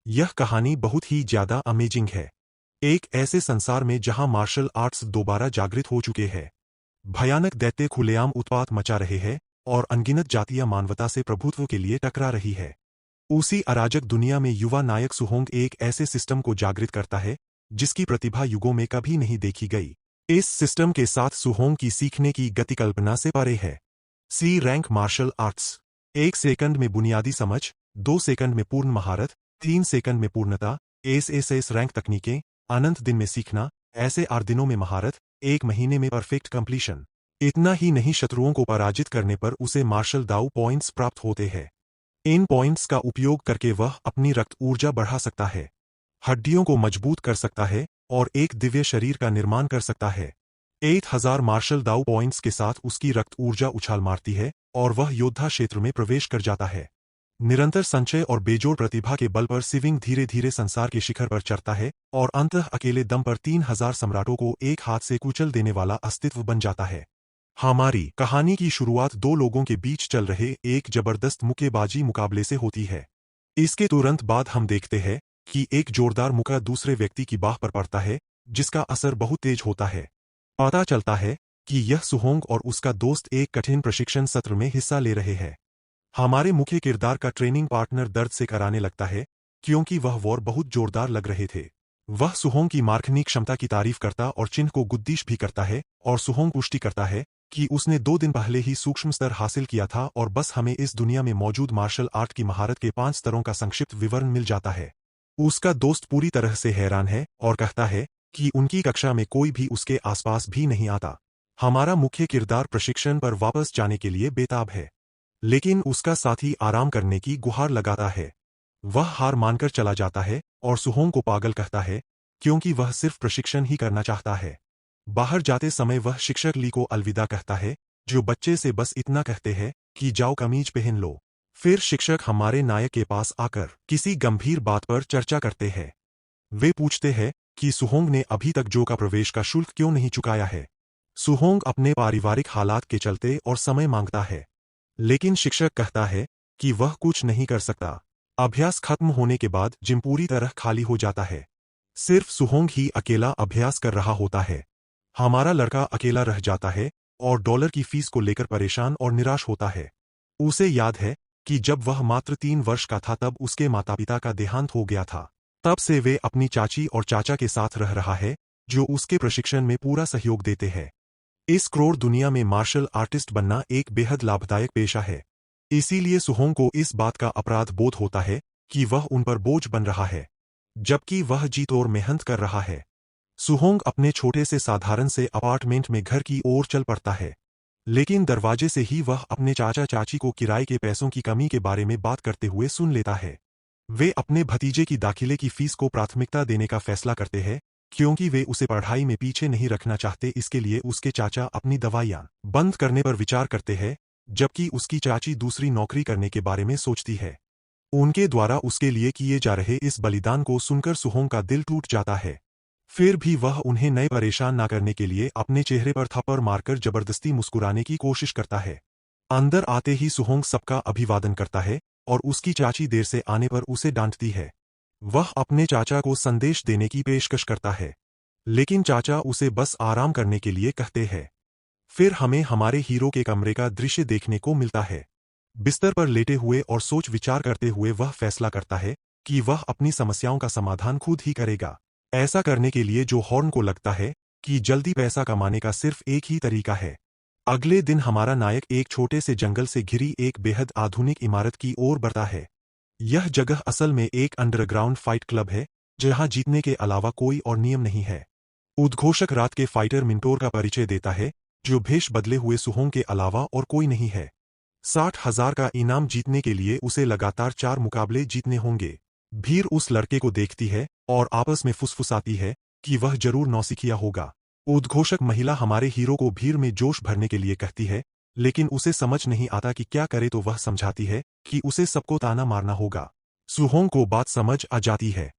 यह कहानी बहुत ही ज्यादा अमेजिंग है। एक ऐसे संसार में जहां मार्शल आर्ट्स दोबारा जागृत हो चुके हैं, भयानक दैत्य खुलेआम उत्पात मचा रहे हैं और अनगिनत जातियां मानवता से प्रभुत्व के लिए टकरा रही है। उसी अराजक दुनिया में युवा नायक सुहोंग एक ऐसे सिस्टम को जागृत करता है जिसकी प्रतिभा युगों में कभी नहीं देखी गई। इस सिस्टम के साथ सुहोंग की सीखने की गति कल्पना से परे है। सी रैंक मार्शल आर्ट्स। 1 सेकंड में बुनियादी समझ, 2 सेकंड में पूर्ण महारत, 3 सेकंड में पूर्णता। एस रैंक तकनीकें, अनंत दिन में सीखना, ऐसे 8 दिनों में महारत, 1 महीने में परफेक्ट कंप्लीशन। इतना ही नहीं, शत्रुओं को पराजित करने पर उसे मार्शल दाऊ पॉइंट्स प्राप्त होते हैं। इन पॉइंट्स का उपयोग करके वह अपनी रक्त ऊर्जा बढ़ा सकता है, हड्डियों को मजबूत कर सकता है और एक दिव्य शरीर का निर्माण कर सकता है। 8000 मार्शल दाऊ पॉइंट्स के साथ उसकी रक्त ऊर्जा उछाल मारती है और वह योद्धा क्षेत्र में प्रवेश कर जाता है। निरंतर संचय और बेजोड़ प्रतिभा के बल पर सिविंग धीरे धीरे संसार के शिखर पर चढ़ता है और अंततः अकेले दम पर 3000 सम्राटों को एक हाथ से कुचल देने वाला अस्तित्व बन जाता है। हमारी कहानी की शुरुआत 2 लोगों के बीच चल रहे एक जबरदस्त मुक्केबाजी मुकाबले से होती है। इसके तुरंत बाद हम देखते हैं कि एक जोरदार मुक्का दूसरे व्यक्ति की बाह पर पड़ता है, जिसका असर बहुत तेज होता है। पता चलता है कि यह सुहोंग और उसका दोस्त एक कठिन प्रशिक्षण सत्र में हिस्सा ले रहे हैं। हमारे मुख्य किरदार का ट्रेनिंग पार्टनर दर्द से कराने लगता है क्योंकि वह वॉर बहुत जोरदार लग रहे थे। वह सुहोंग की मार्कनी क्षमता की तारीफ करता और चिन्ह को गुद्दिश भी करता है और सुहोंग पुष्टि करता है कि उसने 2 दिन पहले ही सूक्ष्म स्तर हासिल किया था और बस हमें इस दुनिया में मौजूद मार्शल आर्ट की महारत के 5 स्तरों का संक्षिप्त विवरण मिल जाता है। उसका दोस्त पूरी तरह से हैरान है और कहता है कि उनकी कक्षा में कोई भी उसके आसपास भी नहीं आता। हमारा मुख्य किरदार प्रशिक्षण पर वापस जाने के लिए बेताब है, लेकिन उसका साथी आराम करने की गुहार लगाता है। वह हार मानकर चला जाता है और सुहोंग को पागल कहता है क्योंकि वह सिर्फ प्रशिक्षण ही करना चाहता है। बाहर जाते समय वह शिक्षक ली को अलविदा कहता है, जो बच्चे से बस इतना कहते हैं कि जाओ कमीज पहन लो। फिर शिक्षक हमारे नायक के पास आकर किसी गंभीर बात पर चर्चा करते हैं। वे पूछते हैं कि सुहोंग ने अभी तक जो का प्रवेश का शुल्क क्यों नहीं चुकाया है। सुहोंग अपने पारिवारिक हालात के चलते और समय मांगता है, लेकिन शिक्षक कहता है कि वह कुछ नहीं कर सकता। अभ्यास खत्म होने के बाद जिम पूरी तरह खाली हो जाता है। सिर्फ सुहोंग ही अकेला अभ्यास कर रहा होता है। हमारा लड़का अकेला रह जाता है और डॉलर की फीस को लेकर परेशान और निराश होता है। उसे याद है कि जब वह मात्र 3 वर्ष का था तब उसके माता पिता का देहांत हो गया था। तब से वे अपनी चाची और चाचा के साथ रह रहा है, जो उसके प्रशिक्षण में पूरा सहयोग देते हैं। इस क्रूर दुनिया में मार्शल आर्टिस्ट बनना एक बेहद लाभदायक पेशा है, इसीलिए सुहोंग को इस बात का अपराध बोध होता है कि वह उन पर बोझ बन रहा है, जबकि वह जी तोड़ मेहनत कर रहा है। सुहोंग अपने छोटे से साधारण से अपार्टमेंट में घर की ओर चल पड़ता है, लेकिन दरवाजे से ही वह अपने चाचा चाची को किराए के पैसों की कमी के बारे में बात करते हुए सुन लेता है। वे अपने भतीजे की दाखिले की फीस को प्राथमिकता देने का फैसला करते हैं क्योंकि वे उसे पढ़ाई में पीछे नहीं रखना चाहते। इसके लिए उसके चाचा अपनी दवाइयां बंद करने पर विचार करते हैं, जबकि उसकी चाची दूसरी नौकरी करने के बारे में सोचती है। उनके द्वारा उसके लिए किए जा रहे इस बलिदान को सुनकर सुहोंग का दिल टूट जाता है। फिर भी वह उन्हें नए परेशान न करने के लिए अपने चेहरे पर थप्पड़ मारकर जबरदस्ती मुस्कुराने की कोशिश करता है। अंदर आते ही सुहोंग सबका अभिवादन करता है और उसकी चाची देर से आने पर उसे डांटती है। वह अपने चाचा को संदेश देने की पेशकश करता है, लेकिन चाचा उसे बस आराम करने के लिए कहते हैं। फिर हमें हमारे हीरो के कमरे का दृश्य देखने को मिलता है। बिस्तर पर लेटे हुए और सोच विचार करते हुए वह फैसला करता है कि वह अपनी समस्याओं का समाधान खुद ही करेगा। ऐसा करने के लिए जो हॉर्न को लगता है कि जल्दी पैसा कमाने का सिर्फ एक ही तरीका है। अगले दिन हमारा नायक एक छोटे से जंगल से घिरी एक बेहद आधुनिक इमारत की ओर बढ़ता है। यह जगह असल में एक अंडरग्राउंड फाइट क्लब है, जहां जीतने के अलावा कोई और नियम नहीं है। उद्घोषक रात के फाइटर मिंटोर का परिचय देता है, जो भेष बदले हुए सुहोंग के अलावा और कोई नहीं है। 60,000 का इनाम जीतने के लिए उसे लगातार 4 मुकाबले जीतने होंगे। भीड़ उस लड़के को देखती है और आपस में फुसफुसाती है कि वह जरूर नौसिखिया होगा। उद्घोषक महिला हमारे हीरो को भीड़ में जोश भरने के लिए कहती है, लेकिन उसे समझ नहीं आता कि क्या करे, तो वह समझाती है कि उसे सबको ताना मारना होगा। सुहोंग को बात समझ आ जाती है।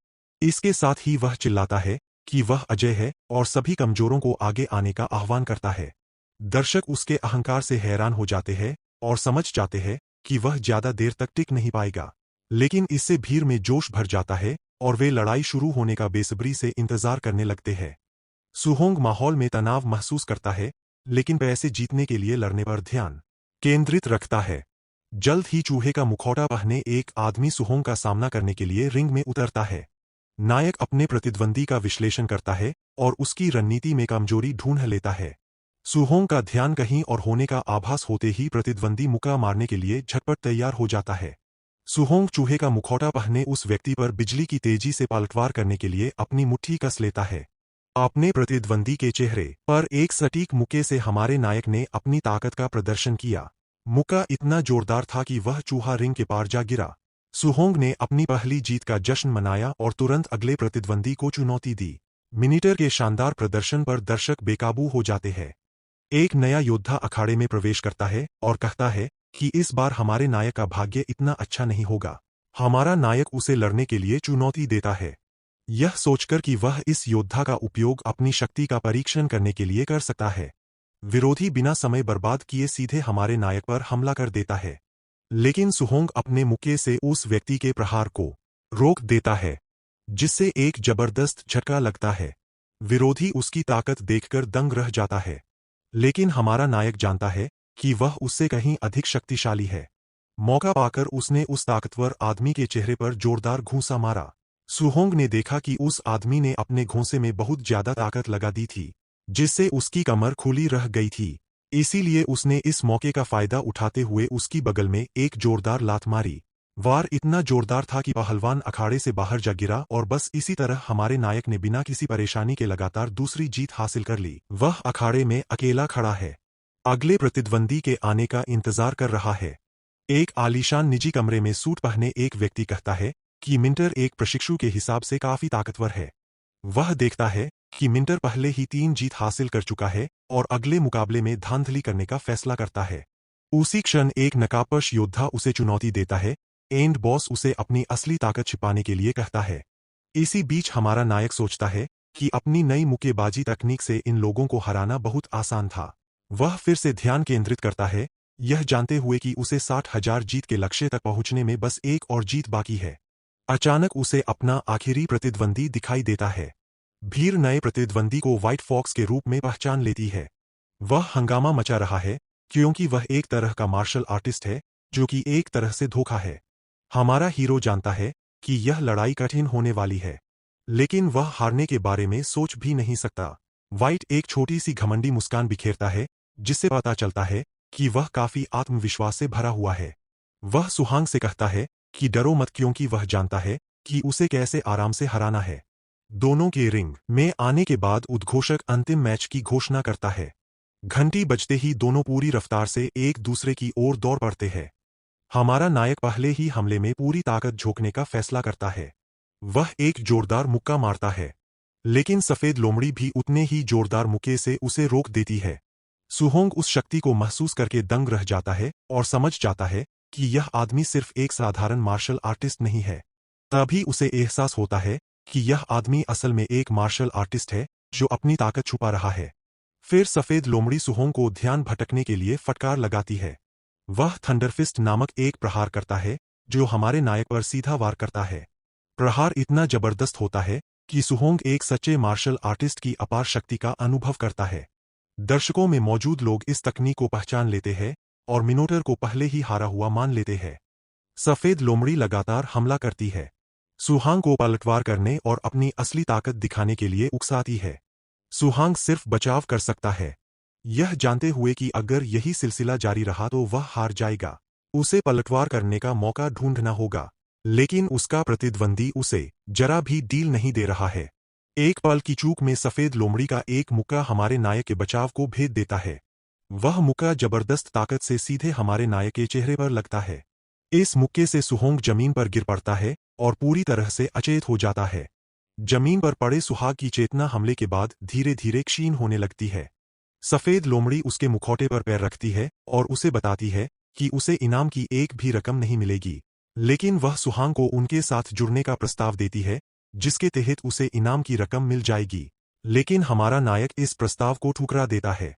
इसके साथ ही वह चिल्लाता है कि वह अजय है और सभी कमजोरों को आगे आने का आह्वान करता है। दर्शक उसके अहंकार से हैरान हो जाते हैं और समझ जाते हैं कि वह ज्यादा देर तक टिक नहीं पाएगा। लेकिन इससे भीड़ में जोश भर जाता है और वे लड़ाई शुरू होने का बेसब्री से इंतजार करने लगते हैं। सुहोंग माहौल में तनाव महसूस करता है, लेकिन पैसे जीतने के लिए लड़ने पर ध्यान केंद्रित रखता है। जल्द ही चूहे का मुखौटा पहने एक आदमी सुहोंग का सामना करने के लिए रिंग में उतरता है। नायक अपने प्रतिद्वंदी का विश्लेषण करता है और उसकी रणनीति में कमजोरी ढूंढ लेता है। सुहोंग का ध्यान कहीं और होने का आभास होते ही प्रतिद्वंदी मुक्का मारने के लिए झटपट तैयार हो जाता है। सुहोंग चूहे का मुखौटा पहने उस व्यक्ति पर बिजली की तेजी से पलटवार करने के लिए अपनी मुट्ठी कस लेता है। अपने प्रतिद्वंदी के चेहरे पर एक सटीक मुक्के से हमारे नायक ने अपनी ताकत का प्रदर्शन किया। मुक्का इतना जोरदार था कि वह चूहा रिंग के पार जा गिरा। सुहोंग ने अपनी पहली जीत का जश्न मनाया और तुरंत अगले प्रतिद्वंदी को चुनौती दी। मिनीटर के शानदार प्रदर्शन पर दर्शक बेकाबू हो जाते हैं। एक नया योद्धा अखाड़े में प्रवेश करता है और कहता है कि इस बार हमारे नायक का भाग्य इतना अच्छा नहीं होगा। हमारा नायक उसे लड़ने के लिए चुनौती देता है, यह सोचकर कि वह इस योद्धा का उपयोग अपनी शक्ति का परीक्षण करने के लिए कर सकता है। विरोधी बिना समय बर्बाद किए सीधे हमारे नायक पर हमला कर देता है, लेकिन सुहोंग अपने मुक्के से उस व्यक्ति के प्रहार को रोक देता है, जिससे एक जबरदस्त झटका लगता है। विरोधी उसकी ताकत देखकर दंग रह जाता है, लेकिन हमारा नायक जानता है कि वह उससे कहीं अधिक शक्तिशाली है। मौका पाकर उसने उस ताकतवर आदमी के चेहरे पर जोरदार घूंसा मारा। सुहोंग ने देखा कि उस आदमी ने अपने घोंसे में बहुत ज्यादा ताकत लगा दी थी, जिससे उसकी कमर खुली रह गई थी। इसीलिए उसने इस मौके का फायदा उठाते हुए उसकी बगल में एक जोरदार लात मारी। वार इतना जोरदार था कि पहलवान अखाड़े से बाहर जा गिरा और बस इसी तरह हमारे नायक ने बिना किसी परेशानी के लगातार दूसरी जीत हासिल कर ली। वह अखाड़े में अकेला खड़ा है, अगले प्रतिद्वंदी के आने का इंतजार कर रहा है। एक आलीशान निजी कमरे में सूट पहने एक व्यक्ति कहता है कि मिंटर एक प्रशिक्षु के हिसाब से काफी ताकतवर है। वह देखता है कि मिंटर पहले ही 3 जीत हासिल कर चुका है और अगले मुकाबले में धांधली करने का फैसला करता है। उसी क्षण एक नकाबपोश योद्धा उसे चुनौती देता है। एंड बॉस उसे अपनी असली ताकत छिपाने के लिए कहता है। इसी बीच हमारा नायक सोचता है कि अपनी नई मुक्केबाजी तकनीक से इन लोगों को हराना बहुत आसान था। वह फिर से ध्यान केंद्रित करता है, यह जानते हुए कि उसे 60,000 जीत के लक्ष्य तक पहुंचने में बस एक और जीत बाकी है। अचानक उसे अपना आखिरी प्रतिद्वंदी दिखाई देता है। भीड़ नए प्रतिद्वंदी को व्हाइट फॉक्स के रूप में पहचान लेती है। वह हंगामा मचा रहा है क्योंकि वह एक तरह का मार्शल आर्टिस्ट है, जो कि एक तरह से धोखा है। हमारा हीरो जानता है कि यह लड़ाई कठिन होने वाली है, लेकिन वह हारने के बारे में सोच भी नहीं सकता। व्हाइट एक छोटी सी घमंडी मुस्कान बिखेरता है, जिससे पता चलता है कि वह काफी आत्मविश्वास से भरा हुआ है। वह सुहांग से कहता है कि डरो मत, क्योंकि वह जानता है कि उसे कैसे आराम से हराना है। दोनों के रिंग में आने के बाद उद्घोषक अंतिम मैच की घोषणा करता है। घंटी बजते ही दोनों पूरी रफ्तार से एक दूसरे की ओर दौड़ पड़ते हैं। हमारा नायक पहले ही हमले में पूरी ताकत झोंकने का फैसला करता है। वह एक जोरदार मुक्का मारता है, लेकिन सफेद लोमड़ी भी उतने ही जोरदार मुक्के से उसे रोक देती है। सुहोंग उस शक्ति को महसूस करके दंग रह जाता है और समझ जाता है कि यह आदमी सिर्फ एक साधारण मार्शल आर्टिस्ट नहीं है। तभी उसे एहसास होता है कि यह आदमी असल में एक मार्शल आर्टिस्ट है जो अपनी ताकत छुपा रहा है। फिर सफेद लोमड़ी सुहोंग को ध्यान भटकने के लिए फटकार लगाती है। वह थंडरफिस्ट नामक एक प्रहार करता है जो हमारे नायक पर सीधा वार करता है। प्रहार इतना जबरदस्त होता है कि सुहोंग एक सच्चे मार्शल आर्टिस्ट की अपार शक्ति का अनुभव करता है। दर्शकों में मौजूद लोग इस तकनीक को पहचान लेते हैं और मिनोटर को पहले ही हारा हुआ मान लेते हैं। सफेद लोमड़ी लगातार हमला करती है, सुहांग को पलटवार करने और अपनी असली ताकत दिखाने के लिए उकसाती है। सुहांग सिर्फ बचाव कर सकता है, यह जानते हुए कि अगर यही सिलसिला जारी रहा तो वह हार जाएगा। उसे पलटवार करने का मौका ढूंढना होगा, लेकिन उसका प्रतिद्वंदी उसे जरा भी डील नहीं दे रहा है। एक पल की चूक में सफेद लोमड़ी का एक मुक्का हमारे नायक के बचाव को भेद देता है। वह मुक्का जबरदस्त ताकत से सीधे हमारे नायक के चेहरे पर लगता है। इस मुक्के से सुहोंग जमीन पर गिर पड़ता है और पूरी तरह से अचेत हो जाता है। जमीन पर पड़े सुहाग की चेतना हमले के बाद धीरे धीरे क्षीण होने लगती है। सफेद लोमड़ी उसके मुखौटे पर पैर रखती है और उसे बताती है कि उसे इनाम की एक भी रकम नहीं मिलेगी, लेकिन वह सुहांग को उनके साथ जुड़ने का प्रस्ताव देती है, जिसके तहत उसे इनाम की रकम मिल जाएगी। लेकिन हमारा नायक इस प्रस्ताव को ठुकरा देता है।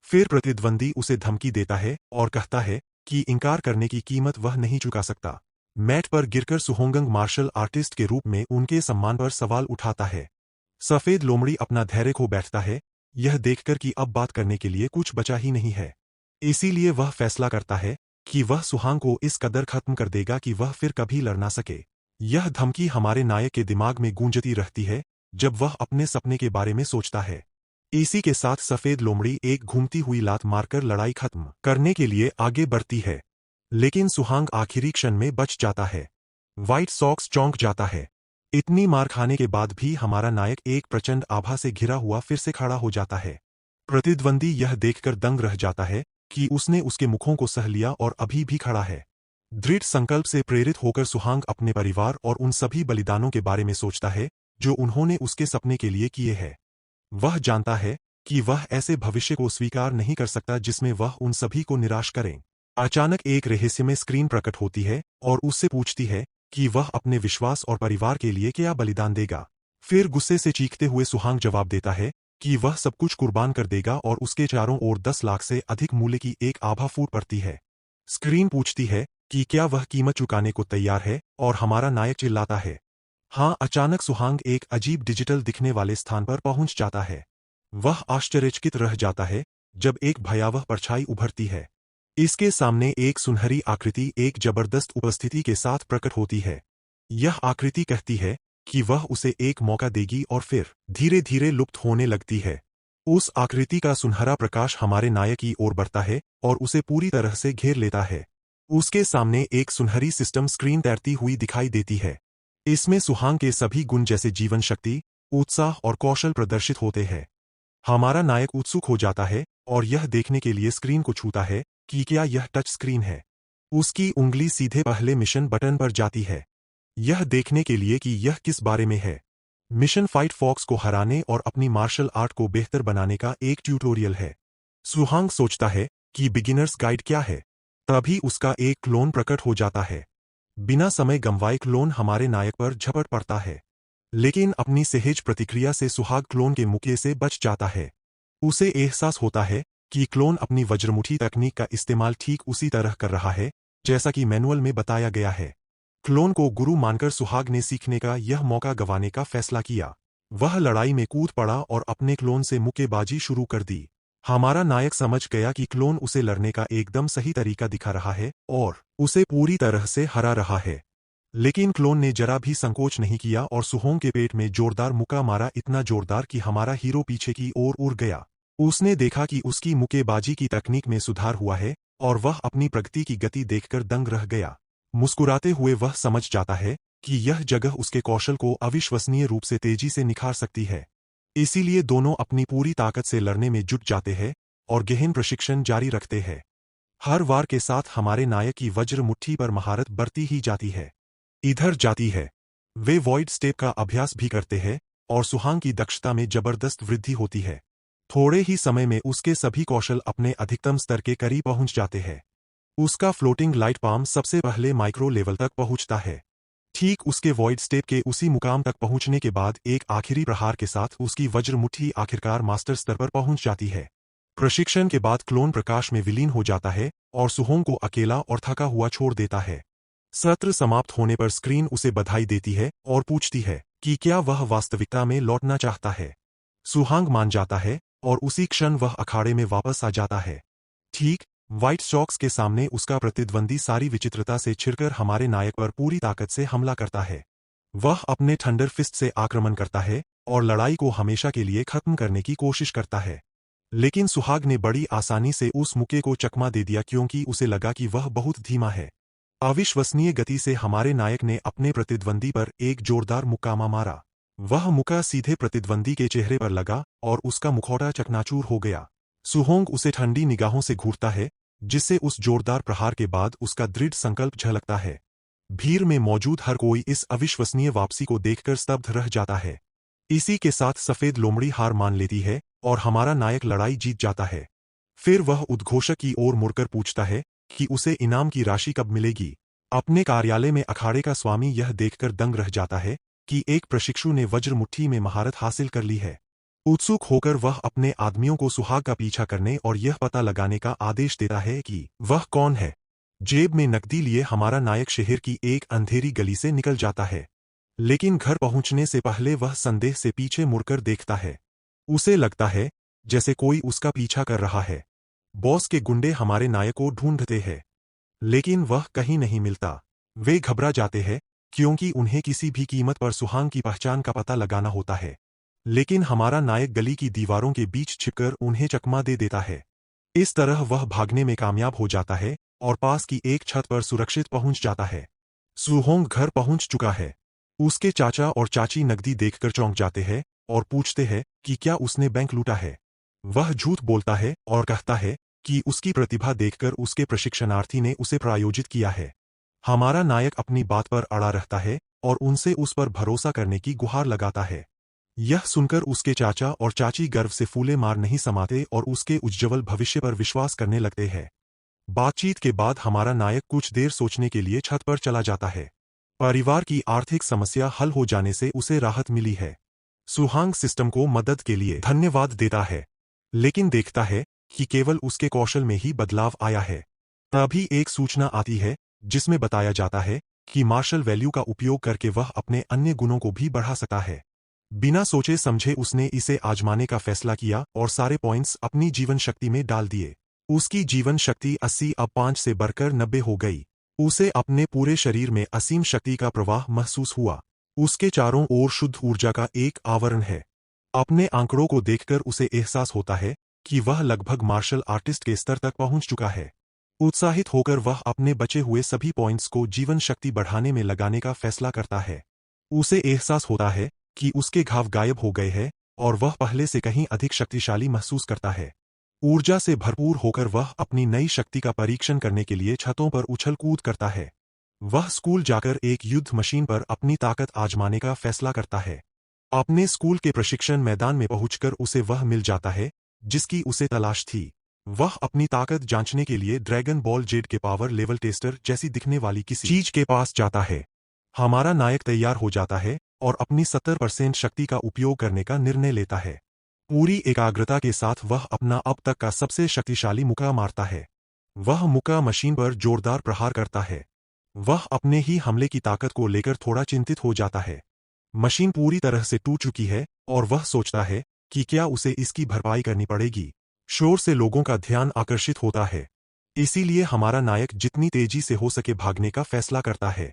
फिर प्रतिद्वंदी उसे धमकी देता है और कहता है कि इनकार करने की कीमत वह नहीं चुका सकता। मैट पर गिरकर सुहोंगंग मार्शल आर्टिस्ट के रूप में उनके सम्मान पर सवाल उठाता है। सफेद लोमड़ी अपना धैर्य खो बैठता है, यह देखकर कि अब बात करने के लिए कुछ बचा ही नहीं है। इसीलिए वह फैसला करता है कि वह सुहांग को इस कदर खत्म कर देगा कि वह फिर कभी लड़ ना सके। यह धमकी हमारे नायक के दिमाग में गूंजती रहती है जब वह अपने सपने के बारे में सोचता है। इसी के साथ सफेद लोमड़ी एक घूमती हुई लात मारकर लड़ाई खत्म करने के लिए आगे बढ़ती है, लेकिन सुहांग आखिरी क्षण में बच जाता है। व्हाइट सॉक्स चौंक जाता है। इतनी मार खाने के बाद भी हमारा नायक एक प्रचंड आभा से घिरा हुआ फिर से खड़ा हो जाता है। प्रतिद्वंदी यह देखकर दंग रह जाता है कि उसने उसके मुखों को सह लिया और अभी भी खड़ा है। दृढ़ संकल्प से प्रेरित होकर सुहांग अपने परिवार और उन सभी बलिदानों के बारे में सोचता है जो उन्होंने उसके सपने के लिए किए हैं। वह जानता है कि वह ऐसे भविष्य को स्वीकार नहीं कर सकता जिसमें वह उन सभी को निराश करे। अचानक एक रहस्यमय स्क्रीन प्रकट होती है और उससे पूछती है कि वह अपने विश्वास और परिवार के लिए क्या बलिदान देगा। फिर गुस्से से चीखते हुए सुहांग जवाब देता है कि वह सब कुछ कुर्बान कर देगा और उसके चारों ओर 10 लाख से अधिक मूल्य की एक आभा फूट पड़ती है। स्क्रीन पूछती है कि क्या वह कीमत चुकाने को तैयार है, और हमारा नायक चिल्लाता है हाँ। अचानक सुहांग एक अजीब डिजिटल दिखने वाले स्थान पर पहुंच जाता है। वह आश्चर्यचकित रह जाता है जब एक भयावह परछाई उभरती है। इसके सामने एक सुनहरी आकृति एक जबरदस्त उपस्थिति के साथ प्रकट होती है। यह आकृति कहती है कि वह उसे एक मौका देगी और फिर धीरे धीरे लुप्त होने लगती है। उस आकृति का सुनहरा प्रकाश हमारे नायक की ओर बढ़ता है और उसे पूरी तरह से घेर लेता है। उसके सामने एक सुनहरी सिस्टम स्क्रीन तैरती हुई दिखाई देती है। इसमें सुहांग के सभी गुण जैसे जीवन शक्ति, उत्साह और कौशल प्रदर्शित होते हैं। हमारा नायक उत्सुक हो जाता है और यह देखने के लिए स्क्रीन को छूता है कि क्या यह टच स्क्रीन है। उसकी उंगली सीधे पहले मिशन बटन पर जाती है, यह देखने के लिए कि यह किस बारे में है। मिशन फाइट फॉक्स को हराने और अपनी मार्शल आर्ट को बेहतर बनाने का एक ट्यूटोरियल है। सुहांग सोचता है कि बिगिनर्स गाइड क्या है, तभी उसका एक क्लोन प्रकट हो जाता है। बिना समय गंवाए क्लोन हमारे नायक पर झपट पड़ता है, लेकिन अपनी सहज प्रतिक्रिया से सुहाग क्लोन के मुक्के से बच जाता है। उसे एहसास होता है कि क्लोन अपनी वज्रमुठी तकनीक का इस्तेमाल ठीक उसी तरह कर रहा है जैसा कि मैनुअल में बताया गया है। क्लोन को गुरु मानकर सुहाग ने सीखने का यह मौका गंवाने का फैसला किया। वह लड़ाई में कूद पड़ा और अपने क्लोन से मुक्केबाजी शुरू कर दी। हमारा नायक समझ गया कि क्लोन उसे लड़ने का एकदम सही तरीका दिखा रहा है और उसे पूरी तरह से हरा रहा है। लेकिन क्लोन ने जरा भी संकोच नहीं किया और सुहोंग के पेट में जोरदार मुक्का मारा, इतना जोरदार कि हमारा हीरो पीछे की ओर उड़ गया। उसने देखा कि उसकी मुक्केबाजी की तकनीक में सुधार हुआ है और वह अपनी प्रगति की गति देखकर दंग रह गया। मुस्कुराते हुए वह समझ जाता है कि यह जगह उसके कौशल को अविश्वसनीय रूप से तेजी से निखार सकती है। इसीलिए दोनों अपनी पूरी ताकत से लड़ने में जुट जाते हैं और गहन प्रशिक्षण जारी रखते हैं। हर वार के साथ हमारे नायक की वज्र मुट्ठी पर महारत बढ़ती ही जाती है, इधर जाती है। वे वॉइड स्टेप का अभ्यास भी करते हैं और सुहांग की दक्षता में जबरदस्त वृद्धि होती है। थोड़े ही समय में उसके सभी कौशल अपने अधिकतम स्तर के करीब पहुंच जाते हैं। उसका फ्लोटिंग लाइट पाम सबसे पहले माइक्रो लेवल तक पहुंचता है। ठीक उसके वॉइड स्टेप के उसी मुकाम तक पहुंचने के बाद एक आखिरी प्रहार के साथ उसकी वज्र मुट्ठी आखिरकार मास्टर स्तर पर पहुंच जाती है। प्रशिक्षण के बाद क्लोन प्रकाश में विलीन हो जाता है और सुहोंग को अकेला और थका हुआ छोड़ देता है। सत्र समाप्त होने पर स्क्रीन उसे बधाई देती है और पूछती है कि क्या वह वास्तविकता में लौटना चाहता है। सुहांग मान जाता है और उसी क्षण वह अखाड़े में वापस आ जाता है। ठीक व्हाइट सॉक्स के सामने उसका प्रतिद्वंदी सारी विचित्रता से छिड़कर हमारे नायक पर पूरी ताकत से हमला करता है। वह अपने थंडर फिस्ट से आक्रमण करता है और लड़ाई को हमेशा के लिए खत्म करने की कोशिश करता है। लेकिन सुहाग ने बड़ी आसानी से उस मुक्के को चकमा दे दिया क्योंकि उसे लगा कि वह बहुत धीमा है। अविश्वसनीय गति से हमारे नायक ने अपने प्रतिद्वंदी पर एक जोरदार मुक्कामा मारा। वह मुक्का सीधे प्रतिद्वंदी के चेहरे पर लगा और उसका मुखौटा चकनाचूर हो गया। सुहोंग उसे ठंडी निगाहों से घूरता है, जिससे उस जोरदार प्रहार के बाद उसका दृढ़ संकल्प झलकता है। भीड़ में मौजूद हर कोई इस अविश्वसनीय वापसी को देखकर स्तब्ध रह जाता है। इसी के साथ सफेद लोमड़ी हार मान लेती है और हमारा नायक लड़ाई जीत जाता है। फिर वह उद्घोषक की ओर मुड़कर पूछता है कि उसे इनाम की राशि कब मिलेगी। अपने कार्यालय में अखाड़े का स्वामी यह देखकर दंग रह जाता है कि एक प्रशिक्षु ने वज्र मुट्ठी में महारत हासिल कर ली है। उत्सुक होकर वह अपने आदमियों को सुहाग का पीछा करने और यह पता लगाने का आदेश देता है कि वह कौन है जेब में नकदी लिए हमारा नायक शहर की एक अंधेरी गली से निकल जाता है। लेकिन घर पहुंचने से पहले वह संदेह से पीछे मुड़कर देखता है। उसे लगता है जैसे कोई उसका पीछा कर रहा है। बॉस के गुंडे हमारे नायक को ढूंढते हैं, लेकिन वह कहीं नहीं मिलता। वे घबरा जाते हैं क्योंकि उन्हें किसी भी कीमत पर सुहांग की पहचान का पता लगाना होता है। लेकिन हमारा नायक गली की दीवारों के बीच छिपकर उन्हें चकमा दे देता है। इस तरह वह भागने में कामयाब हो जाता है और पास की एक छत पर सुरक्षित पहुंच जाता है। सुहोंग घर पहुंच चुका है। उसके चाचा और चाची नकदी देखकर चौंक जाते हैं और पूछते हैं कि क्या उसने बैंक लूटा है। वह झूठ बोलता है और कहता है कि उसकी प्रतिभा देखकर उसके प्रशिक्षणार्थी ने उसे प्रायोजित किया है। हमारा नायक अपनी बात पर अड़ा रहता है और उनसे उस पर भरोसा करने की गुहार लगाता है। यह सुनकर उसके चाचा और चाची गर्व से फूले मार नहीं समाते और उसके उज्ज्वल भविष्य पर विश्वास करने लगते हैं। बातचीत के बाद हमारा नायक कुछ देर सोचने के लिए छत पर चला जाता है। परिवार की आर्थिक समस्या हल हो जाने से उसे राहत मिली है। सुहांग सिस्टम को मदद के लिए धन्यवाद देता है, लेकिन देखता है कि केवल उसके कौशल में ही बदलाव आया है। तभी एक सूचना आती है जिसमें बताया जाता है कि मार्शल वैल्यू का उपयोग करके वह अपने अन्य गुणों को भी बढ़ा सकता है। बिना सोचे समझे उसने इसे आजमाने का फैसला किया और सारे पॉइंट्स अपनी जीवन शक्ति में डाल दिए। उसकी जीवन शक्ति 80 अब 5 से बढ़कर 90 हो गई। उसे अपने पूरे शरीर में असीम शक्ति का प्रवाह महसूस हुआ। उसके चारों ओर शुद्ध ऊर्जा का एक आवरण है। अपने आंकड़ों को देखकर उसे एहसास होता है कि वह लगभग मार्शल आर्टिस्ट के स्तर तक पहुंच चुका है। उत्साहित होकर वह अपने बचे हुए सभी पॉइंट्स को जीवन शक्ति बढ़ाने में लगाने का फैसला करता है। उसे एहसास होता है कि उसके घाव गायब हो गए हैं और वह पहले से कहीं अधिक शक्तिशाली महसूस करता है। ऊर्जा से भरपूर होकर वह अपनी नई शक्ति का परीक्षण करने के लिए छतों पर उछल कूद करता है। वह स्कूल जाकर एक युद्ध मशीन पर अपनी ताकत आजमाने का फैसला करता है। अपने स्कूल के प्रशिक्षण मैदान में पहुंचकर उसे वह मिल जाता है जिसकी उसे तलाश थी। वह अपनी ताकत जांचने के लिए ड्रैगन बॉल जेड के पावर लेवल टेस्टर जैसी दिखने वाली किसी चीज के पास जाता है। हमारा नायक तैयार हो जाता है और अपनी 70% शक्ति का उपयोग करने का निर्णय लेता है। पूरी एकाग्रता के साथ वह अपना अब तक का सबसे शक्तिशाली मुक्का मारता है। वह मुक्का मशीन पर जोरदार प्रहार करता है। वह अपने ही हमले की ताकत को लेकर थोड़ा चिंतित हो जाता है। मशीन पूरी तरह से टूट चुकी है और वह सोचता है कि क्या उसे इसकी भरपाई करनी पड़ेगी। शोर से लोगों का ध्यान आकर्षित होता है, इसीलिए हमारा नायक जितनी तेजी से हो सके भागने का फैसला करता है।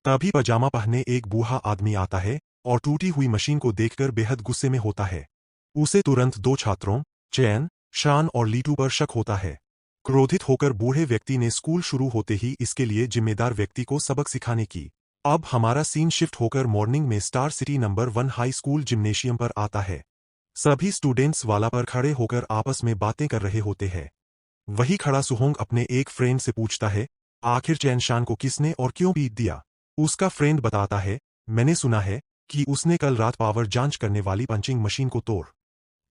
तभी पजामा पहने एक बूढ़ा आदमी आता है और टूटी हुई मशीन को देखकर बेहद गुस्से में होता है। उसे तुरंत दो छात्रों, चैन, शान और लीटू पर शक होता है। क्रोधित होकर बूढ़े व्यक्ति ने स्कूल शुरू होते ही इसके लिए जिम्मेदार व्यक्ति को सबक सिखाने की। अब हमारा सीन शिफ्ट होकर मॉर्निंग में star city number 1 high school gymnasium पर आता है। सभी स्टूडेंट्स वाला पर खड़े होकर आपस में बातें कर रहे होते हैं। वही खड़ा सुहोंग अपने एक फ्रेंड से पूछता है, आखिर चैन शान को किसने और क्यों पीट दिया। उसका फ्रेंड बताता है, मैंने सुना है कि उसने कल रात पावर जांच करने वाली पंचिंग मशीन को तोड़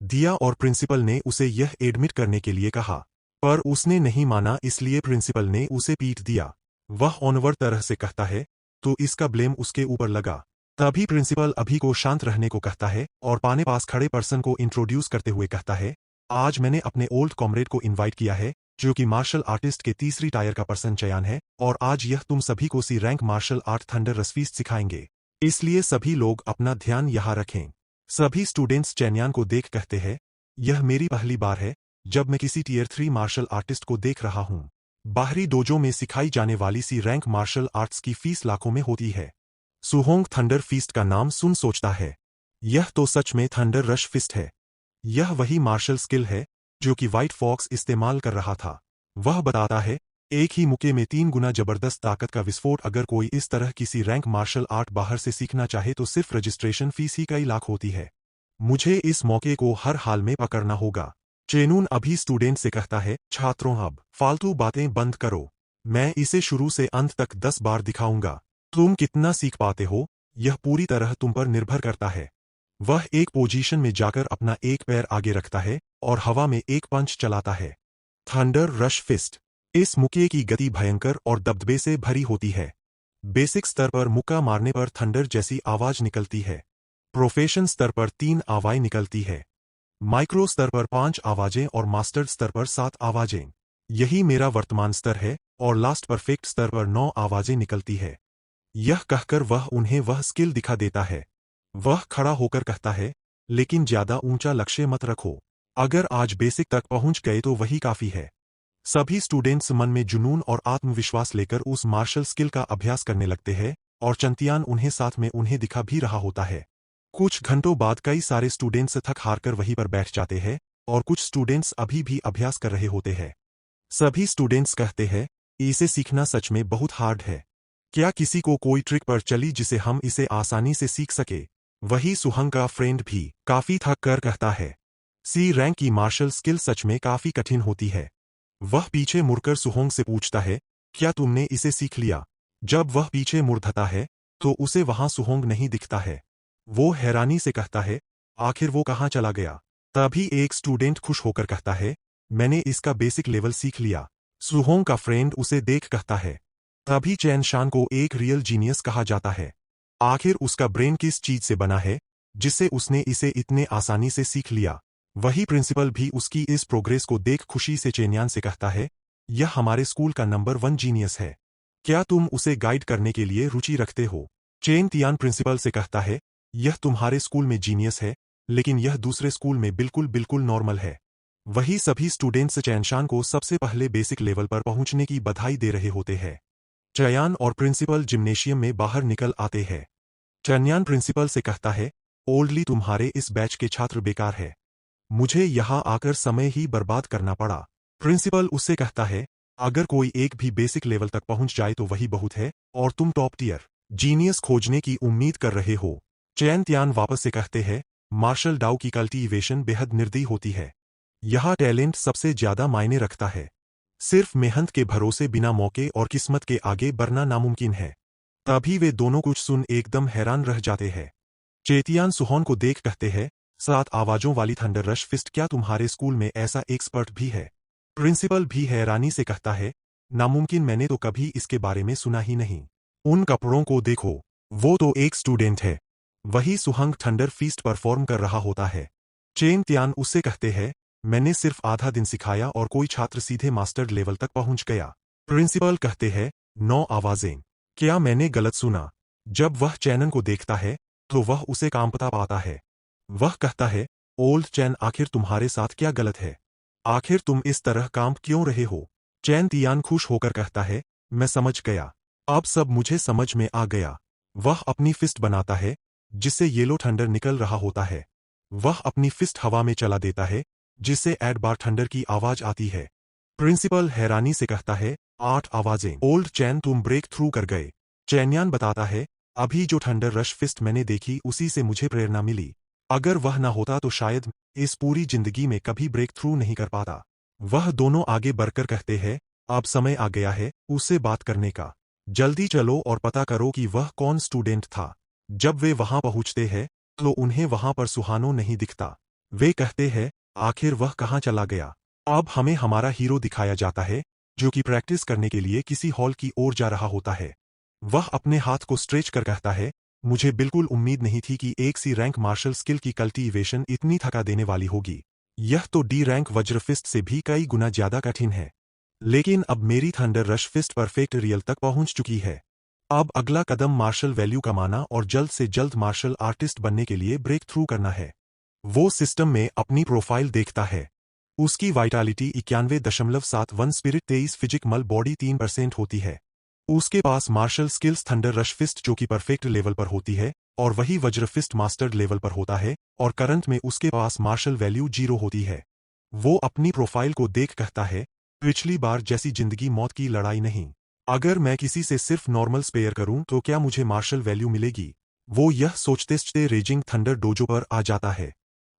दिया और प्रिंसिपल ने उसे यह एडमिट करने के लिए कहा, पर उसने नहीं माना, इसलिए प्रिंसिपल ने उसे पीट दिया। वह ऑनवर तरह से कहता है तो इसका ब्लेम उसके ऊपर लगा। तभी प्रिंसिपल अभी को शांत रहने को कहता है और पाने पास खड़े पर्सन को इंट्रोड्यूस करते हुए कहता है, आज मैंने अपने ओल्ड कॉमरेड को इनवाइट किया है जो कि मार्शल आर्टिस्ट के तीसरी टायर का पर्सन चयन है और आज यह तुम सभी को सी रैंक मार्शल आर्ट थंडर रसफीस्ट सिखाएंगे, इसलिए सभी लोग अपना ध्यान यहाँ रखें। सभी स्टूडेंट्स चैनयान को देख कहते हैं, यह मेरी पहली बार है जब मैं किसी टीयर 3 मार्शल आर्टिस्ट को देख रहा हूँ। बाहरी डोजो में सिखाई जाने वाली सी रैंक मार्शल आर्ट्स की फीस लाखों में होती है। सुहोंग थंडर फीस्ट का नाम सुन सोचता है, यह तो सच में थंडर रश फिस्ट है। यह वही मार्शल स्किल है जो कि व्हाइट फॉक्स इस्तेमाल कर रहा था। वह बताता है, एक ही मुक्के में 3 गुना जबरदस्त ताकत का विस्फोट। अगर कोई इस तरह किसी रैंक मार्शल आर्ट बाहर से सीखना चाहे तो सिर्फ रजिस्ट्रेशन फीस ही कई लाख होती है। मुझे इस मौके को हर हाल में पकड़ना होगा। चेनून अभी स्टूडेंट से कहता है, छात्रों अब फालतू बातें बंद करो, मैं इसे शुरू से अंत तक 10 बार दिखाऊंगा। तुम कितना सीख पाते हो यह पूरी तरह तुम पर निर्भर करता है। वह एक पोजीशन में जाकर अपना एक पैर आगे रखता है और हवा में एक पंच चलाता है। Thunder rush fist. इस मुक्के की गति भयंकर और दबदबे से भरी होती है। बेसिक स्तर पर मुक्का मारने पर थंडर जैसी आवाज निकलती है। प्रोफेशन स्तर पर 3 आवाजें निकलती है। माइक्रो स्तर पर 5 आवाजें और मास्टर स्तर पर 7 आवाजें। यही मेरा वर्तमान स्तर है और लास्ट परफेक्ट स्तर पर 9 आवाजें निकलती है। यह कहकर वह उन्हें वह स्किल दिखा देता है। वह खड़ा होकर कहता है, लेकिन ज्यादा ऊंचा लक्ष्य मत रखो। अगर आज बेसिक तक पहुंच गए तो वही काफी है। सभी स्टूडेंट्स मन में जुनून और आत्मविश्वास लेकर उस मार्शल स्किल का अभ्यास करने लगते हैं और चंतियान उन्हें साथ में उन्हें दिखा भी रहा होता है। कुछ घंटों बाद कई सारे स्टूडेंट्स थक हारकर वहीं पर बैठ जाते हैं और कुछ स्टूडेंट्स अभी भी अभ्यास कर रहे होते हैं। सभी स्टूडेंट्स कहते हैं, इसे सीखना सच में बहुत हार्ड है। क्या किसी को कोई ट्रिक पर चली जिसे हम इसे आसानी से सीख सके? वही सुहंग का फ्रेंड भी काफी थक कर कहता है, सी रैंक की मार्शल स्किल सच में काफी कठिन होती है। वह पीछे मुड़कर सुहोंग से पूछता है, क्या तुमने इसे सीख लिया? जब वह पीछे मुड़ता है तो उसे वहां सुहोंग नहीं दिखता है। वो हैरानी से कहता है, आखिर वो कहाँ चला गया? तभी एक स्टूडेंट खुश होकर कहता है, मैंने इसका बेसिक लेवल सीख लिया। सुहोंग का फ्रेंड उसे देख कहता है, तभी चैन शान को एक रियल जीनियस कहा जाता है। आखिर उसका ब्रेन किस चीज से बना है जिससे उसने इसे इतने आसानी से सीख लिया? वही प्रिंसिपल भी उसकी इस प्रोग्रेस को देख खुशी से चेन्यान से कहता है, यह हमारे स्कूल का नंबर 1 जीनियस है। क्या तुम उसे गाइड करने के लिए रुचि रखते हो? चेन तियान प्रिंसिपल से कहता है, यह तुम्हारे स्कूल में जीनियस है, लेकिन यह दूसरे स्कूल में बिल्कुल बिल्कुल नॉर्मल है। वही सभी स्टूडेंट्स चैनशान को सबसे पहले बेसिक लेवल पर पहुंचने की बधाई दे रहे होते हैं। चयान और प्रिंसिपल जिम्नेशियम में बाहर निकल आते हैं। चन्यान प्रिंसिपल से कहता है, ओल्डली तुम्हारे इस बैच के छात्र बेकार है। मुझे यहां आकर समय ही बर्बाद करना पड़ा। प्रिंसिपल उससे कहता है, अगर कोई एक भी बेसिक लेवल तक पहुंच जाए तो वही बहुत है और तुम टॉप टियर जीनियस खोजने की उम्मीद कर रहे हो। चैन त्यान वापस से कहते हैं, मार्शल डाउ की कल्टीवेशन बेहद निर्दयी होती है। यह टैलेंट सबसे ज्यादा मायने रखता है। सिर्फ मेहनत के भरोसे बिना मौके और किस्मत के आगे बढ़ना नामुमकिन है। तभी वे दोनों कुछ सुन एकदम हैरान रह जाते हैं। चेतियान सुहोन को देख कहते हैं, 7 आवाजों वाली थंडर रश फिस्ट क्या तुम्हारे स्कूल में ऐसा एक्सपर्ट भी है? प्रिंसिपल भी हैरानी से कहता है, नामुमकिन, मैंने तो कभी इसके बारे में सुना ही नहीं। उन कपड़ों को देखो, वो तो एक स्टूडेंट है। वही सुहंग थंडर फीस्ट परफॉर्म कर रहा होता है। चेन त्यान उससे कहते हैं, मैंने सिर्फ आधा दिन सिखाया और कोई छात्र सीधे मास्टर लेवल तक पहुंच गया। प्रिंसिपल कहते हैं, 9 आवाजें। क्या मैंने गलत सुना? जब वह चैनन को देखता है तो वह उसे कांपता पाता है। वह कहता है, ओल्ड चैन, आखिर तुम्हारे साथ क्या गलत है? आखिर तुम इस तरह कांप क्यों रहे हो? चैन तियान खुश होकर कहता है, मैं समझ गया। अब सब मुझे समझ में आ गया। वह अपनी फिस्ट बनाता है जिससे येलो थंडर निकल रहा होता है। वह अपनी फिस्ट हवा में चला देता है जिससे एड बार थंडर की आवाज आती है। प्रिंसिपल हैरानी से कहता है, 8 आवाजें। ओल्ड चैन, तुम ब्रेक थ्रू कर गए। चैन्यान बताता है, अभी जो थंडर रश फिस्ट मैंने देखी उसी से मुझे प्रेरणा मिली। अगर वह न होता तो शायद इस पूरी जिंदगी में कभी ब्रेक थ्रू नहीं कर पाता। वह दोनों आगे बढ़कर कहते हैं, अब समय आ गया है उससे बात करने का। जल्दी चलो और पता करो कि वह कौन स्टूडेंट था। जब वे वहां पहुंचते हैं तो उन्हें वहां पर सुहानो नहीं दिखता। वे कहते हैं, आखिर वह कहाँ चला गया? अब हमें हमारा हीरो दिखाया जाता है जो कि प्रैक्टिस करने के लिए किसी हॉल की ओर जा रहा होता है। वह अपने हाथ को स्ट्रेच कर कहता है, मुझे बिल्कुल उम्मीद नहीं थी कि एक सी रैंक मार्शल स्किल की कल्टीवेशन इतनी थका देने वाली होगी। यह तो डी रैंक वज्र फिस्ट से भी कई गुना ज्यादा कठिन है। लेकिन अब मेरी thunder rush fist perfect real तक पहुंच चुकी है। अब अगला कदम मार्शल वैल्यू कमाना और जल्द से जल्द मार्शल आर्टिस्ट बनने के लिए ब्रेक थ्रू करना है। वो सिस्टम में अपनी प्रोफाइल देखता है। उसकी वाइटालिटी 91.71, स्पिरिट 23, फिजिकल बॉडी 3% होती है। उसके पास martial skills thunder rush fist जो कि परफेक्ट लेवल पर होती है और वही वज्र फिस्ट मास्टर्ड लेवल पर होता है और करंट में उसके पास मार्शल वैल्यू 0 होती है। वो अपनी प्रोफाइल को देख कहता है, पिछली बार जैसी जिंदगी मौत की लड़ाई नहीं। अगर मैं किसी से सिर्फ नॉर्मल स्पेयर करूं तो क्या मुझे मार्शल वैल्यू मिलेगी? वो यह सोचते रेजिंग थंडर डोजो पर आ जाता है।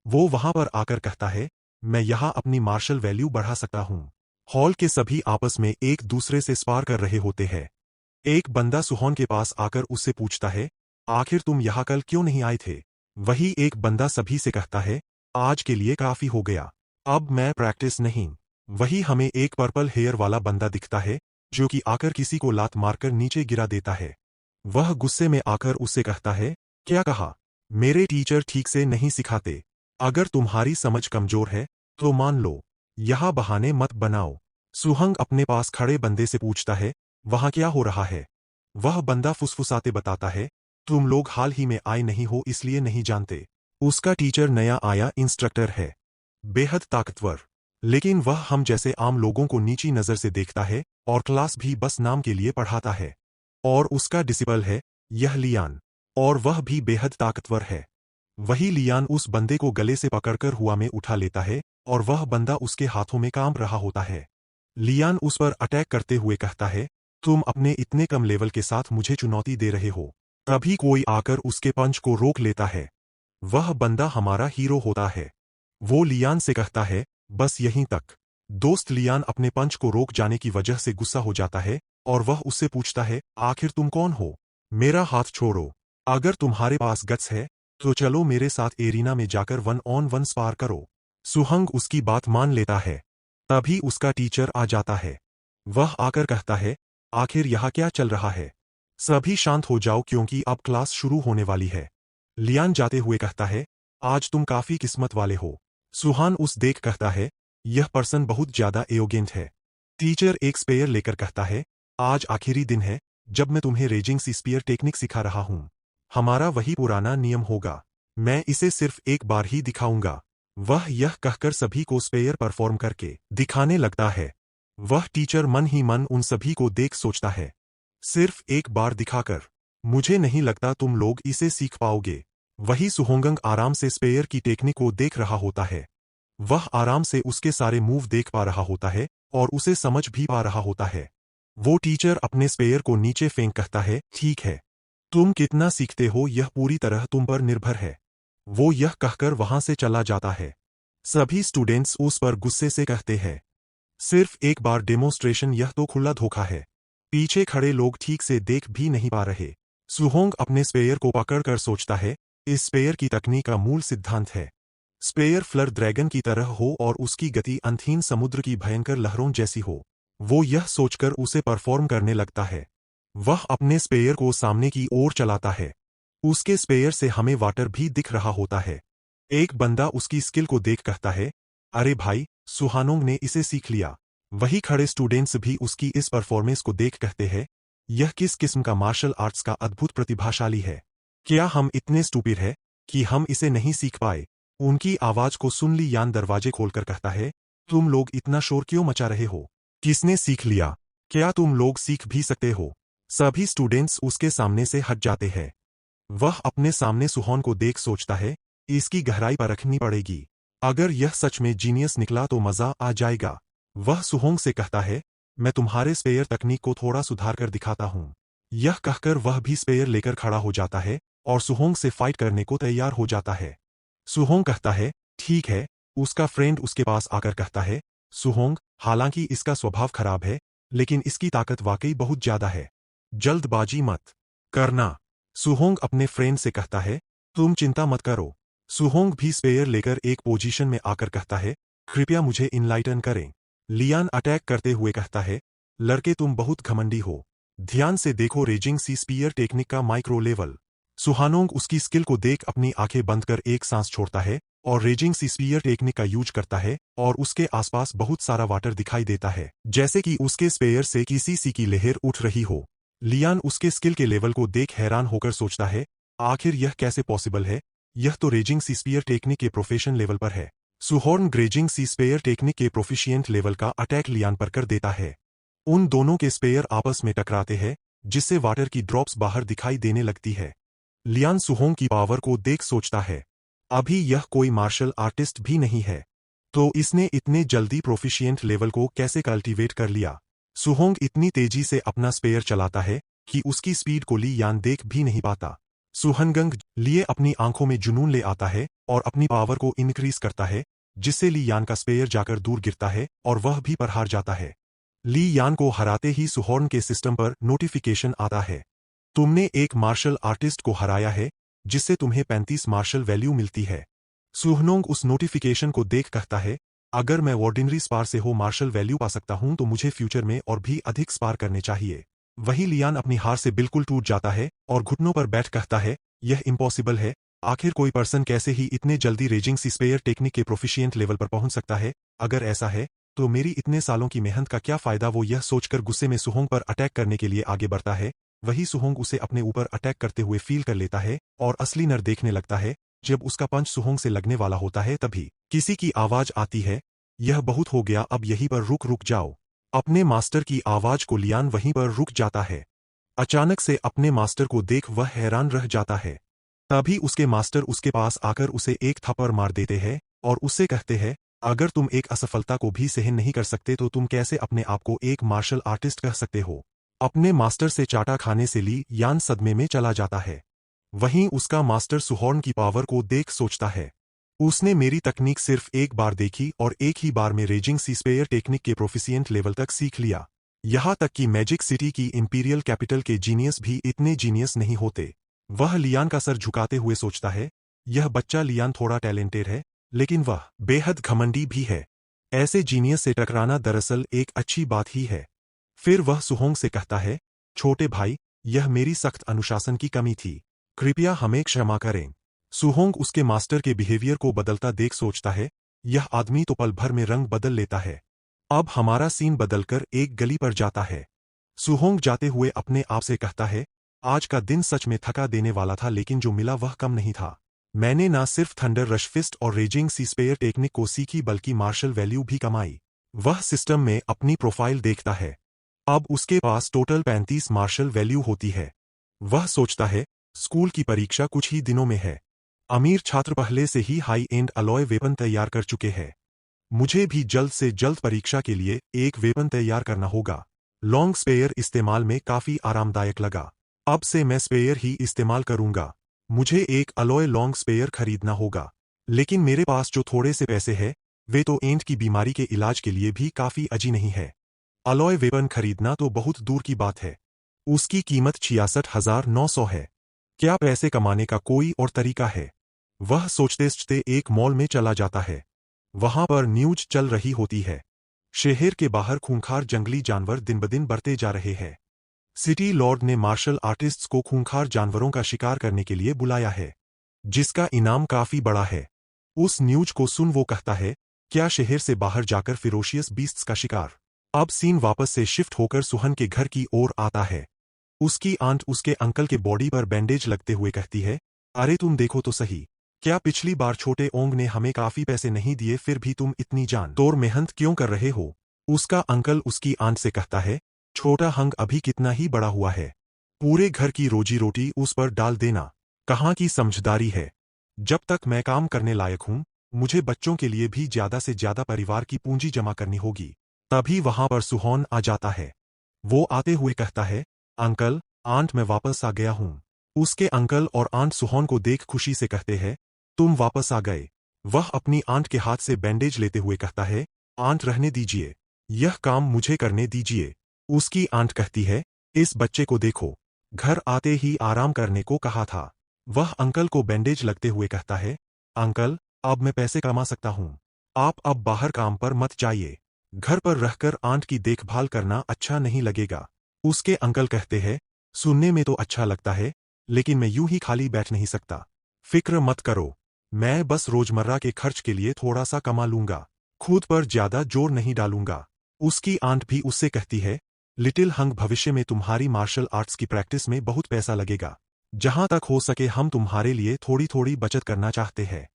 वो वहां पर आकर कहता है, मैं यहां अपनी मार्शल वैल्यू बढ़ा सकता हूं। हॉल के सभी आपस में एक दूसरे से स्पार कर रहे होते हैं। एक बंदा सुहोन के पास आकर उससे पूछता है, आखिर तुम यहां कल क्यों नहीं आए थे? वही एक बंदा सभी से कहता है, आज के लिए काफी हो गया, अब मैं प्रैक्टिस नहीं। वही हमें एक पर्पल हेयर वाला बंदा दिखता है जो कि आकर किसी को लात मारकर नीचे गिरा देता है। वह गुस्से में आकर उससे कहता है, क्या कहा? मेरे टीचर ठीक से नहीं सिखाते। अगर तुम्हारी समझ कमजोर है तो मान लो, यह बहाने मत बनाओ। सुहंग अपने पास खड़े बंदे से पूछता है, वहां क्या हो रहा है? वह बंदा फुसफुसाते बताता है, तुम लोग हाल ही में आए नहीं हो इसलिए नहीं जानते। उसका टीचर नया आया इंस्ट्रक्टर है, बेहद ताकतवर, लेकिन वह हम जैसे आम लोगों को नीची नजर से देखता है और क्लास भी बस नाम के लिए पढ़ाता है। और उसका डिसिपल है, यह लियान, और वह भी बेहद ताकतवर है। वही लियान उस बंदे को गले से पकड़कर हुआ में उठा लेता है और वह बंदा उसके हाथों में कांप रहा होता है। लियान उस पर अटैक करते हुए कहता है, तुम अपने इतने कम लेवल के साथ मुझे चुनौती दे रहे हो। तभी कोई आकर उसके पंच को रोक लेता है। वह बंदा हमारा हीरो होता है। वो लियान से कहता है, बस यहीं तक। दोस्त लियान अपने पंच को रोक जाने की वजह से गुस्सा हो जाता है और वह उससे पूछता है, आखिर तुम कौन हो? मेरा हाथ छोड़ो। अगर तुम्हारे पास गट्स है तो चलो मेरे साथ एरिना में जाकर 1-on-1 स्पार करो। सुहंग उसकी बात मान लेता है। तभी उसका टीचर आ जाता है। वह आकर कहता है, आखिर यहाँ क्या चल रहा है? सभी शांत हो जाओ क्योंकि अब क्लास शुरू होने वाली है। लियान जाते हुए कहता है, आज तुम काफी किस्मत वाले हो। सुहान उस देख कहता है, यह पर्सन बहुत ज्यादा एरोगेंट है। टीचर एक स्पेयर लेकर कहता है, आज आखिरी दिन है जब मैं तुम्हें रेजिंग सी स्पीयर टेक्निक सिखा रहा हूं। हमारा वही पुराना नियम होगा। मैं इसे सिर्फ एक बार ही दिखाऊंगा। वह यह कहकर सभी को स्पेयर परफॉर्म करके दिखाने लगता है। वह टीचर मन ही मन उन सभी को देख सोचता है, सिर्फ एक बार दिखाकर मुझे नहीं लगता तुम लोग इसे सीख पाओगे। वही सुहोंगंग आराम से स्पेयर की टेक्निक को देख रहा होता है। वह आराम से उसके सारे मूव देख पा रहा होता है और उसे समझ भी पा रहा होता है। वो टीचर अपने स्पेयर को नीचे फेंक कहता है, ठीक है, तुम कितना सीखते हो यह पूरी तरह तुम पर निर्भर है। वो यह कहकर वहां से चला जाता है। सभी स्टूडेंट्स उस पर गुस्से से कहते हैं, सिर्फ एक बार डेमोन्स्ट्रेशन, यह तो खुला धोखा है। पीछे खड़े लोग ठीक से देख भी नहीं पा रहे। सुहोंग अपने स्पेयर को पकड़कर सोचता है, इस स्पेयर की तकनीक का मूल सिद्धांत है, स्पेयर फ्लर ड्रैगन की तरह हो और उसकी गति अंतहीन समुद्र की भयंकर लहरों जैसी हो। वो यह सोचकर उसे परफॉर्म करने लगता है। वह अपने स्पेयर को सामने की ओर चलाता है। उसके स्पेयर से हमें वाटर भी दिख रहा होता है। एक बंदा उसकी स्किल को देख कहता है, अरे भाई, सुहानोंग ने इसे सीख लिया। वही खड़े स्टूडेंट्स भी उसकी इस परफॉर्मेंस को देख कहते हैं, यह किस किस्म का मार्शल आर्ट्स का अद्भुत प्रतिभाशाली है। क्या हम इतने स्टूपिड है कि हम इसे नहीं सीख पाए? उनकी आवाज को सुन लियान दरवाजे खोलकर कहता है, तुम लोग इतना शोर क्यों मचा रहे हो? किसने सीख लिया? क्या तुम लोग सीख भी सकते हो? सभी स्टूडेंट्स उसके सामने से हट जाते हैं। वह अपने सामने सुहोन को देख सोचता है, इसकी गहराई परखनी पड़ेगी। अगर यह सच में जीनियस निकला तो मजा आ जाएगा। वह सुहोंग से कहता है, मैं तुम्हारे स्पेयर तकनीक को थोड़ा सुधार कर दिखाता हूं। यह कहकर वह भी स्पेयर लेकर खड़ा हो जाता है और सुहोंग से फाइट करने को तैयार हो जाता है। सुहोंग कहता है, ठीक है। उसका फ्रेंड उसके पास आकर कहता है, सुहोंग, हालांकि इसका स्वभाव खराब है, लेकिन इसकी ताकत वाकई बहुत ज्यादा है। जल्दबाजी मत करना। सुहोंग अपने फ्रेंड से कहता है, तुम चिंता मत करो। सुहोंग भी स्पेयर लेकर एक पोजीशन में आकर कहता है, कृपया मुझे इनलाइटन करें। लियान अटैक करते हुए कहता है, लड़के तुम बहुत घमंडी हो। ध्यान से देखो रेजिंग सी स्पीयर टेक्निक का माइक्रो लेवल। सुहानोंग उसकी स्किल को देख अपनी आंखें बंद कर एक सांस छोड़ता है और रेजिंग सी स्पीयर टेक्निक का यूज करता है और उसके आसपास बहुत सारा वाटर दिखाई देता है, जैसे कि उसके स्पेयर से किसी सी की लहर उठ रही हो। लियान उसके स्किल के लेवल को देख हैरान होकर सोचता है, आखिर यह कैसे पॉसिबल है? यह तो रेजिंग सी स्पीयर टेक्निक के प्रोफेशन लेवल पर है। सुहोर्न ग्रेजिंग सी स्पेयर टेक्निक के प्रोफिशिएंट लेवल का अटैक लियान पर कर देता है। उन दोनों के स्पेयर आपस में टकराते हैं, जिससे वाटर की ड्रॉप्स बाहर दिखाई देने लगती है। लियान सुहोंग की पावर को देख सोचता है, अभी यह कोई मार्शल आर्टिस्ट भी नहीं है, तो इसने इतने जल्दी प्रोफिशिएंट लेवल को कैसे कल्टीवेट कर लिया? सुहोंग इतनी तेजी से अपना स्पेयर चलाता है कि उसकी स्पीड को लियान देख भी नहीं पाता। सुहनगंग लिए अपनी आंखों में जुनून ले आता है और अपनी पावर को इनक्रीज करता है, जिससे ली यान का स्पेयर जाकर दूर गिरता है और वह भी पर हार जाता है। ली यान को हराते ही सुहोर्न के सिस्टम पर नोटिफिकेशन आता है, तुमने एक मार्शल आर्टिस्ट को हराया है, जिससे तुम्हें 35 मार्शल वैल्यू मिलती है। सुहनोंग उस नोटिफिकेशन को देख कहता है, अगर मैं ऑर्डिनरी स्पार से हो मार्शल वैल्यू पा सकता हूं तो मुझे फ्यूचर में और भी अधिक स्पार करने चाहिए। वही लियान अपनी हार से बिल्कुल टूट जाता है और घुटनों पर बैठ कहता है, यह इम्पॉसिबल है। आखिर कोई पर्सन कैसे ही इतने जल्दी रेजिंग सी स्पेयर टेक्निक के प्रोफिशिएंट लेवल पर पहुंच सकता है? अगर ऐसा है तो मेरी इतने सालों की मेहनत का क्या फायदा। वो यह सोचकर गुस्से में सुहोंग पर अटैक करने के लिए आगे बढ़ता है। वही सुहोंग उसे अपने ऊपर अटैक करते हुए फील कर लेता है और असली नर देखने लगता है। जब उसका पंच सुहोंग से लगने वाला होता है तभी किसी की आवाज आती है, यह बहुत हो गया, अब यहीं पर रुक जाओ। अपने मास्टर की आवाज को लियान वहीं पर रुक जाता है। अचानक से अपने मास्टर को देख वह हैरान रह जाता है। तभी उसके मास्टर उसके पास आकर उसे एक थप्पड़ मार देते हैं और उससे कहते हैं, अगर तुम एक असफलता को भी सहन नहीं कर सकते तो तुम कैसे अपने आप को एक मार्शल आर्टिस्ट कह सकते हो। अपने मास्टर से चाटा खाने से ली यान सदमे में चला जाता है। वहीं उसका मास्टर सुहॉर्न की पावर को देख सोचता है, उसने मेरी तकनीक सिर्फ एक बार देखी और एक ही बार में रेजिंग सीस्पेयर टेक्निक के प्रोफिशिएंट लेवल तक सीख लिया। यहाँ तक कि मैजिक सिटी की इंपीरियल कैपिटल के जीनियस भी इतने जीनियस नहीं होते। वह लियान का सर झुकाते हुए सोचता है, यह बच्चा लियान थोड़ा टैलेंटेड है, लेकिन वह बेहद घमंडी भी है। ऐसे जीनियस से टकराना दरअसल एक अच्छी बात ही है। फिर वह सुहोंग से कहता है, छोटे भाई, यह मेरी सख्त अनुशासन की कमी थी, कृपया हमें क्षमा करें। सुहोंग उसके मास्टर के बिहेवियर को बदलता देख सोचता है, यह आदमी तो पल भर में रंग बदल लेता है। अब हमारा सीन बदलकर एक गली पर जाता है। सुहोंग जाते हुए अपने आप से कहता है, आज का दिन सच में थका देने वाला था, लेकिन जो मिला वह कम नहीं था। मैंने ना सिर्फ थंडर रश फिस्ट और रेजिंग सीस्पेयर टेक्निक को सीखी बल्कि मार्शल वैल्यू भी कमाई। वह सिस्टम में अपनी प्रोफाइल देखता है। अब उसके पास टोटल 35 मार्शल वैल्यू होती है। वह सोचता है, स्कूल की परीक्षा कुछ ही दिनों में है। अमीर छात्र पहले से ही हाई एंड अलॉय वेपन तैयार कर चुके हैं। मुझे भी जल्द से जल्द परीक्षा के लिए एक वेपन तैयार करना होगा। लॉन्ग स्पेयर इस्तेमाल में काफी आरामदायक लगा। अब से मैं स्पेयर ही इस्तेमाल करूंगा। मुझे एक अलॉय लॉन्ग स्पेयर खरीदना होगा, लेकिन मेरे पास जो थोड़े से पैसे हैं वे तो एंट की बीमारी के इलाज के लिए भी काफी अजी नहीं है। अलॉय वेपन खरीदना तो बहुत दूर की बात है। उसकी कीमत 66,900 है। क्या पैसे कमाने का कोई और तरीका है? वह सोचते सोचते एक मॉल में चला जाता है। वहां पर न्यूज चल रही होती है। शहर के बाहर खूंखार जंगली जानवर दिन ब दिन बढ़ते जा रहे हैं। सिटी लॉर्ड ने मार्शल आर्टिस्ट्स को खूंखार जानवरों का शिकार करने के लिए बुलाया है, जिसका इनाम काफी बड़ा है। उस न्यूज को सुन वो कहता है, क्या शहर से बाहर जाकर फिरोशियस बीस्ट्स का शिकार। अब सीन वापस से शिफ्ट होकर सुहन के घर की ओर आता है। उसकी आंट उसके अंकल के बॉडी पर बैंडेज लगते हुए कहती है, अरे तुम देखो तो सही, क्या पिछली बार छोटे ओंग ने हमें काफी पैसे नहीं दिए, फिर भी तुम इतनी जान तोड़ मेहनत क्यों कर रहे हो। उसका अंकल उसकी आंट से कहता है, छोटा हंग अभी कितना ही बड़ा हुआ है, पूरे घर की रोजी रोटी उस पर डाल देना कहाँ की समझदारी है। जब तक मैं काम करने लायक हूं, मुझे बच्चों के लिए भी ज्यादा से ज्यादा परिवार की पूंजी जमा करनी होगी। तभी वहां पर सुहॉन आ जाता है। वो आते हुए कहता है, अंकल, आंट मैं वापस आ गया हूं। उसके अंकल और आंट सुहॉन को देख खुशी से कहते हैं, तुम वापस आ गए। वह अपनी आंट के हाथ से बैंडेज लेते हुए कहता है, आंट रहने दीजिए, यह काम मुझे करने दीजिए। उसकी आंट कहती है, इस बच्चे को देखो, घर आते ही आराम करने को कहा था। वह अंकल को बैंडेज लगते हुए कहता है, अंकल, अब मैं पैसे कमा सकता हूं, आप अब बाहर काम पर मत जाइए। घर पर रहकर आंट की देखभाल करना अच्छा नहीं लगेगा। उसके अंकल कहते हैं, सुनने में तो अच्छा लगता है, लेकिन मैं यूं ही खाली बैठ नहीं सकता। फिक्र मत करो, मैं बस रोजमर्रा के खर्च के लिए थोड़ा सा कमा लूंगा, खुद पर ज्यादा जोर नहीं डालूंगा। उसकी आंट भी उससे कहती है, लिटिल हंग, भविष्य में तुम्हारी मार्शल आर्ट्स की प्रैक्टिस में बहुत पैसा लगेगा। जहां तक हो सके हम तुम्हारे लिए थोड़ी थोड़ी बचत करना चाहते हैं।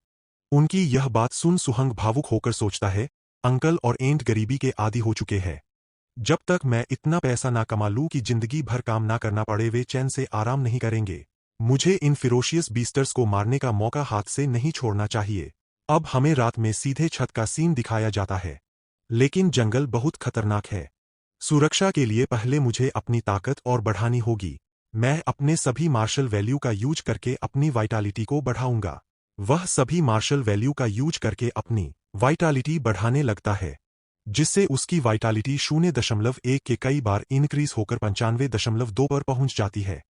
उनकी यह बात सुन सुहंग भावुक होकर सोचता है, अंकल और एंट गरीबी के आदी हो चुके हैं। जब तक मैं इतना पैसा ना कमा लूं कि जिंदगी भर काम ना करना पड़े, वे चैन से आराम नहीं करेंगे। मुझे इन फिरोशियस बीस्टर्स को मारने का मौका हाथ से नहीं छोड़ना चाहिए। अब हमें रात में सीधे छत का सीन दिखाया जाता है, लेकिन जंगल बहुत खतरनाक है। सुरक्षा के लिए पहले मुझे अपनी ताकत और बढ़ानी होगी। मैं अपने सभी मार्शल वैल्यू का यूज करके अपनी वाइटालिटी को बढ़ाऊंगा। वह सभी मार्शल वैल्यू का यूज करके अपनी वाइटालिटी बढ़ाने लगता है, जिससे उसकी वाइटालिटी 0.1 के कई बार इंक्रीज होकर 95.2 पर पहुंच जाती है।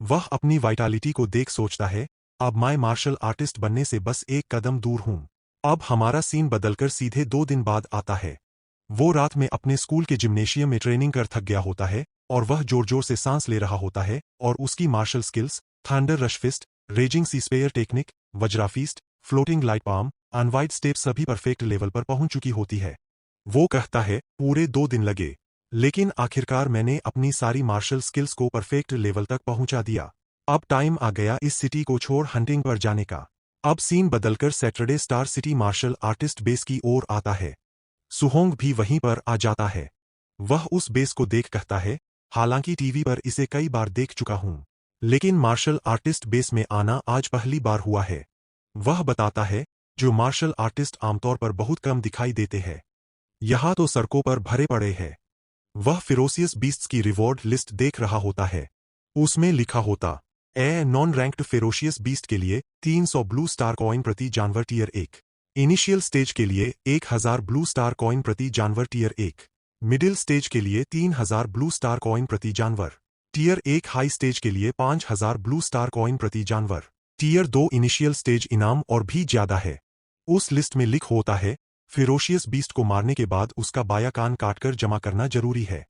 वह अपनी वाइटालिटी को देख सोचता है, अब मैं मार्शल आर्टिस्ट बनने से बस एक कदम दूर हूं। अब हमारा सीन बदलकर सीधे 2 दिन बाद आता है। वो रात में अपने स्कूल के जिम्नेशियम में ट्रेनिंग कर थक गया होता है और वह जोर जोर से सांस ले रहा होता है और उसकी martial skills thunder rush fist, raging sea spear technique, Vajra fist, floating light palm, अनवाइड स्टेप सभी परफेक्ट लेवल पर पहुंच चुकी होती है। वो कहता है पूरे 2 दिन लगे, लेकिन आखिरकार मैंने अपनी सारी मार्शल स्किल्स को परफेक्ट लेवल तक पहुंचा दिया। अब टाइम आ गया इस सिटी को छोड़ हंटिंग पर जाने का। अब सीन बदलकर Saturday star city martial artist base की ओर आता है। सुहोंग भी वहीं पर आ जाता है। वह उस बेस को देख कहता है, हालांकि टीवी पर इसे कई बार देख चुका हूं, लेकिन मार्शल आर्टिस्ट बेस में आना आज पहली बार हुआ है। वह बताता है, जो मार्शल आर्टिस्ट आमतौर पर बहुत कम दिखाई देते हैं। यहाँ तो सड़कों पर भरे पड़े हैं। वह फेरोसियस बीस्ट्स की रिवॉर्ड लिस्ट देख रहा होता है। उसमें लिखा होता नॉन रैंक्ड फेरोशियस बीस्ट के लिए 300 ब्लू स्टार कॉइन प्रति जानवर टियर 1, इनिशियल स्टेज के लिए 1000 ब्लू स्टार कॉइन प्रति जानवर टियर 1, मिडिल स्टेज के लिए 3000 ब्लू स्टार कॉइन प्रति जानवर, टियर 1 हाई स्टेज के लिए 5000 ब्लू स्टार कॉइन प्रति जानवर, टियर 2 इनिशियल स्टेज इनाम और भी ज्यादा है। उस लिस्ट में लिख होता है, फेरोशियस बीस्ट को मारने के बाद उसका बायां कान काटकर जमा करना जरूरी है।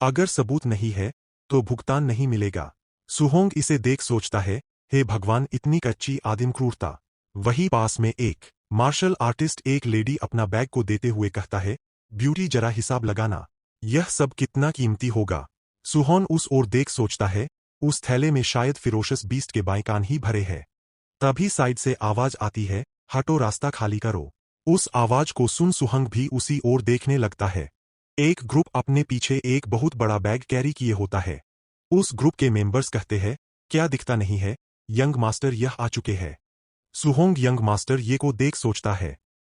अगर सबूत नहीं है तो भुगतान नहीं मिलेगा। सुहोंग इसे देख सोचता है, हे भगवान, इतनी कच्ची आदिम क्रूरता। वही पास में एक मार्शल आर्टिस्ट एक लेडी अपना बैग को देते हुए कहता है, ब्यूटी जरा हिसाब लगाना, यह सब कितना कीमती होगा। सुहोन उस ओर देख सोचता है, उस थैले में शायद फिरोशस बीस्ट के बाएं कान ही भरे हैं। तभी साइड से आवाज आती है, हटो, रास्ता खाली करो। उस आवाज को सुन सुहंग भी उसी ओर देखने लगता है। एक ग्रुप अपने पीछे एक बहुत बड़ा बैग कैरी किए होता है। उस ग्रुप के मेंबर्स कहते हैं, क्या दिखता नहीं है, यंग मास्टर यह आ चुके हैं। सुहोंग यंग मास्टर ये को देख सोचता है,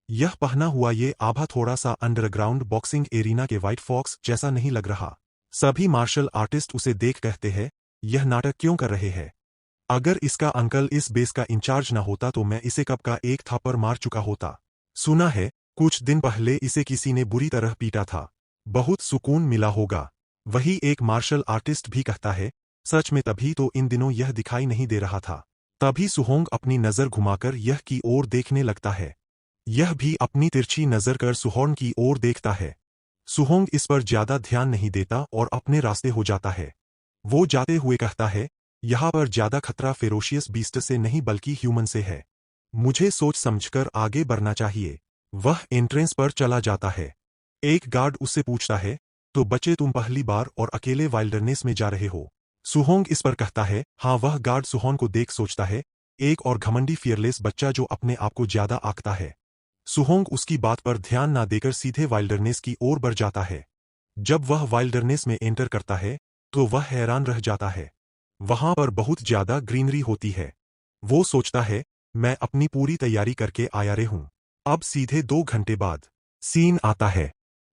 यह पहना हुआ ये आभा थोड़ा सा अंडरग्राउंड बॉक्सिंग एरिना के व्हाइट फॉक्स जैसा नहीं लग रहा। सभी मार्शल आर्टिस्ट उसे देख कहते हैं, यह नाटक क्यों कर रहे हैं? अगर इसका अंकल इस बेस का इंचार्ज न होता तो मैं इसे कब का एक थापर मार चुका होता। सुना है कुछ दिन पहले इसे किसी ने बुरी तरह पीटा था, बहुत सुकून मिला होगा। वही एक मार्शल आर्टिस्ट भी कहता है, सच में तभी तो इन दिनों यह दिखाई नहीं दे रहा था। तभी सुहोंग अपनी नजर घुमाकर यह की ओर देखने लगता है। यह भी अपनी तिरछी नजर कर सुहोंग की ओर देखता है। सुहोंग इस पर ज्यादा ध्यान नहीं देता और अपने रास्ते हो जाता है। वो जाते हुए कहता है, यहाँ पर ज्यादा खतरा फेरोशियस बीस्ट से नहीं बल्कि ह्यूमन से है। मुझे सोच समझकर आगे बढ़ना चाहिए। वह एंट्रेंस पर चला जाता है। एक गार्ड उससे पूछता है, तो बच्चे तुम पहली बार और अकेले वाइल्डरनेस में जा रहे हो? सुहोंग इस पर कहता है, हाँ। वह गार्ड सुहोंग को देख सोचता है, एक और घमंडी फियरलेस बच्चा जो अपने आप को ज्यादा आंकता है। सुहोंग उसकी बात पर ध्यान ना देकर सीधे वाइल्डरनेस की ओर बढ़ जाता है। जब वह वाइल्डरनेस में एंटर करता है तो वह हैरान रह जाता है। वहां पर बहुत ज्यादा ग्रीनरी होती है। वो सोचता है, मैं अपनी पूरी तैयारी करके आया रे हूं। अब सीधे 2 घंटे बाद सीन आता है।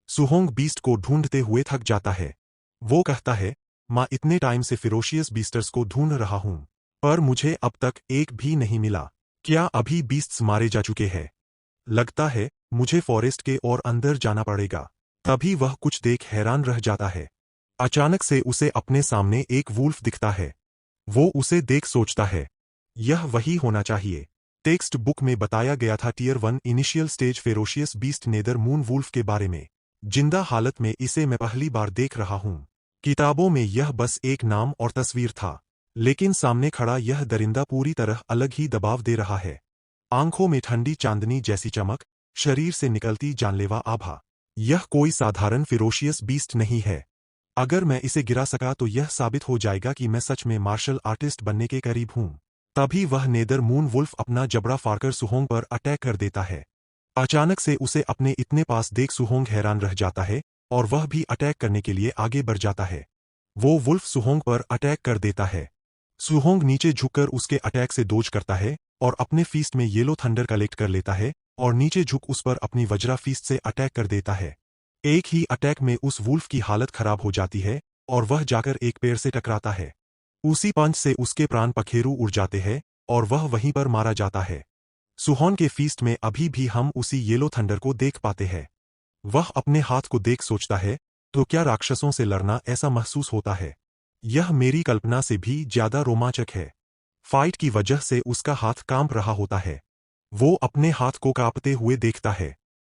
सुहोंग बीस्ट को ढूंढते हुए थक जाता है। वो कहता है, माँ, इतने टाइम से फिरोशियस बीस्टर्स को ढूंढ रहा हूं, पर मुझे अब तक एक भी नहीं मिला। क्या अभी बीस्ट्स मारे जा चुके हैं? लगता है मुझे फॉरेस्ट के और अंदर जाना पड़ेगा। तभी वह कुछ देख हैरान रह जाता है। अचानक से उसे अपने सामने एक वुल्फ दिखता है। वो उसे देख सोचता है, यह वही होना चाहिए। टेक्स्ट बुक में बताया गया था tier 1 initial stage ferocious beast nether moon wolf के बारे में। जिंदा हालत में इसे मैं पहली बार देख रहा हूं। किताबों में यह बस एक नाम और तस्वीर था, लेकिन सामने खड़ा यह दरिंदा पूरी तरह अलग ही दबाव दे रहा है। आंखों में ठंडी चांदनी जैसी चमक, शरीर से निकलती जानलेवा आभा। यह कोई साधारण फेरोशियस बीस्ट नहीं है। अगर मैं इसे गिरा सका तो यह साबित हो जाएगा कि मैं सच में मार्शल आर्टिस्ट बनने के करीब हूं। तभी वह नेदर मून वुल्फ अपना जबड़ा फाड़कर सुहोंग पर अटैक कर देता है। अचानक से उसे अपने इतने पास देख सुहोंग हैरान रह जाता है और वह भी अटैक करने के लिए आगे बढ़ जाता है। वो वुल्फ सुहोंग पर अटैक कर देता है। सुहोंग नीचे झुककर उसके अटैक से डोज करता है और अपने फीस्ट में येलो थंडर कलेक्ट कर लेता है और नीचे झुक उस पर अपनी वज्रा फीस्ट से अटैक कर देता है। एक ही अटैक में उस वुल्फ की हालत खराब हो जाती है और वह जाकर एक पेड़ से टकराता है। उसी पंच से उसके प्राण पखेरु उड़ जाते हैं और वह वहीं पर मारा जाता है। सुहोंग के फीस्ट में अभी भी हम उसी येलो थंडर को देख पाते हैं। वह अपने हाथ को देख सोचता है, तो क्या राक्षसों से लड़ना ऐसा महसूस होता है? यह मेरी कल्पना से भी ज्यादा रोमांचक है। फाइट की वजह से उसका हाथ कांप रहा होता है। वो अपने हाथ को कांपते हुए देखता है।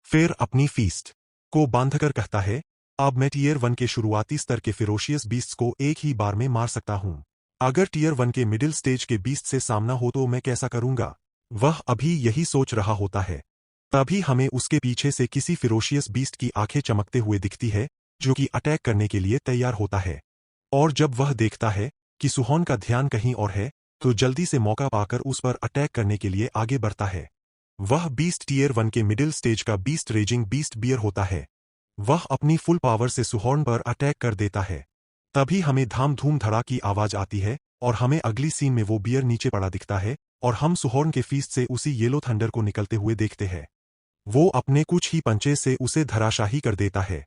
फिर अपनी फीस्ट को बांधकर कहता है, अब मैं टियर 1 के शुरुआती स्तर के फेरोशियस बीस्ट्स को एक ही बार में मार सकता हूं। अगर टियर 1 के मिडिल स्टेज के बीस्ट से सामना हो तो मैं कैसा करूंगा? वह अभी यही सोच रहा होता है। तभी हमें उसके पीछे से किसी फिरोशियस बीस्ट की आंखें चमकते हुए दिखती है, जो कि अटैक करने के लिए तैयार होता है। और जब वह देखता है कि सुहोन का ध्यान कहीं और है, तो जल्दी से मौका पाकर उस पर अटैक करने के लिए आगे बढ़ता है। वह बीस्ट टीयर 1 के मिडिल स्टेज का बीस्ट रेजिंग बीस्ट बियर होता है। वह अपनी फुल पावर से सुहोर्न पर अटैक कर देता है। तभी हमें धाम धूम धड़ा की आवाज आती है और हमें अगली सीन में वो बियर नीचे पड़ा दिखता है और हम सुहोर्न के फीस्ट से उसी येलो थंडर को निकलते हुए देखते हैं। वो अपने कुछ ही पंचे से उसे धराशाही कर देता है।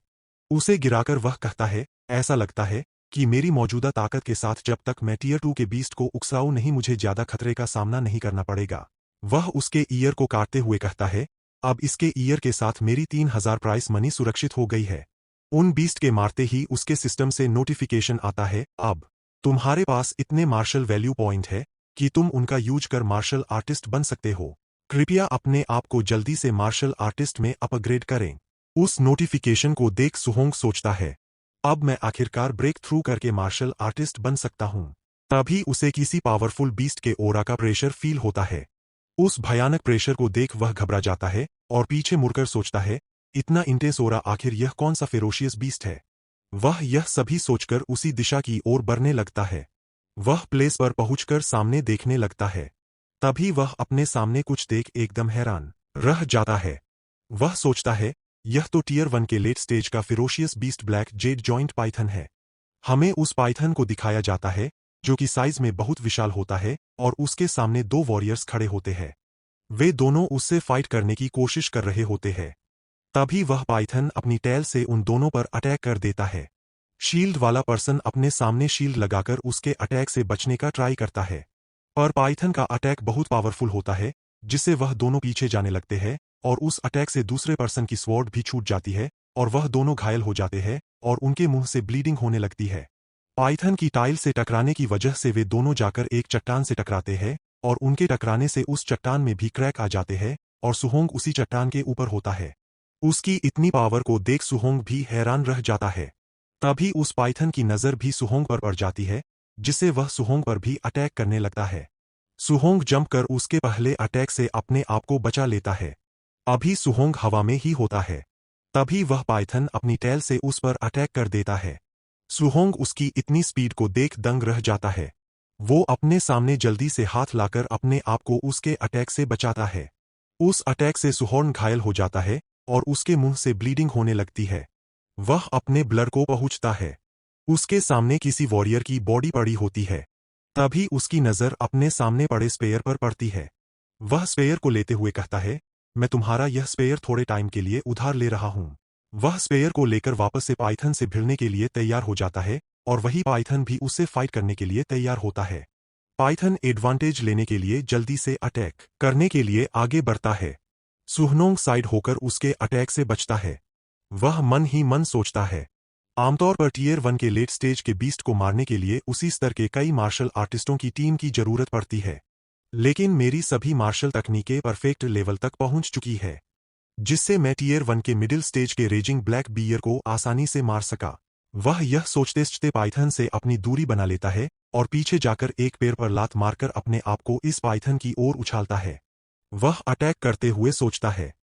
उसे गिराकर वह कहता है, ऐसा लगता है कि मेरी मौजूदा ताकत के साथ जब तक मैं टीयर 2 के बीस्ट को उकसाऊं नहीं मुझे ज्यादा खतरे का सामना नहीं करना पड़ेगा। वह उसके ईयर को काटते हुए कहता है, अब इसके ईयर के साथ मेरी 3000 प्राइस मनी सुरक्षित हो गई है। उन बीस्ट के मारते ही उसके सिस्टम से नोटिफिकेशन आता है, अब तुम्हारे पास इतने मार्शल वैल्यू पॉइंट है कि तुम उनका यूज कर मार्शल आर्टिस्ट बन सकते हो। कृपया अपने आप को जल्दी से मार्शल आर्टिस्ट में अपग्रेड करें। उस नोटिफिकेशन को देख सुहोंग सोचता है, अब मैं आखिरकार ब्रेक थ्रू करके मार्शल आर्टिस्ट बन सकता हूं। तभी उसे किसी पावरफुल बीस्ट के ओरा का प्रेशर फील होता है। उस भयानक प्रेशर को देख वह घबरा जाता है और पीछे मुड़कर सोचता है, इतना इंटेंस ओरा, आखिर यह कौन सा फेरोशियस बीस्ट है। वह यह सभी सोचकर उसी दिशा की ओर बढ़ने लगता है। वह प्लेस पर पहुंचकर सामने देखने लगता है। तभी वह अपने सामने कुछ देख एकदम हैरान रह जाता है। वह सोचता है, यह तो टीयर 1 के लेट स्टेज का ferocious beast black Z joint Python है। हमें उस पाइथन को दिखाया जाता है जो कि साइज में बहुत विशाल होता है और उसके सामने दो वॉरियर्स खड़े होते हैं। वे दोनों उससे फाइट करने की कोशिश कर रहे होते हैं। तभी वह पाइथन अपनी टैल से उन दोनों पर अटैक कर देता है। शील्ड वाला पर्सन अपने सामने शील्ड लगाकर उसके अटैक से बचने का ट्राई करता है, पर पाइथन का अटैक बहुत पावरफुल होता है, जिससे वह दोनों पीछे जाने लगते हैं और उस अटैक से दूसरे पर्सन की स्वॉर्ड भी छूट जाती है और वह दोनों घायल हो जाते हैं और उनके मुंह से ब्लीडिंग होने लगती है। पाइथन की टाइल से टकराने की वजह से वे दोनों जाकर एक चट्टान से टकराते हैं और उनके टकराने से उस चट्टान में भी क्रैक आ जाते हैं और सुहोंग उसी चट्टान के ऊपर होता है। उसकी इतनी पावर को देख सुहोंग भी हैरान रह जाता है। तभी उस पाइथन की नजर भी सुहोंग पर पड़ जाती है, जिससे वह सुहोंग पर भी अटैक करने लगता है। सुहोंग जंप कर उसके पहले अटैक से अपने आप को बचा लेता है। अभी सुहोंग हवा में ही होता है। तभी वह पाइथन अपनी टैल से उस पर अटैक कर देता है। सुहोंग उसकी इतनी स्पीड को देख दंग रह जाता है। वो अपने सामने जल्दी से हाथ लाकर अपने आप को उसके अटैक से बचाता है। उस अटैक से सुहोंग घायल हो जाता है और उसके मुंह से ब्लीडिंग होने लगती है। वह अपने ब्लड को पहुंचता है। उसके सामने किसी वॉरियर की बॉडी पड़ी होती है। तभी उसकी नजर अपने सामने पड़े स्पेयर पर पड़ती है। वह स्पेयर को लेते हुए कहता है, मैं तुम्हारा यह स्पेयर थोड़े टाइम के लिए उधार ले रहा हूं। वह स्पेयर को लेकर वापस से पाइथन से भिड़ने के लिए तैयार हो जाता है और वही पाइथन भी उससे फाइट करने के लिए तैयार होता है। पाइथन एडवांटेज लेने के लिए जल्दी से अटैक करने के लिए आगे बढ़ता है। सुहनोंग साइड होकर उसके अटैक से बचता है। वह मन ही मन सोचता है, आमतौर पर टीयर 1 के लेट स्टेज के बीस्ट को मारने के लिए उसी स्तर के कई मार्शल आर्टिस्टों की टीम की जरूरत पड़ती है। लेकिन मेरी सभी मार्शल तकनीकें परफेक्ट लेवल तक पहुंच चुकी है, जिससे मैं टीयर 1 के मिडिल स्टेज के रेजिंग ब्लैक बियर को आसानी से मार सका। वह यह सोचते पाइथन से अपनी दूरी बना लेता है और पीछे जाकर एक पैर पर लात मारकर अपने आप को इस पाइथन की ओर उछालता है। वह अटैक करते हुए सोचता है,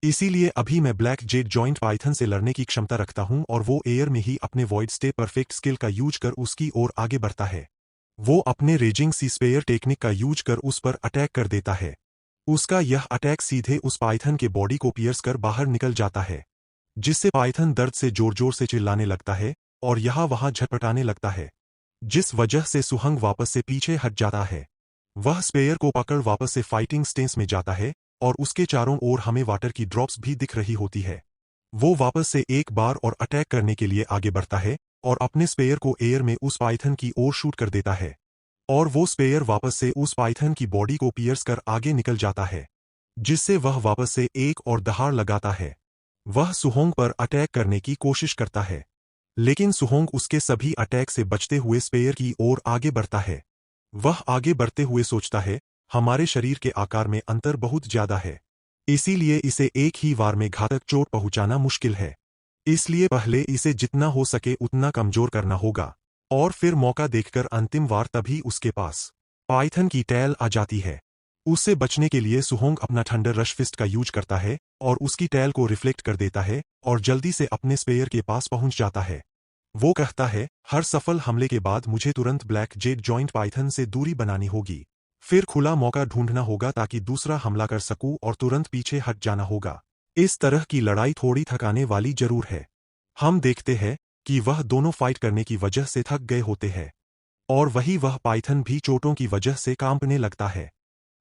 इसीलिए अभी मैं ब्लैक जेड जॉइंट पाइथन से लड़ने की क्षमता रखता हूं और वो एयर में ही अपने वॉइड स्टे परफेक्ट स्किल का यूज कर उसकी ओर आगे बढ़ता है। वो अपने रेजिंग सी स्पेयर टेक्निक का यूज कर उस पर अटैक कर देता है। उसका यह अटैक सीधे उस पाइथन के बॉडी को पियर्स कर बाहर निकल जाता है, जिससे पाइथन दर्द से जोर जोर से चिल्लाने लगता है और यहाँ वहां झटपटाने लगता है, जिस वजह से सुहंग वापस से पीछे हट जाता है। वह स्पेयर को पकड़ वापस से फाइटिंग स्टेंस में जाता है और उसके चारों ओर हमें वाटर की ड्रॉप्स भी दिख रही होती है। वो वापस से एक बार और अटैक करने के लिए आगे बढ़ता है और अपने स्पेयर को एयर में उस पाइथन की ओर शूट कर देता है और वो स्पेयर वापस से उस पाइथन की बॉडी को पियर्स कर आगे निकल जाता है, जिससे वह वापस से एक और दहाड़ लगाता है। वह सुहोंग पर अटैक करने की कोशिश करता है, लेकिन सुहोंग उसके सभी अटैक से बचते हुए स्पेयर की ओर आगे बढ़ता है। वह आगे बढ़ते हुए सोचता है, हमारे शरीर के आकार में अंतर बहुत ज्यादा है, इसीलिए इसे एक ही वार में घातक चोट पहुंचाना मुश्किल है। इसलिए पहले इसे जितना हो सके उतना कमजोर करना होगा और फिर मौका देखकर अंतिम वार। तभी उसके पास पाइथन की टैल आ जाती है। उससे बचने के लिए सुहोंग अपना थंडर रश फिस्ट का यूज करता है और उसकी टैल को रिफ्लेक्ट कर देता है और जल्दी से अपने स्पेयर के पास पहुंच जाता है। वो कहता है, हर सफल हमले के बाद मुझे तुरंत ब्लैक जेड जॉइंट पाइथन से दूरी बनानी होगी। फिर खुला मौका ढूंढना होगा ताकि दूसरा हमला कर सकूं और तुरंत पीछे हट जाना होगा। इस तरह की लड़ाई थोड़ी थकाने वाली जरूर है। हम देखते हैं कि वह दोनों फाइट करने की वजह से थक गए होते हैं और वही वह पाइथन भी चोटों की वजह से कांपने लगता है।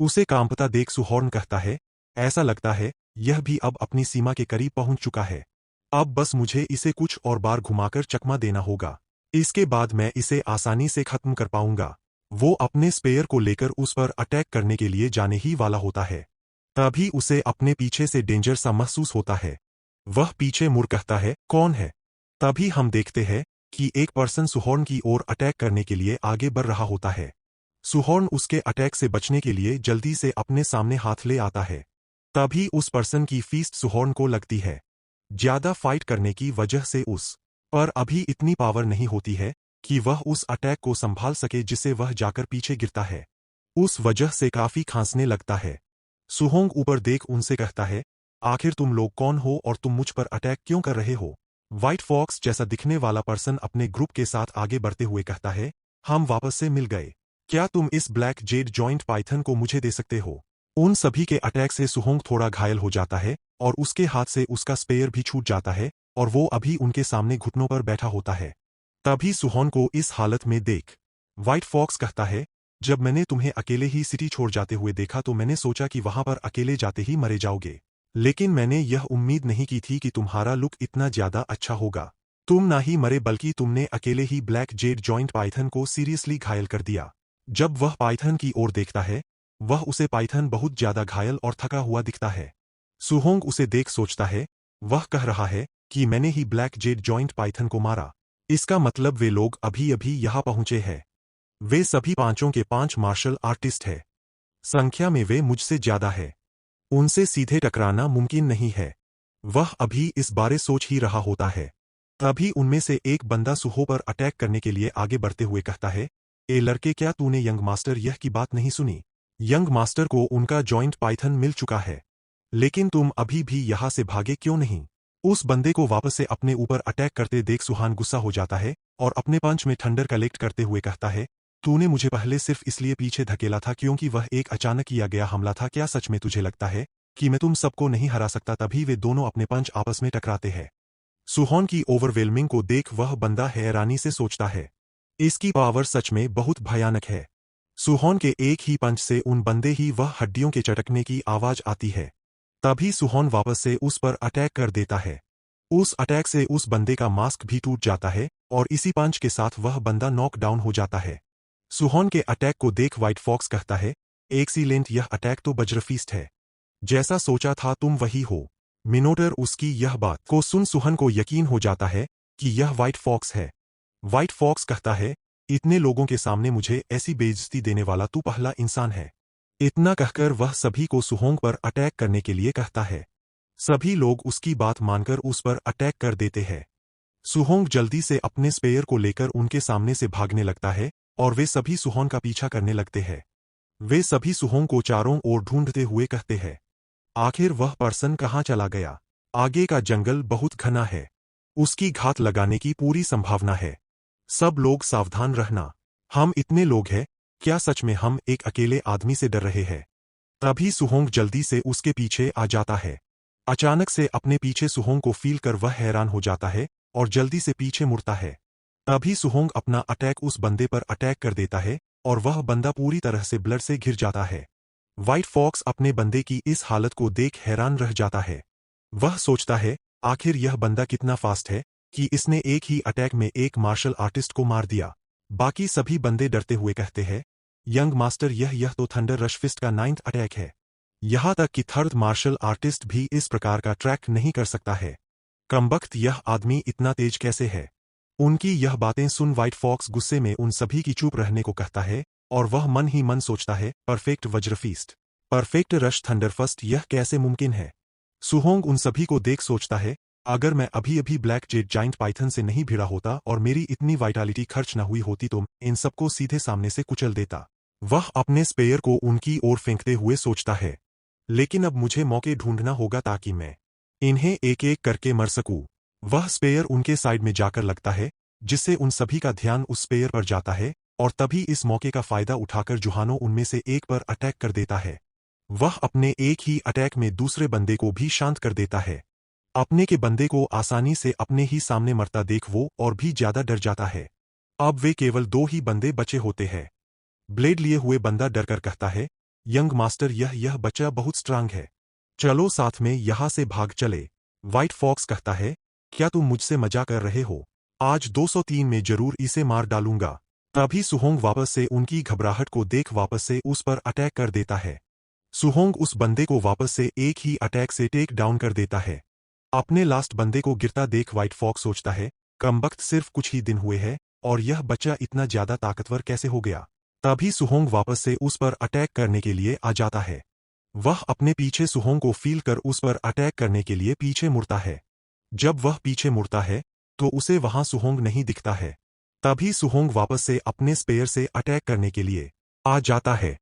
उसे कांपता देख सुहॉर्न कहता है, ऐसा लगता है यह भी अब अपनी सीमा के करीब पहुंच चुका है। अब बस मुझे इसे कुछ और बार घुमाकर चकमा देना होगा। इसके बाद मैं इसे आसानी से खत्म कर पाऊंगा। वो अपने स्पेयर को लेकर उस पर अटैक करने के लिए जाने ही वाला होता है। तभी उसे अपने पीछे से डेंजर सा महसूस होता है। वह पीछे मुड़ कहता है, कौन है? तभी हम देखते हैं कि एक पर्सन सुहॉर्न की ओर अटैक करने के लिए आगे बढ़ रहा होता है। सुहॉर्न उसके अटैक से बचने के लिए जल्दी से अपने सामने हाथ ले आता है। तभी उस पर्सन की फीस्ट सुहॉर्न को लगती है। ज्यादा फाइट करने की वजह से उस पर अभी इतनी पावर नहीं होती है कि वह उस अटैक को संभाल सके जिससे वह जाकर पीछे गिरता है। उस वजह से काफी खांसने लगता है। सुहोंग ऊपर देख उनसे कहता है, आखिर तुम लोग कौन हो और तुम मुझ पर अटैक क्यों कर रहे हो? व्हाइट फॉक्स जैसा दिखने वाला पर्सन अपने ग्रुप के साथ आगे बढ़ते हुए कहता है, हम वापस से मिल गए। क्या तुम इस ब्लैक जेड जॉइंट पाइथन को मुझे दे सकते हो? उन सभी के अटैक से सुहोंग थोड़ा घायल हो जाता है और उसके हाथ से उसका स्पेयर भी छूट जाता है और वो अभी उनके सामने घुटनों पर बैठा होता है। तभी सुहोंग को इस हालत में देख व्हाइट फॉक्स कहता है, जब मैंने तुम्हें अकेले ही सिटी छोड़ जाते हुए देखा तो मैंने सोचा कि वहां पर अकेले जाते ही मरे जाओगे। लेकिन मैंने यह उम्मीद नहीं की थी कि तुम्हारा लुक इतना ज्यादा अच्छा होगा। तुम ना ही मरे बल्कि तुमने अकेले ही ब्लैक जेड जॉइंट पाइथन को सीरियसली घायल कर दिया। जब वह पाइथन की ओर देखता है, वह उसे पाइथन बहुत ज्यादा घायल और थका हुआ दिखता है। सुहोंग उसे देख सोचता है, वह कह रहा है कि मैंने ही ब्लैक जेड जॉइंट पाइथन को मारा। इसका मतलब वे लोग अभी अभी यहां पहुंचे हैं। वे सभी पांचों के 5 मार्शल आर्टिस्ट हैं। संख्या में वे मुझसे ज्यादा है। उनसे सीधे टकराना मुमकिन नहीं है। वह अभी इस बारे सोच ही रहा होता है। तभी उनमें से एक बंदा सुहो पर अटैक करने के लिए आगे बढ़ते हुए कहता है, ए लड़के, क्या तूने यंग मास्टर यह की बात नहीं सुनी? यंग मास्टर को उनका जॉइंट पाइथन मिल चुका है। लेकिन तुम अभी भी यहां से भागे क्यों नहीं? उस बंदे को वापस से अपने ऊपर अटैक करते देख सुहान गुस्सा हो जाता है और अपने पंच में थंडर कलेक्ट करते हुए कहता है, तूने मुझे पहले सिर्फ इसलिए पीछे धकेला था क्योंकि वह एक अचानक किया गया हमला था। क्या सच में तुझे लगता है कि मैं तुम सबको नहीं हरा सकता? तभी वे दोनों अपने पंच आपस में टकराते हैं। सुहोन की ओवरवेलमिंग को देख वह बंदा हैरानी से सोचता है, इसकी पावर सच में बहुत भयानक है। सुहोन के एक ही पंच से उन बंदे ही वह हड्डियों के चटकने की आवाज आती है। तभी सुहोन वापस से उस पर अटैक कर देता है। उस अटैक से उस बंदे का मास्क भी टूट जाता है और इसी पंच के साथ वह बंदा नॉक डाउन हो जाता है। सुहोन के अटैक को देख व्हाइट फॉक्स कहता है, एक्सीलेंट, यह अटैक तो वज्रफीस्ट है। जैसा सोचा था तुम वही हो। मिनोटर उसकी यह बात को सुन सुहन को यकीन हो जाता है कि यह व्हाइट फॉक्स है। व्हाइट फॉक्स कहता है, इतने लोगों के सामने मुझे ऐसी बेइज्जती देने वाला तू पहला इंसान है। इतना कहकर वह सभी को सुहोंग पर अटैक करने के लिए कहता है। सभी लोग उसकी बात मानकर उस पर अटैक कर देते हैं। सुहोंग जल्दी से अपने स्पेयर को लेकर उनके सामने से भागने लगता है और वे सभी सुहोंग का पीछा करने लगते हैं। वे सभी सुहोंग को चारों ओर ढूंढते हुए कहते हैं, आखिर वह पर्सन कहाँ चला गया? आगे का जंगल बहुत घना है। उसकी घात लगाने की पूरी संभावना है। सब लोग सावधान रहना। हम इतने लोग हैं, क्या सच में हम एक अकेले आदमी से डर रहे हैं? तभी सुहोंग जल्दी से उसके पीछे आ जाता है। अचानक से अपने पीछे सुहोंग को फील कर वह हैरान हो जाता है और जल्दी से पीछे मुड़ता है। तभी सुहोंग अपना अटैक उस बंदे पर अटैक कर देता है और वह बंदा पूरी तरह से ब्लड से घिर जाता है। व्हाइट फॉक्स अपने बंदे की इस हालत को देख हैरान रह जाता है। वह सोचता है, आखिर यह बंदा कितना फास्ट है कि इसने एक ही अटैक में एक मार्शल आर्टिस्ट को मार दिया। बाकी सभी बंदे डरते हुए कहते हैं, यंग मास्टर, यह तो थंडर रश फिस्ट का 9th अटैक है। यहां तक कि 3rd मार्शल आर्टिस्ट भी इस प्रकार का ट्रैक नहीं कर सकता है। कमबख्त, यह आदमी इतना तेज कैसे है? उनकी यह बातें सुन व्हाइट फॉक्स गुस्से में उन सभी की चुप रहने को कहता है और वह मन ही मन सोचता है, परफेक्ट वज्रफीस्ट, परफेक्ट रश थंडरफस्ट, यह कैसे मुमकिन है? सुहोंग उन सभी को देख सोचता है, अगर मैं अभी अभी ब्लैक जेड जाइंट पाइथन से नहीं भिड़ा होता और मेरी इतनी वाइटालिटी खर्च न हुई होती तो इन सबको सीधे सामने से कुचल देता। वह अपने स्पेयर को उनकी ओर फेंकते हुए सोचता है, लेकिन अब मुझे मौके ढूंढना होगा ताकि मैं इन्हें एक एक करके मर सकूं। वह स्पेयर उनके साइड में जाकर लगता है, जिससे उन सभी का ध्यान उस स्पेयर पर जाता है, और तभी इस मौके का फायदा उठाकर जुहानो उनमें से एक पर अटैक कर देता है। वह अपने एक ही अटैक में दूसरे बंदे को भी शांत कर देता है। अपने के बंदे को आसानी से अपने ही सामने मरता देख वो और भी ज्यादा डर जाता है। अब वे केवल 2 ही बंदे बचे होते हैं। ब्लेड लिए हुए बंदा डरकर कहता है, यंग मास्टर यह बच्चा बहुत स्ट्रांग है। चलो साथ में यहाँ से भाग चले। व्हाइट फॉक्स कहता है, क्या तुम मुझसे मजाक कर रहे हो? आज 203 में जरूर इसे मार डालूंगा। तभी सुहोंग वापस से उनकी घबराहट को देख वापस से उस पर अटैक कर देता है। सुहोंग उस बंदे को वापस से एक ही अटैक से टेक डाउन कर देता है। अपने लास्ट बंदे को गिरता देख व्हाइट फॉक्स सोचता है, कमबख्त सिर्फ कुछ ही दिन हुए हैं और यह बच्चा इतना ज्यादा ताकतवर कैसे हो गया। तभी सुहोंग वापस से उस पर अटैक करने के लिए आ जाता है। वह अपने पीछे सुहोंग को फील कर उस पर अटैक करने के लिए पीछे मुड़ता है। जब वह पीछे मुड़ता है तो उसे वहां सुहोंग नहीं दिखता है। तभी सुहोंग वापस से अपने स्पेयर से अटैक करने के लिए आ जाता है।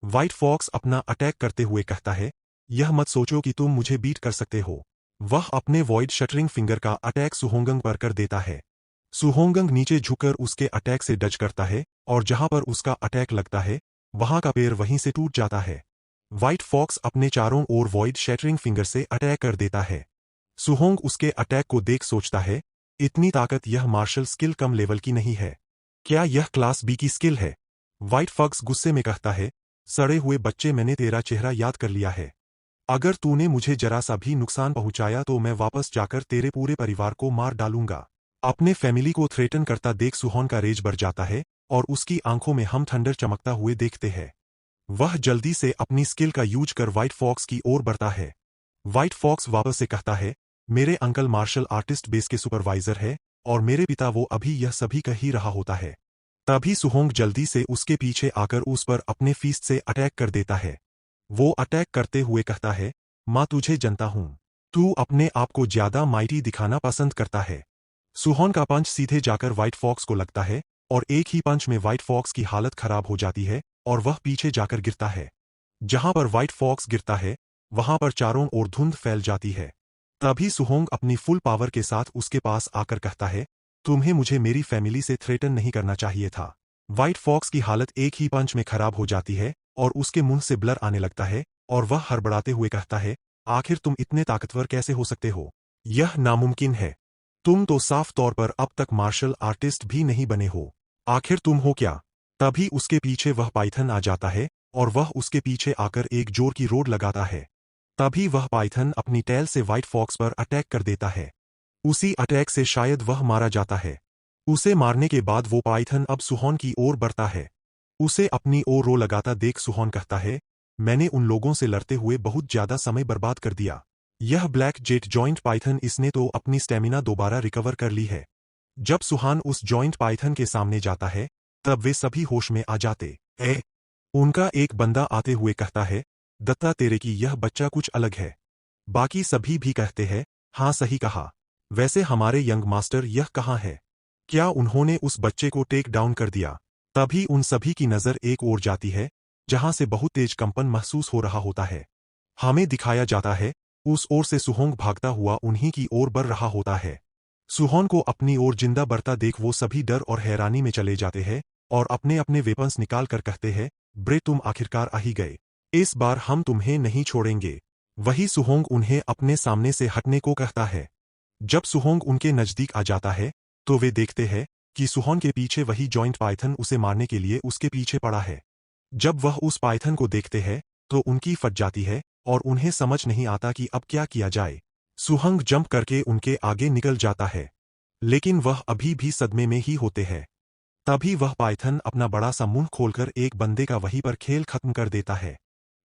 व्हाइट फॉक्स अपना अटैक करते हुए कहता है, यह मत सोचो कि तुम मुझे बीट कर सकते हो। वह अपने वॉइड शटरिंग फिंगर का अटैक सुहोंगंग पर कर देता है। सुहोंगंग नीचे झुककर उसके अटैक से डज करता है और जहां पर उसका अटैक लगता है वहां का पैर वहीं से टूट जाता है। व्हाइट फॉक्स अपने चारों ओर वॉइड शटरिंग फिंगर से अटैक कर देता है। सुहोंग उसके अटैक को देख सोचता है, इतनी ताकत यह मार्शल स्किल कम लेवल की नहीं है। क्या यह क्लास बी की स्किल है? व्हाइट फॉक्स गुस्से में कहता है, सड़े हुए बच्चे, मैंने तेरा चेहरा याद कर लिया है। अगर तूने मुझे जरा सा भी नुकसान पहुंचाया तो मैं वापस जाकर तेरे पूरे परिवार को मार डालूंगा। अपने फैमिली को थ्रेटन करता देख सुहोंग का रेज बढ़ जाता है और उसकी आंखों में हम थंडर चमकता हुए देखते हैं। वह जल्दी से अपनी स्किल का यूज कर व्हाइट फॉक्स की ओर बढ़ता है। व्हाइट फॉक्स वापस से कहता है, मेरे अंकल मार्शल आर्टिस्ट बेस के सुपरवाइजर है और मेरे पिता वो अभी यह सभी कह ही रहा होता है। तभी सुहोंग जल्दी से उसके पीछे आकर उस पर अपने फीस्ट से अटैक कर देता है। वो अटैक करते हुए कहता है, माँ तुझे जनता हूं, तू अपने आप को ज्यादा माइटी दिखाना पसंद करता है। सुहोंग का पंच सीधे जाकर व्हाइट फॉक्स को लगता है और एक ही पंच में व्हाइट फॉक्स की हालत खराब हो जाती है और वह पीछे जाकर गिरता है। जहां पर व्हाइट फॉक्स गिरता है वहां पर चारों ओर धुंध फैल जाती है। तभी सुहोंग अपनी फुल पावर के साथ उसके पास आकर कहता है, तुम्हें मुझे मेरी फैमिली से थ्रेटन नहीं करना चाहिए था। व्हाइट फॉक्स की हालत एक ही पंच में खराब हो जाती है और उसके मुंह से ब्लर आने लगता है और वह हड़बड़ाते हुए कहता है, आखिर तुम इतने ताकतवर कैसे हो सकते हो? यह नामुमकिन है। तुम तो साफ तौर पर अब तक मार्शल आर्टिस्ट भी नहीं बने हो। आखिर तुम हो क्या? तभी उसके पीछे वह पाइथन आ जाता है और वह उसके पीछे आकर एक जोर की रोड लगाता है। तभी वह पाइथन अपनी टैल से व्हाइट फॉक्स पर अटैक कर देता है। उसी अटैक से शायद वह मारा जाता है। उसे मारने के बाद वो पाइथन अब सुहोंग की ओर बढ़ता है। उसे अपनी ओर रो लगाता देख सुहोंग कहता है, मैंने उन लोगों से लड़ते हुए बहुत ज्यादा समय बर्बाद कर दिया। यह ब्लैक जेट जॉइंट पाइथन, इसने तो अपनी स्टेमिना दोबारा रिकवर कर ली है। जब सुहान उस जॉइंट पाइथन के सामने जाता है तब वे सभी होश में आ जाते हैं। उनका एक बंदा आते हुए कहता है, दत्ता तेरे की यह बच्चा कुछ अलग है। बाकी सभी भी कहते हैं, हाँ सही कहा। वैसे हमारे यंग मास्टर यह कहाँ है? क्या उन्होंने उस बच्चे को टेक डाउन कर दिया? तभी उन सभी की नजर एक ओर जाती है जहां से बहुत तेज कंपन महसूस हो रहा होता है। हमें दिखाया जाता है उस ओर से सुहोंग भागता हुआ उन्हीं की ओर बढ़ रहा होता है। सुहोंग को अपनी ओर जिंदा बढ़ता देख वो सभी डर और हैरानी में चले जाते हैं और अपने अपने वेपन्स निकाल कर कहते हैं, ब्रे तुम आखिरकार आ ही गए। इस बार हम तुम्हें नहीं छोड़ेंगे। वही सुहोंग उन्हें अपने सामने से हटने को कहता है। जब सुहोंग उनके नजदीक आ जाता है तो वे देखते हैं कि सुहोंग के पीछे वही जॉइंट पाइथन उसे मारने के लिए उसके पीछे पड़ा है। जब वह उस पाइथन को देखते हैं तो उनकी फट जाती है और उन्हें समझ नहीं आता कि अब क्या किया जाए। सुहोंग जंप करके उनके आगे निकल जाता है, लेकिन वह अभी भी सदमे में ही होते हैं। तभी वह पाइथन अपना बड़ा सा मुंह खोलकर एक बंदे का वहीं पर खेल खत्म कर देता है।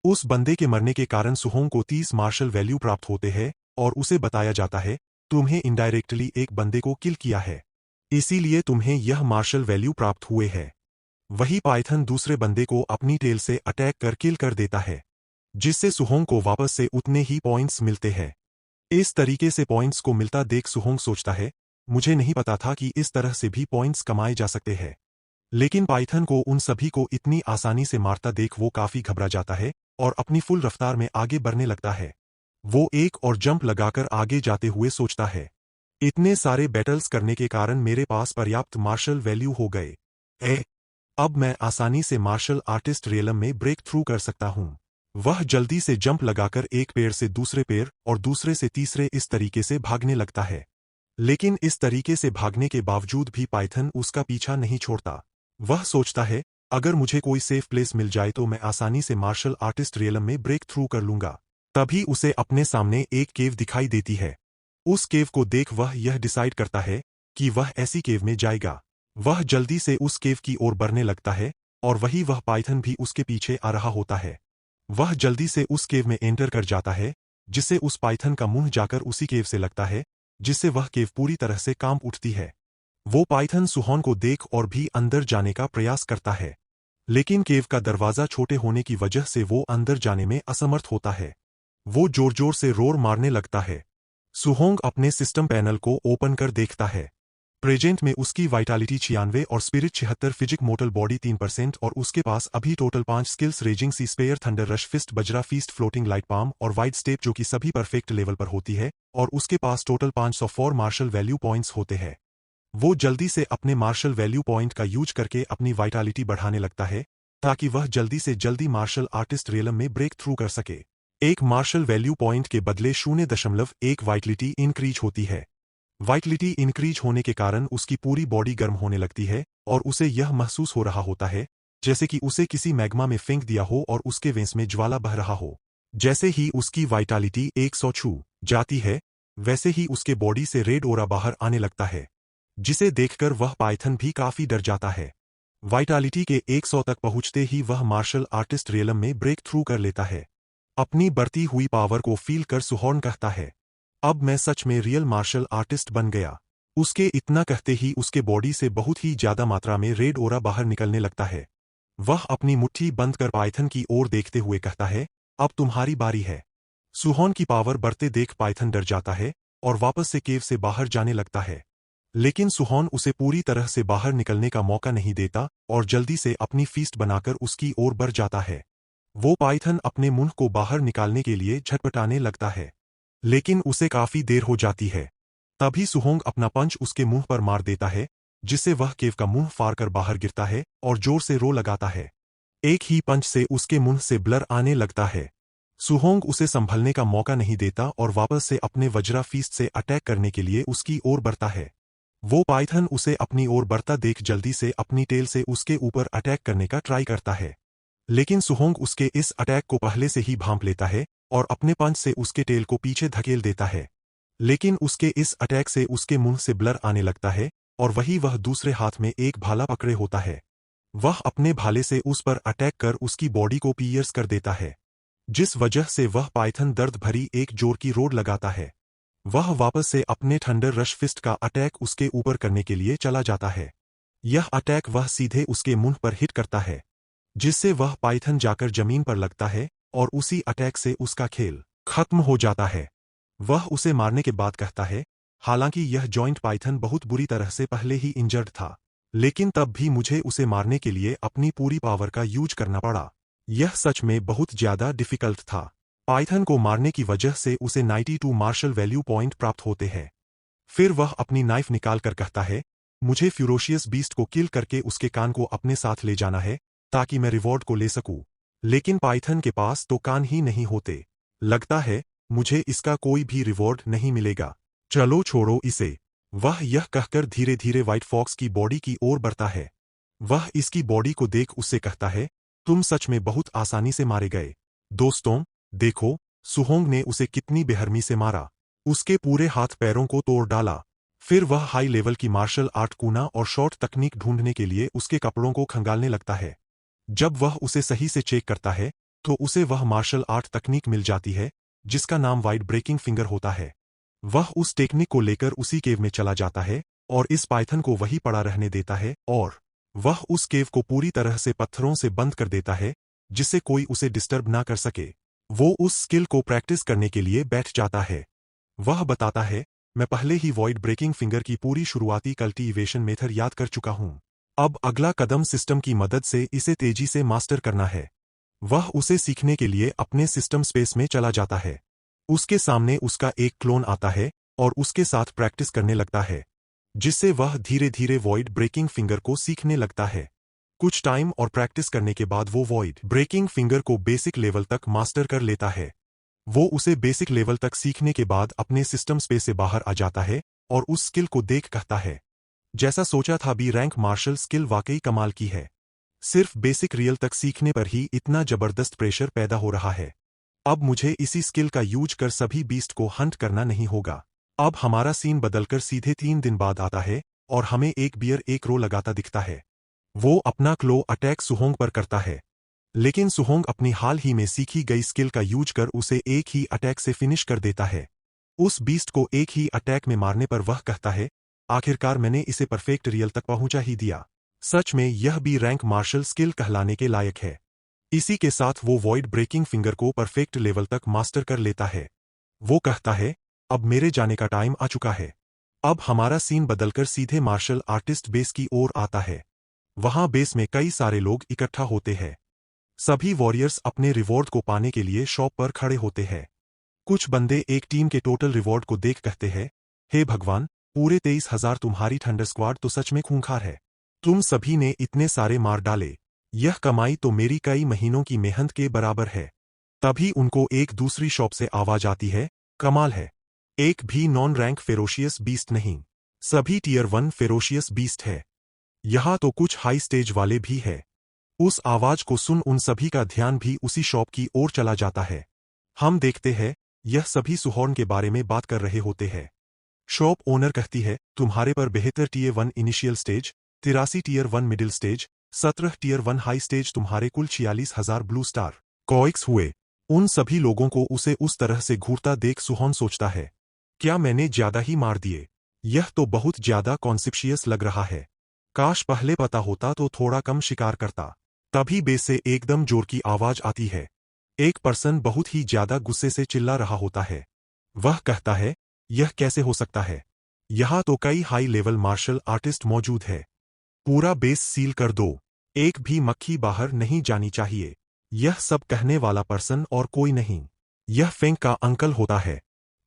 उस बंदे के मरने के कारण सुहोंग को 30 मार्शल वैल्यू प्राप्त होते हैं और उसे बताया जाता है, तुम्हें इनडायरेक्टली एक बंदे को किल किया है, इसीलिए तुम्हें यह मार्शल वैल्यू प्राप्त हुए है। वही पाइथन दूसरे बंदे को अपनी टेल से अटैक कर किल कर देता है, जिससे सुहोंग को वापस से उतने ही पॉइंट्स मिलते हैं। इस तरीके से पॉइंट्स को मिलता देख सुहोंग सोचता है, मुझे नहीं पता था कि इस तरह से भी पॉइंट्स कमाए जा सकते हैं। लेकिन पाइथन को उन सभी को इतनी आसानी से मारता देख वो काफी घबरा जाता है और अपनी फुल रफ्तार में आगे बढ़ने लगता है। वो एक और जंप लगाकर आगे जाते हुए सोचता है, इतने सारे बैटल्स करने के कारण मेरे पास पर्याप्त मार्शल वैल्यू हो गए। अब मैं आसानी से मार्शल आर्टिस्ट रियलम में ब्रेक थ्रू कर सकता हूं। वह जल्दी से जंप लगाकर एक पेड़ से दूसरे पेड़ और दूसरे से तीसरे इस तरीके से भागने लगता है। लेकिन इस तरीके से भागने के बावजूद भी पाइथन उसका पीछा नहीं छोड़ता। वह सोचता है, अगर मुझे कोई सेफ प्लेस मिल जाए तो मैं आसानी से मार्शल आर्टिस्ट रियलम में ब्रेक थ्रू कर लूंगा। तभी उसे अपने सामने एक केव दिखाई देती है। उस केव को देख वह यह डिसाइड करता है कि वह ऐसी केव में जाएगा। वह जल्दी से उस केव की ओर बढ़ने लगता है और वही वह पाइथन भी उसके पीछे आ रहा होता है। वह जल्दी से उस केव में एंटर कर जाता है, जिससे उस पाइथन का मुंह जाकर उसी केव से लगता है, जिससे वह केव पूरी तरह से कांप उठती है। वो पाइथन सुहॉन को देख और भी अंदर जाने का प्रयास करता है, लेकिन केव का दरवाजा छोटे होने की वजह से वो अंदर जाने में असमर्थ होता है। वो जोर जोर से रोर मारने लगता है। सुहोंग अपने सिस्टम पैनल को ओपन कर देखता है। प्रेजेंट में उसकी वाइटलिटी 96 और स्पिरिट 76, फिजिक मोटल बॉडी 3% और उसके पास अभी टोटल 5 स्किल्स रेजिंग सी स्पेयर, थंडर रश, फिस्ट, बजरा फीस्ट, फ्लोटिंग लाइट पाम और वाइड स्टेप जो कि सभी परफेक्ट लेवल पर होती है, और उसके पास टोटल 504 मार्शल वैल्यू पॉइंट्स होते हैं। वो जल्दी से अपने मार्शल वैल्यू पॉइंट का यूज करके अपनी वाइटलिटी बढ़ाने लगता है, ताकि वह जल्दी से जल्दी मार्शल आर्टिस्ट रियलम में ब्रेक थ्रू कर सके। एक मार्शल वैल्यू पॉइंट के बदले 0.1 वाइटलिटी इंक्रीज होती है। वाइटलिटी इंक्रीज होने के कारण उसकी पूरी बॉडी गर्म होने लगती है और उसे यह महसूस हो रहा होता है जैसे कि उसे किसी मैग्मा में फेंक दिया हो और उसके वेंस में ज्वाला बह रहा हो। जैसे ही उसकी वाइटलिटी 100 छू जाती है, वैसे ही उसके बॉडी से रेड ओरा बाहर आने लगता है, जिसे देखकर वह पाइथन भी काफी डर जाता है। वाइटलिटी के 100 तक पहुंचते ही वह मार्शल आर्टिस्ट रियलम में ब्रेक थ्रू कर लेता है। अपनी बढ़ती हुई पावर को फील कर सुहॉर्न कहता है, अब मैं सच में रियल मार्शल आर्टिस्ट बन गया। उसके इतना कहते ही उसके बॉडी से बहुत ही ज्यादा मात्रा में रेड ओरा बाहर निकलने लगता है। वह अपनी मुट्ठी बंद कर पाइथन की ओर देखते हुए कहता है, अब तुम्हारी बारी है। सुहॉर्न की पावर बढ़ते देख पाइथन डर जाता है और वापस से केव से बाहर जाने लगता है। लेकिन सुहॉर्न उसे पूरी तरह से बाहर निकलने का मौका नहीं देता और जल्दी से अपनी फीस्ट बनाकर उसकी ओर बढ़ जाता है। वो पाइथन अपने मुंह को बाहर निकालने के लिए झटपटाने लगता है, लेकिन उसे काफी देर हो जाती है। तभी सुहोंग अपना पंच उसके मुंह पर मार देता है, जिससे वह केव का मुंह फाड़कर बाहर गिरता है और जोर से रो लगाता है। एक ही पंच से उसके मुंह से ब्लर आने लगता है। सुहोंग उसे संभलने का मौका नहीं देता और वापस से अपने वज्रा फीस्ट से अटैक करने के लिए उसकी ओर बढ़ता है। वो पाइथन उसे अपनी ओर बढ़ता देख जल्दी से अपनी टेल से उसके ऊपर अटैक करने का ट्राई करता है, लेकिन सुहोंग उसके इस अटैक को पहले से ही भांप लेता है और अपने पंच से उसके टेल को पीछे धकेल देता है। लेकिन उसके इस अटैक से उसके मुंह से ब्लर आने लगता है और वही वह दूसरे हाथ में एक भाला पकड़े होता है। वह अपने भाले से उस पर अटैक कर उसकी बॉडी को पियर्स कर देता है, जिस वजह से वह पाइथन दर्द भरी एक जोर की रोड लगाता है। वह वापस से अपने थंडर रश फिस्ट का अटैक उसके ऊपर करने के लिए चला जाता है। यह अटैक वह सीधे उसके मुंह पर हिट करता है, जिससे वह पाइथन जाकर जमीन पर लगता है और उसी अटैक से उसका खेल खत्म हो जाता है। वह उसे मारने के बाद कहता है, हालांकि यह जॉइंट पाइथन बहुत बुरी तरह से पहले ही इंजर्ड था, लेकिन तब भी मुझे उसे मारने के लिए अपनी पूरी पावर का यूज करना पड़ा। यह सच में बहुत ज्यादा डिफिकल्ट था। पाइथन को मारने की वजह से उसे 92 मार्शल वैल्यू पॉइंट प्राप्त होते हैं। फिर वह अपनी नाइफ निकाल कर कहता है, मुझे फ्यूरोशियस बीस्ट को किल करके उसके कान को अपने साथ ले जाना है ताकि मैं रिवॉर्ड को ले सकूं। लेकिन पाइथन के पास तो कान ही नहीं होते। लगता है मुझे इसका कोई भी रिवॉर्ड नहीं मिलेगा, चलो छोड़ो इसे। वह यह कहकर धीरे धीरे व्हाइट फॉक्स की बॉडी की ओर बढ़ता है। वह इसकी बॉडी को देख उससे कहता है, तुम सच में बहुत आसानी से मारे गए। दोस्तों, देखो सुहोंग ने उसे कितनी बेहरमी से मारा। उसके पूरे हाथ पैरों को तोड़ डाला। फिर वह हाई लेवल की मार्शल आर्ट कूना और शॉर्ट तकनीक ढूंढने के लिए उसके कपड़ों को खंगालने लगता है। जब वह उसे सही से चेक करता है तो उसे वह मार्शल आर्ट तकनीक मिल जाती है जिसका नाम वाइड ब्रेकिंग फिंगर होता है। वह उस टेक्निक को लेकर उसी केव में चला जाता है और इस पाइथन को वहीं पड़ा रहने देता है और वह उस केव को पूरी तरह से पत्थरों से बंद कर देता है, जिससे कोई उसे डिस्टर्ब ना कर सके। वो उस स्किल को प्रैक्टिस करने के लिए बैठ जाता है। वह बताता है, मैं पहले ही वॉइड ब्रेकिंग फिंगर की पूरी शुरुआती कल्टीवेशन मेथड याद कर चुका हूं। अब अगला कदम सिस्टम की मदद से इसे तेजी से मास्टर करना है। वह उसे सीखने के लिए अपने सिस्टम स्पेस में चला जाता है। उसके सामने उसका एक क्लोन आता है और उसके साथ प्रैक्टिस करने लगता है, जिससे वह धीरे धीरे वॉइड ब्रेकिंग फिंगर को सीखने लगता है। कुछ टाइम और प्रैक्टिस करने के बाद वो वॉइड ब्रेकिंग फिंगर को बेसिक लेवल तक मास्टर कर लेता है। वो उसे बेसिक लेवल तक सीखने के बाद अपने सिस्टम स्पेस से बाहर आ जाता है और उस स्किल को देख कहता है, जैसा सोचा था बी रैंक मार्शल स्किल वाकई कमाल की है। सिर्फ बेसिक रियल तक सीखने पर ही इतना जबरदस्त प्रेशर पैदा हो रहा है। अब मुझे इसी स्किल का यूज कर सभी बीस्ट को हंट करना नहीं होगा। अब हमारा सीन बदलकर सीधे 3 दिन बाद आता है और हमें एक बियर एक रो लगाता दिखता है। वो अपना क्लो अटैक सुहोंग पर करता है, लेकिन सुहोंग अपनी हाल ही में सीखी गई स्किल का यूज कर उसे एक ही अटैक से फिनिश कर देता है। उस बीस्ट को एक ही अटैक में मारने पर वह कहता है, आखिरकार मैंने इसे परफेक्ट रियल तक पहुंचा ही दिया। सच में यह बी रैंक मार्शल स्किल कहलाने के लायक है। इसी के साथ वो वॉइड ब्रेकिंग फिंगर को परफेक्ट लेवल तक मास्टर कर लेता है। वो कहता है, अब मेरे जाने का टाइम आ चुका है। अब हमारा सीन बदलकर सीधे मार्शल आर्टिस्ट बेस की ओर आता है। वहां बेस में कई सारे लोग इकट्ठा होते हैं। सभी वॉरियर्स अपने रिवॉर्ड को पाने के लिए शॉप पर खड़े होते हैं। कुछ बंदे एक टीम के टोटल रिवॉर्ड को देख कहते हैं, हे भगवान, पूरे 23,000 तुम्हारी थंडर स्क्वाड तो सच में खूंखार है। तुम सभी ने इतने सारे मार डाले। यह कमाई तो मेरी कई महीनों की मेहनत के बराबर है। तभी उनको एक दूसरी शॉप से आवाज आती है, कमाल है। एक भी नॉन रैंक फेरोशियस बीस्ट नहीं, सभी टीयर 1 फेरोशियस बीस्ट है। यहाँ तो कुछ हाई स्टेज वाले भी है। उस आवाज को सुन उन सभी का ध्यान भी उसी शॉप की ओर चला जाता है। हम देखते हैं, यह सभी सुहॉर्न के बारे में बात कर रहे होते हैं। शॉप ओनर कहती है, तुम्हारे पर 72 tier 1 initial stage, 83 tier 1 middle stage, 17 tier 1 high stage, तुम्हारे कुल 46,000 ब्लू स्टार कॉइक्स हुए। उन सभी लोगों को उसे उस तरह से घूरता देख सुहॉर्न सोचता है, क्या मैंने ज्यादा ही मार दिए? यह तो बहुत ज्यादा कॉन्सेप्शियस लग रहा है। काश पहले पता होता तो थोड़ा कम शिकार करता। तभी बेस से एकदम जोर की आवाज आती है। एक पर्सन बहुत ही ज्यादा गुस्से से चिल्ला रहा होता है। वह कहता है, यह कैसे हो सकता है? यहाँ तो कई हाई लेवल मार्शल आर्टिस्ट मौजूद है। पूरा बेस सील कर दो। एक भी मक्खी बाहर नहीं जानी चाहिए। यह सब कहने वाला पर्सन और कोई नहीं, यह फेंग का अंकल होता है,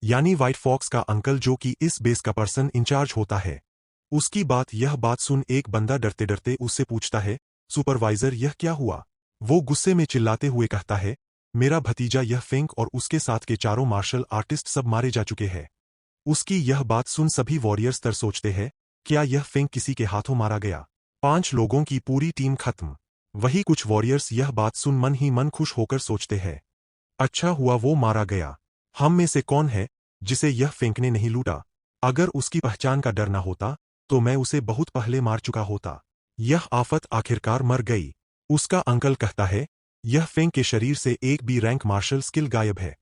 यानी व्हाइट फॉक्स का अंकल, जो कि इस बेस का पर्सन इंचार्ज होता है। उसकी यह बात सुन एक बंदा डरते डरते उससे पूछता है, सुपरवाइजर यह क्या हुआ? वो गुस्से में चिल्लाते हुए कहता है, मेरा भतीजा यह फेंग और उसके साथ के चारों मार्शल आर्टिस्ट सब मारे जा चुके हैं। उसकी यह बात सुन सभी वॉरियर्स तर सोचते हैं, क्या यह फेंग किसी के हाथों मारा गया? 5 लोगों की पूरी टीम खत्म। वही कुछ वॉरियर्स यह बात सुन मन ही मन खुश होकर सोचते हैं, अच्छा हुआ वो मारा गया। हम में से कौन है जिसे यह फेंक ने नहीं लूटा? अगर उसकी पहचान का डर न होता तो मैं उसे बहुत पहले मार चुका होता। यह आफत आखिरकार मर गई। उसका अंकल कहता है, यह फेंग के शरीर से एक भी रैंक मार्शल स्किल गायब है।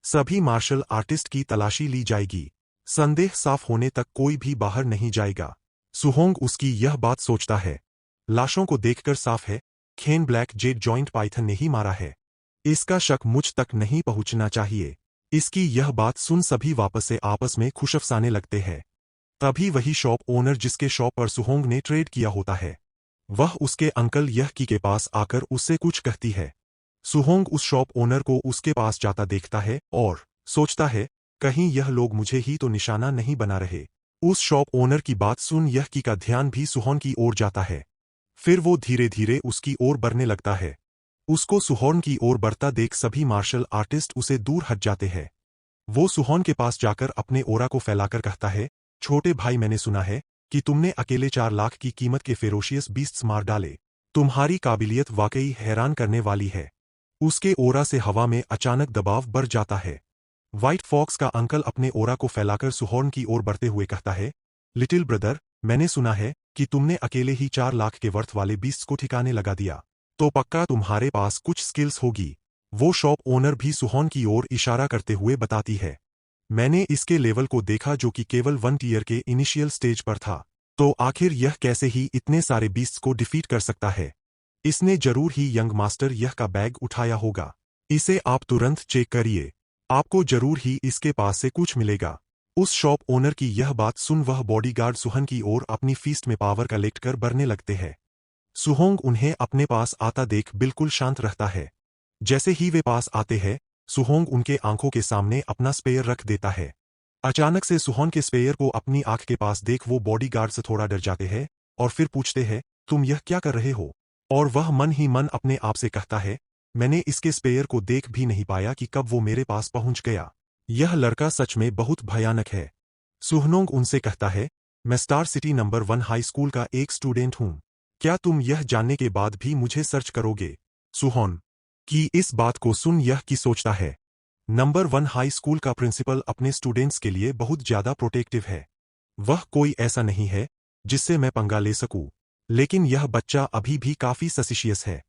सभी मार्शल आर्टिस्ट की तलाशी ली जाएगी। संदेह साफ होने तक कोई भी बाहर नहीं जाएगा। सुहोंग उसकी यह बात सोचता है। लाशों को देखकर साफ है, खेन ब्लैक जेड जॉइंट पाइथन ने ही मारा है। इसका शक मुझ तक नहीं पहुंचना चाहिए। इसकी यह बात सुन सभी वापस से आपस में खुशफसाने लगते हैं। तभी वही शॉप ओनर जिसके शॉप पर सुहोंग ने ट्रेड किया होता है, वह उसके अंकल यह की के पास आकर उससे कुछ कहती है। सुहोंग उस शॉप ओनर को उसके पास जाता देखता है और सोचता है, कहीं यह लोग मुझे ही तो निशाना नहीं बना रहे। उस शॉप ओनर की बात सुन यह की का ध्यान भी सुहोंग की ओर जाता है। फिर वो धीरे धीरे उसकी ओर बढ़ने लगता है। उसको सुहोर्न की ओर बढ़ता देख सभी मार्शल आर्टिस्ट उसे दूर हट जाते हैं। वो सुहोर्न के पास जाकर अपने ओरा को फैलाकर कहता है, छोटे भाई, मैंने सुना है कि तुमने अकेले 4 लाख की कीमत के फेरोशियस बीस्ट्स मार डाले। तुम्हारी काबिलियत वाकई हैरान करने वाली है। उसके ओरा से हवा में अचानक दबाव बढ़ जाता है। व्हाइट फॉक्स का अंकल अपने ओरा को फैलाकर सुहोर्न की ओर बढ़ते हुए कहता है, लिटिल ब्रदर, मैंने सुना है कि तुमने अकेले ही 4 लाख के वर्थ वाले बीस्ट्स को ठिकाने लगा दिया। तो पक्का तुम्हारे पास कुछ स्किल्स होगी। वो शॉप ओनर भी सुहोर्न की ओर इशारा करते हुए बताती है, मैंने इसके लेवल को देखा जो कि केवल 1 टीयर के इनिशियल स्टेज पर था। तो आखिर यह कैसे ही इतने सारे बीस्ट्स को डिफीट कर सकता है? इसने जरूर ही यंग मास्टर यह का बैग उठाया होगा। इसे आप तुरंत चेक करिए, आपको जरूर ही इसके पास से कुछ मिलेगा। उस शॉप ओनर की यह बात सुन वह बॉडीगार्ड सुहन की ओर अपनी फीस्ट में पावर कलेक्ट कर बढ़ने लगते हैं। सुहोंग उन्हें अपने पास आता देख बिल्कुल शांत रहता है। जैसे ही वे पास आते हैं, सुहोंग उनके आंखों के सामने अपना स्पेयर रख देता है। अचानक से सुहोंग के स्पेयर को अपनी आंख के पास देख वो बॉडीगार्ड से थोड़ा डर जाते हैं और फिर पूछते हैं, तुम यह क्या कर रहे हो? और वह मन ही मन अपने आप से कहता है, मैंने इसके स्पेयर को देख भी नहीं पाया कि कब वो मेरे पास पहुंच गया। यह लड़का सच में बहुत भयानक है। सुहनोंग उनसे कहता है, मैं star city number 1 high school का एक स्टूडेंट हूं। क्या तुम यह जानने के बाद भी मुझे सर्च करोगे? सुहोन की इस बात को सुन यह की सोचता है, नंबर 1 हाई स्कूल का प्रिंसिपल अपने स्टूडेंट्स के लिए बहुत ज्यादा प्रोटेक्टिव है। वह कोई ऐसा नहीं है जिससे मैं पंगा ले सकूं। लेकिन यह बच्चा अभी भी काफी सस्पिशियस है।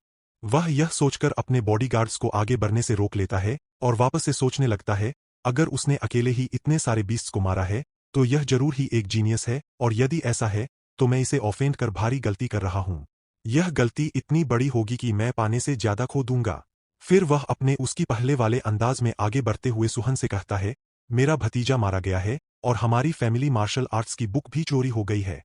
वह यह सोचकर अपने बॉडीगार्ड्स को आगे बढ़ने से रोक लेता है और वापस से सोचने लगता है, अगर उसने अकेले ही इतने सारे बीस्ट्स को मारा है तो यह जरूर ही एक जीनियस है, और यदि ऐसा है तो मैं इसे ऑफेंड कर भारी गलती कर रहा हूं। यह गलती इतनी बड़ी होगी कि मैं पाने से ज्यादा खो दूंगा। फिर वह अपने उसकी पहले वाले अंदाज में आगे बढ़ते हुए सुहन से कहता है, मेरा भतीजा मारा गया है और हमारी फैमिली मार्शल आर्ट्स की बुक भी चोरी हो गई है।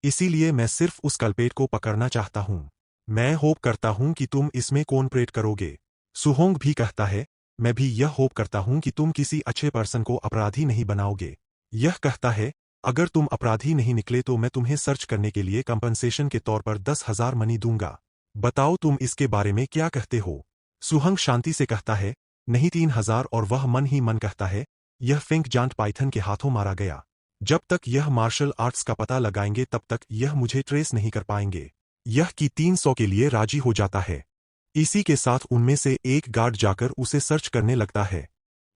इसीलिए मैं सिर्फ उस कल्पेट को पकड़ना चाहता हूं। मैं होप करता हूं कि तुम इसमें कोऑपरेट करोगे। सुहोंग भी कहता है, मैं भी यह होप करता हूं कि तुम किसी अच्छे पर्सन को अपराधी नहीं बनाओगे। यह कहता है, अगर तुम अपराधी नहीं निकले तो मैं तुम्हें सर्च करने के लिए कंपनसेशन के तौर पर 10,000 मनी दूंगा। बताओ तुम इसके बारे में क्या कहते हो? सुहंग शांति से कहता है, नहीं 3,000, और वह मन ही मन कहता है, यह फेंक जांट पाइथन के हाथों मारा गया। जब तक यह मार्शल आर्ट्स का पता लगाएंगे तब तक यह मुझे ट्रेस नहीं कर पाएंगे। यह की 300 के लिए राजी हो जाता है। इसी के साथ उनमें से एक गार्ड जाकर उसे सर्च करने लगता है।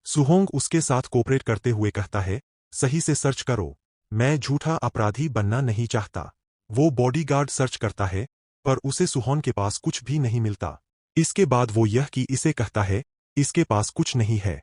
सुहोंग उसके साथ कोऑपरेट करते हुए कहता है, सही से सर्च करो, मैं झूठा अपराधी बनना नहीं चाहता। वो बॉडीगार्ड सर्च करता है पर उसे सुहोंग के पास कुछ भी नहीं मिलता। इसके बाद वो यह कि इसे कहता है, इसके पास कुछ नहीं है।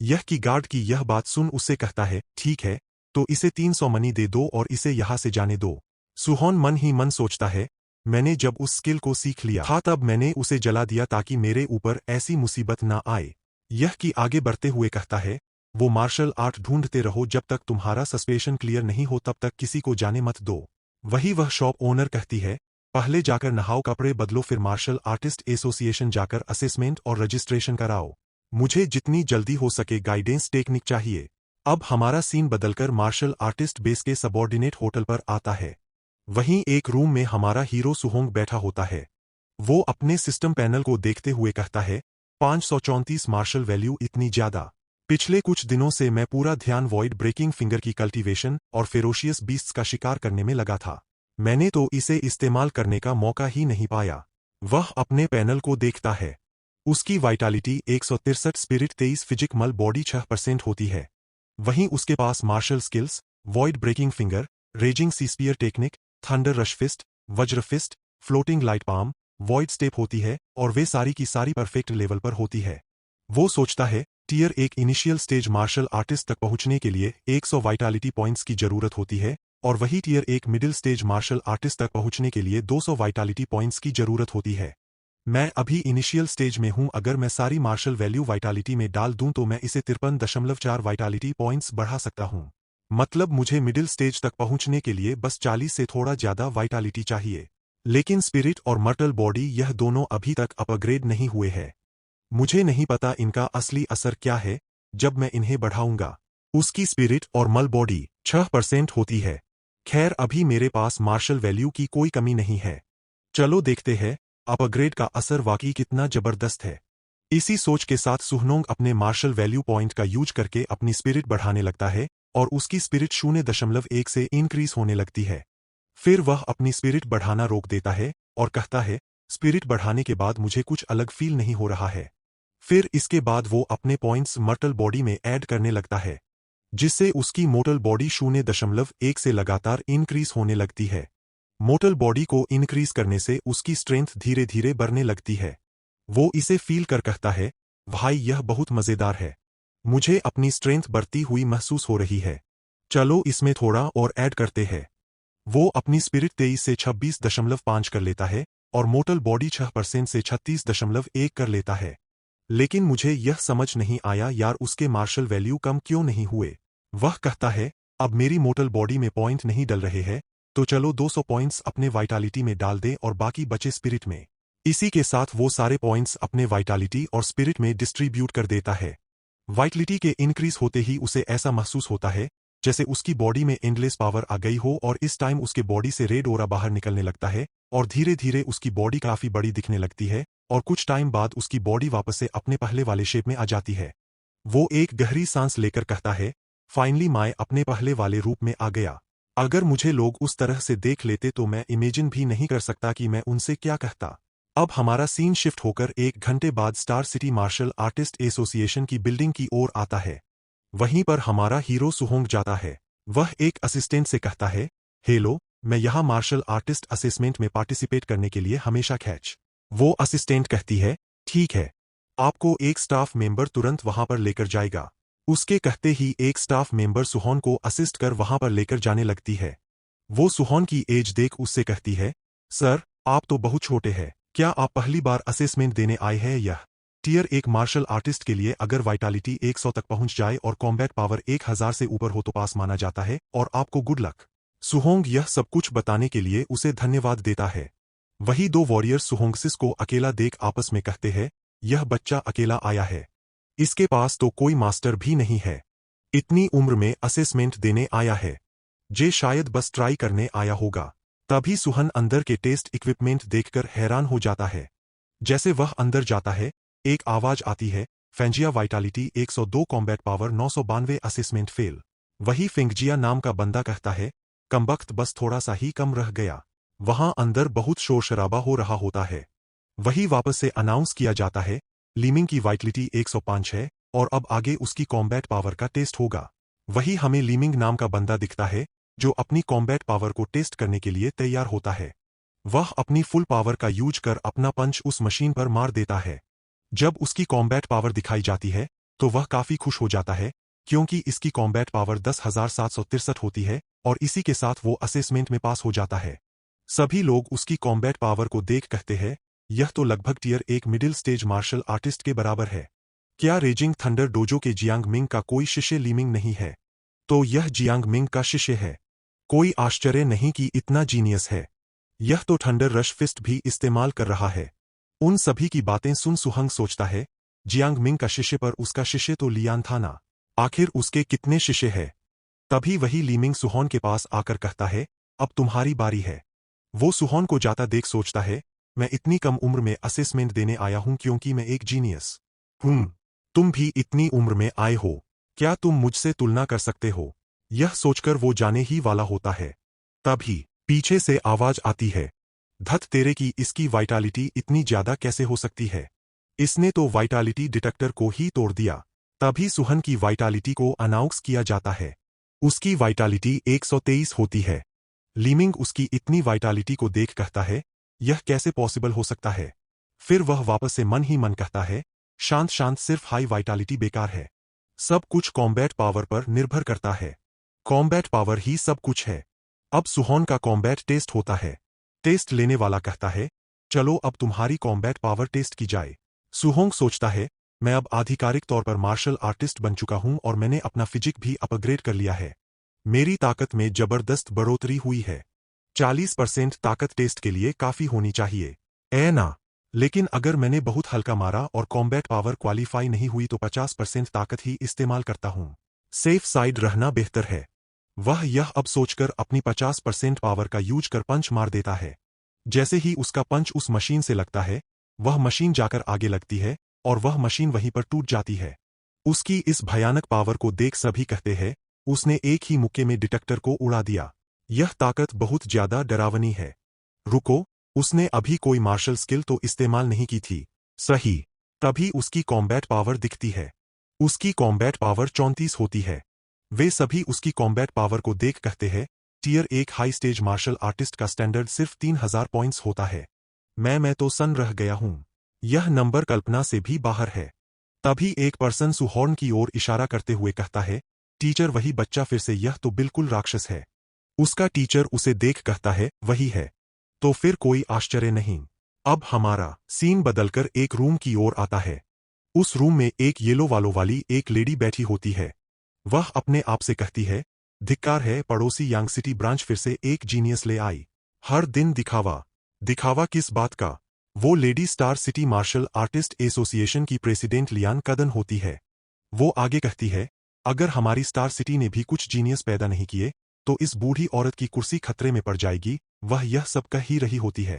यह कि गार्ड की यह बात सुन उससे कहता है, ठीक है, तो इसे 300 मनी दे दो और इसे यहां से जाने दो। सुहोन मन ही मन सोचता है, मैंने जब उस स्किल को सीख लिया था तब मैंने उसे जला दिया ताकि मेरे ऊपर ऐसी मुसीबत ना आए। यह कि आगे बढ़ते हुए कहता है, वो मार्शल आर्ट ढूंढते रहो जब तक तुम्हारा सस्पेशन क्लियर नहीं हो, तब तक किसी को जाने मत दो। वही वह शॉप ओनर कहती है, पहले जाकर नहाओ, कपड़े बदलो, फिर मार्शल आर्टिस्ट एसोसिएशन जाकर असेसमेंट और रजिस्ट्रेशन कराओ। मुझे जितनी जल्दी हो सके गाइडेंस टेक्निक चाहिए। अब हमारा सीन बदलकर मार्शल आर्टिस्ट बेस के सबॉर्डिनेट होटल पर आता है। वहीं एक रूम में हमारा हीरो सुहोंग बैठा होता है। वो अपने सिस्टम पैनल को देखते हुए कहता है, 534 मार्शल वैल्यू, इतनी ज्यादा। पिछले कुछ दिनों से मैं पूरा ध्यान वॉइड ब्रेकिंग फिंगर की कल्टीवेशन और फेरोशियस बीस्ट्स का शिकार करने में लगा था। मैंने तो इसे इस्तेमाल करने का मौका ही नहीं पाया। वह अपने पैनल को देखता है। उसकी वाइटलिटी 163, स्पिरिट 23, फिजिक मल बॉडी 6% होती है। वहीं उसके पास martial skills, void breaking finger, raging sea spear technique, thunder rush fist, Vajra fist, floating light palm, void step होती है, और वे सारी की सारी परफेक्ट लेवल पर होती है। वो सोचता है, tier 1 initial stage martial artist तक पहुंचने के लिए 100 वाइटलिटी पॉइंट्स की जरूरत होती है, और वही tier 1 middle stage martial artist तक पहुंचने के लिए 200 वाइटलिटी पॉइंट्स की जरूरत होती है। मैं अभी इनिशियल स्टेज में हूं, अगर मैं सारी मार्शल वैल्यू वाइटलिटी में डाल दूं तो मैं इसे 53.4 वाइटलिटी पॉइंट्स बढ़ा सकता हूं। मतलब मुझे मिडिल स्टेज तक पहुंचने के लिए बस 40 से थोड़ा ज्यादा वाइटलिटी चाहिए। लेकिन स्पिरिट और मर्टल बॉडी यह दोनों अभी तक अपग्रेड नहीं हुए हैं। मुझे नहीं पता इनका असली असर क्या है जब मैं इन्हें बढ़ाऊंगा। उसकी स्पिरिट और मल बॉडी 6% होती है। खैर, अभी मेरे पास मार्शल वैल्यू की कोई कमी नहीं है। चलो देखते हैं अपग्रेड का असर वाकई कितना जबरदस्त है। इसी सोच के साथ सुहनोंग अपने मार्शल वैल्यू पॉइंट का यूज करके अपनी स्पिरिट बढ़ाने लगता है और उसकी स्पिरिट 0.1 से इंक्रीज होने लगती है। फिर वह अपनी स्पिरिट बढ़ाना रोक देता है और कहता है, स्पिरिट बढ़ाने के बाद मुझे कुछ अलग फील नहीं हो रहा है। फिर इसके बाद वो अपने पॉइंट्स मर्टल बॉडी में ऐड करने लगता है, जिससे उसकी मोटल बॉडी 0.1 से लगातार इंक्रीज होने लगती है। मोटल बॉडी को इंक्रीज करने से उसकी स्ट्रेंथ धीरे धीरे बढ़ने लगती है। वो इसे फील कर कहता है, भाई यह बहुत मजेदार है। मुझे अपनी स्ट्रेंथ बढ़ती हुई महसूस हो रही है। चलो इसमें थोड़ा और ऐड करते हैं। वो अपनी स्पिरिट 23 से 26.5 कर लेता है और मोटल बॉडी 6% से 36.1 कर लेता है। लेकिन मुझे यह समझ नहीं आया यार, उसके मार्शल वैल्यू कम क्यों नहीं हुए? वह कहता है, अब मेरी मोटल बॉडी में पॉइंट नहीं डल रहे हैं, तो चलो 200 पॉइंट्स अपने वाइटालिटी में डाल दे और बाकी बचे स्पिरिट में। इसी के साथ वो सारे पॉइंट्स अपने वाइटालिटी और स्पिरिट में डिस्ट्रीब्यूट कर देता है। वाइटलिटी के इंक्रीज होते ही उसे ऐसा महसूस होता है जैसे उसकी बॉडी में एंडलेस पावर आ गई हो और इस टाइम उसके बॉडी से रेड ओरा बाहर निकलने लगता है और धीरे धीरे उसकी बॉडी काफी बड़ी दिखने लगती है और कुछ टाइम बाद उसकी बॉडी वापस से अपने पहले वाले शेप में आ जाती है। वो एक गहरी सांस लेकर कहता है, फाइनली मैं अपने पहले वाले रूप में आ गया। अगर मुझे लोग उस तरह से देख लेते तो मैं इमेजिन भी नहीं कर सकता कि मैं उनसे क्या कहता। अब हमारा सीन शिफ्ट होकर 1 घंटे बाद star city martial artist association की बिल्डिंग की ओर आता है। वहीं पर हमारा हीरो सुहोंग जाता है। वह एक असिस्टेंट से कहता है, हेलो, मैं यहाँ मार्शल आर्टिस्ट असेसमेंट में पार्टिसिपेट करने के लिए हमेशा खैच। वो असिस्टेंट कहती है, ठीक है, आपको एक स्टाफ मेंबर तुरंत वहां पर लेकर जाएगा। उसके कहते ही एक स्टाफ मेंबर सुहोन को असिस्ट कर वहां पर लेकर जाने लगती है। वो सुहोन की एज देख उससे कहती है, सर, आप तो बहुत छोटे हैं, क्या आप पहली बार असेसमेंट देने आए हैं? यह टियर एक मार्शल आर्टिस्ट के लिए अगर वाइटालिटी 100 तक पहुंच जाए और कॉम्बैट पावर 1000 से ऊपर हो तो पास माना जाता है और आपको गुड लक। सुहोंग यह सब कुछ बताने के लिए उसे धन्यवाद देता है। वही दो वॉरियर्स सुहोंगसिस को अकेला देख आपस में कहते हैं, यह बच्चा अकेला आया है, इसके पास तो कोई मास्टर भी नहीं है, इतनी उम्र में असेसमेंट देने आया है, जे शायद बस ट्राई करने आया होगा। तभी सुहन अंदर के टेस्ट इक्विपमेंट देखकर हैरान हो जाता है। जैसे वह अंदर जाता है, एक आवाज आती है, Fengjia vitality 102 combat power 992 assessment fail. वही फेंगजिया नाम का बंदा कहता है, कमबख्त बस थोड़ा सा ही कम रह गया। वहां अंदर बहुत शोर शराबा हो रहा होता है। वही वापस से अनाउंस किया जाता है, लीमिंग की वाइटलिटी 105 है और अब आगे उसकी कॉम्बैट पावर का टेस्ट होगा। वही हमें लीमिंग नाम का बंदा दिखता है जो अपनी कॉम्बैट पावर को टेस्ट करने के लिए तैयार होता है। वह अपनी फुल पावर का यूज कर अपना पंच उस मशीन पर मार देता है। जब उसकी कॉम्बैट पावर दिखाई जाती है तो वह काफी खुश हो जाता है क्योंकि इसकी कॉम्बैट पावर 10,763 होती है और इसी के साथ वो असेसमेंट में पास हो जाता है। सभी लोग उसकी कॉम्बैट पावर को देख कहते हैं, यह तो लगभग टियर एक मिडिल स्टेज मार्शल आर्टिस्ट के बराबर है। क्या रेजिंग थंडर डोजो के जियांग मिंग का कोई शिष्य लीमिंग नहीं है? तो यह जियांग मिंग का शिष्य है। कोई आश्चर्य नहीं कि इतना जीनियस है। यह तो थंडर रश फिस्ट भी इस्तेमाल कर रहा है। उन सभी की बातें सुन सुहंग सोचता है, जियांग मिंग का शिष्य पर उसका शिष्य तो लियान था ना, आखिर उसके कितने शिष्य है? तभी वही लीमिंग सुहोन के पास आकर कहता है, अब तुम्हारी बारी है। वो सुहोन को जाता देख सोचता है, मैं इतनी कम उम्र में असेसमेंट देने आया हूं क्योंकि मैं एक जीनियस हूं। तुम भी इतनी उम्र में आए हो, क्या तुम मुझसे तुलना कर सकते हो? यह सोचकर वो जाने ही वाला होता है। तभी पीछे से आवाज आती है, धत तेरे की, इसकी वाइटालिटी इतनी ज्यादा कैसे हो सकती है? इसने तो वाइटालिटी डिटेक्टर को ही तोड़ दिया। तभी सुहन की वाइटालिटी को अनाउंस किया जाता है। उसकी वाइटालिटी 123 होती है। लीमिंग उसकी इतनी वाइटालिटी को देख कहता है, यह कैसे पॉसिबल हो सकता है? फिर वह वापस से मन ही मन कहता है, शांत शांत, सिर्फ हाई वाइटालिटी बेकार है। सब कुछ कॉम्बैट पावर पर निर्भर करता है। कॉम्बैट पावर ही सब कुछ है। अब सुहोन का कॉम्बैट टेस्ट होता है। टेस्ट लेने वाला कहता है, चलो अब तुम्हारी कॉम्बैट पावर टेस्ट की जाए। सुहोंग सोचता है, मैं अब आधिकारिक तौर पर मार्शल आर्टिस्ट बन चुका हूं और मैंने अपना फिजिक भी अपग्रेड कर लिया है। मेरी ताकत में जबरदस्त बढ़ोतरी हुई है। 40% ताकत टेस्ट के लिए काफी होनी चाहिए, ऐ ना? लेकिन अगर मैंने बहुत हल्का मारा और कॉम्बैट पावर क्वालिफाई नहीं हुई तो 50% ताकत ही इस्तेमाल करता हूं। सेफ साइड रहना बेहतर है। वह यह अब सोचकर अपनी 50% पावर का यूज कर पंच मार देता है। जैसे ही उसका पंच उस मशीन से लगता है, वह मशीन जाकर आगे लगती है और वह मशीन वहीं पर टूट जाती है। उसकी इस भयानक पावर को देख सभी कहते हैं, उसने एक ही मुक्के में डिटेक्टर को उड़ा दिया। यह ताकत बहुत ज्यादा डरावनी है। रुको, उसने अभी कोई मार्शल स्किल तो इस्तेमाल नहीं की थी। सही। तभी उसकी कॉम्बैट पावर दिखती है। उसकी कॉम्बैट पावर 34 होती है। वे सभी उसकी कॉम्बैट पावर को देख कहते हैं, टियर एक हाई स्टेज मार्शल आर्टिस्ट का स्टैंडर्ड सिर्फ 3000 पॉइंट्स होता है। मैं तो सन रह गया हूं। यह नंबर कल्पना से भी बाहर है। तभी एक पर्सन सुहॉर्न की ओर इशारा करते हुए कहता है, टीचर, वही बच्चा फिर से, यह तो बिल्कुल राक्षस है। उसका टीचर उसे देख कहता है, वही है। तो फिर कोई आश्चर्य नहीं। अब हमारा सीन बदलकर एक रूम की ओर आता है। उस रूम में एक येलो वालों वाली एक लेडी बैठी होती है। वह अपने आप से कहती है, धिक्कार है, पड़ोसी यांग सिटी ब्रांच फिर से एक जीनियस ले आई। हर दिन दिखावा। दिखावा किस बात का? वो lady star city martial artist association की प्रेसिडेंट लियान कदन होती है। वो आगे कहती है, अगर हमारी स्टार सिटी ने भी कुछ जीनियस पैदा नहीं किए तो इस बूढ़ी औरत की कुर्सी खतरे में पड़ जाएगी। वह यह सब कह ही रही होती है,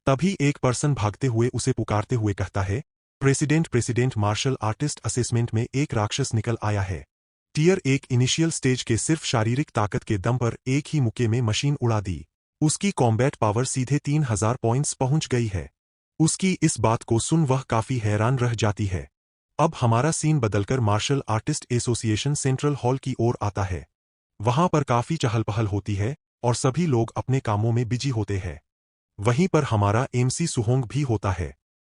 तभी एक पर्सन भागते हुए उसे पुकारते हुए कहता है, प्रेसिडेंट मार्शल आर्टिस्ट असेसमेंट में एक राक्षस निकल आया है। टीयर एक इनिशियल स्टेज के सिर्फ शारीरिक ताकत के दम पर एक ही मुक्के में मशीन उड़ा दी। उसकी कॉम्बैट पावर सीधे 3000 पॉइंट्स पहुंच गई है। उसकी इस बात को सुन वह काफी हैरान रह जाती है। अब हमारा सीन बदलकर martial artist association central hall की ओर आता है। वहां पर काफी चहल पहल होती है और सभी लोग अपने कामों में बिजी होते हैं। वहीं पर हमारा एमसी सुहोंग भी होता है।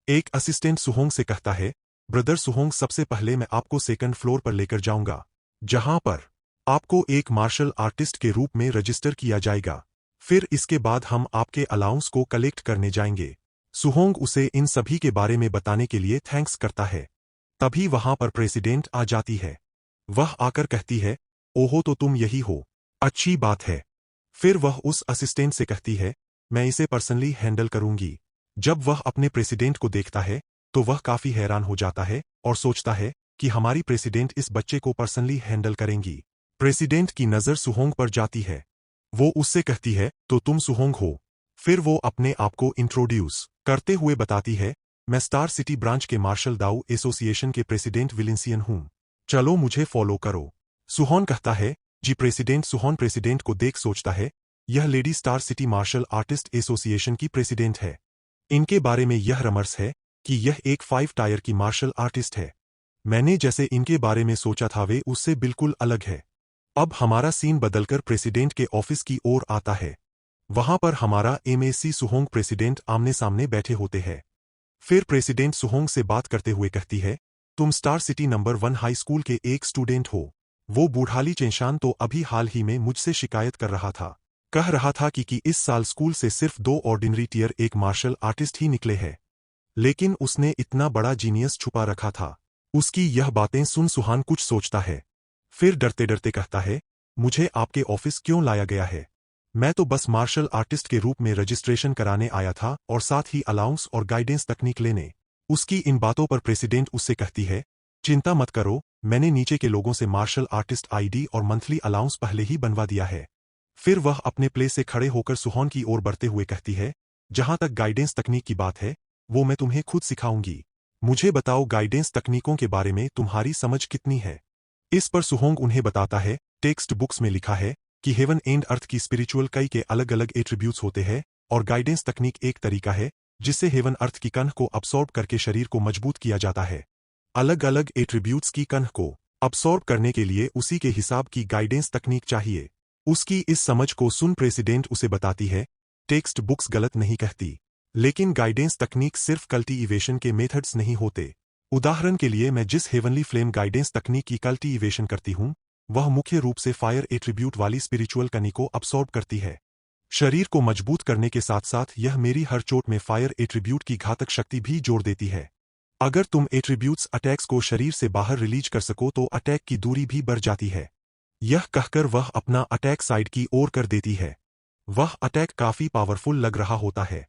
एक असिस्टेंट सुहोंग से कहता है, ब्रदर सुहोंग, सबसे पहले मैं आपको सेकंड फ्लोर पर लेकर जाऊंगा, जहां पर आपको एक मार्शल आर्टिस्ट के रूप में रजिस्टर किया जाएगा। फिर इसके बाद हम आपके अलाउंस को कलेक्ट करने जाएंगे। सुहोंग उसे इन सभी के बारे में बताने के लिए थैंक्स करता है। तभी वहां पर प्रेसिडेंट आ जाती है। वह आकर कहती है, ओहो, तो तुम यही हो, अच्छी बात है। फिर वह उस असिस्टेंट से कहती है, मैं इसे पर्सनली हैंडल करूंगी। जब वह अपने प्रेसिडेंट को देखता है तो वह काफी हैरान हो जाता है और सोचता है कि हमारी प्रेसिडेंट इस बच्चे को पर्सनली हैंडल करेंगी। प्रेसिडेंट की नजर सुहोंग पर जाती है। वो उससे कहती है, तो तुम सुहोंग हो? फिर वो अपने आप को इंट्रोड्यूस करते हुए बताती है, मैं स्टार सिटी ब्रांच के मार्शल दाऊ एसोसिएशन के प्रेसिडेंट विलिंसियन हूं। चलो मुझे फॉलो करो। सुहोन कहता है, जी प्रेसिडेंट। सुहोन प्रेसिडेंट को देख सोचता है, यह lady star city martial artist association की प्रेसिडेंट है। इनके बारे में यह रमर्स है कि यह एक 5 टायर की मार्शल आर्टिस्ट है। मैंने जैसे इनके बारे में सोचा था वे उससे बिल्कुल अलग है। अब हमारा सीन बदलकर प्रेसिडेंट के ऑफिस की ओर आता है। वहां पर हमारा एमएसी सुहोंग प्रेसिडेंट आमने सामने बैठे होते हैं। फिर प्रेसिडेंट सुहोंग से बात करते हुए कहती है, तुम star city number 1 high school के एक स्टूडेंट हो। वो बूढ़ाली चेंशान तो अभी हाल ही में मुझसे शिकायत कर रहा था। कह रहा था कि इस साल स्कूल से सिर्फ 2 ऑर्डिनरी टीयर एक मार्शल आर्टिस्ट ही निकले हैं। लेकिन उसने इतना बड़ा जीनियस छुपा रखा था। उसकी यह बातें सुन सुहान कुछ सोचता है। फिर डरते डरते कहता है, मुझे आपके ऑफिस क्यों लाया गया है? मैं तो बस मार्शल आर्टिस्ट के रूप में रजिस्ट्रेशन कराने आया था और साथ ही अलाउंस और गाइडेंस तकनीक लेने। उसकी इन बातों पर प्रेसिडेंट उससे कहती है, चिंता मत करो, मैंने नीचे के लोगों से मार्शल आर्टिस्ट आईडी और मंथली अलाउंस पहले ही बनवा दिया है। फिर वह अपने प्लेस से खड़े होकर सुहोन की ओर बढ़ते हुए कहती है, जहां तक गाइडेंस तकनीक की बात है वो मैं तुम्हें खुद सिखाऊंगी। मुझे बताओ, गाइडेंस तकनीकों के बारे में तुम्हारी समझ कितनी है? इस पर सुहोंग उन्हें बताता है, टेक्स्ट बुक्स में लिखा है कि हेवन एंड अर्थ की स्पिरिचुअल कई के अलग अलग एट्रीब्यूट्स होते हैं और गाइडेंस तकनीक एक तरीका है जिससे हेवन अर्थ की कन्ह को अब्सॉर्ब करके शरीर को मजबूत किया जाता है। अलग अलग एट्रीब्यूट्स की कन्ह को अब्सॉर्ब करने के लिए उसी के हिसाब की गाइडेंस तकनीक चाहिए। उसकी इस समझ को सुन प्रेसिडेंट उसे बताती है, टेक्स्ट बुक्स गलत नहीं कहती, लेकिन गाइडेंस तकनीक सिर्फ कल्टीवेशन के मेथड्स नहीं होते। उदाहरण के लिए मैं जिस हेवनली फ्लेम गाइडेंस तकनीक की कल्टीवेशन करती हूं वह मुख्य रूप से फायर एट्रीब्यूट वाली स्पिरिचुअल कनी को अब्सॉर्ब करती है। शरीर को मजबूत करने के साथ साथ यह मेरी हर चोट में फायर एट्रीब्यूट की घातक शक्ति भी जोड़ देती है। अगर तुम एट्रीब्यूट्स अटैक्स को शरीर से बाहर रिलीज कर सको तो अटैक की दूरी भी बढ़ जाती है। यह कहकर वह अपना अटैक साइड की ओर कर देती है। वह अटैक काफी पावरफुल लग रहा होता है।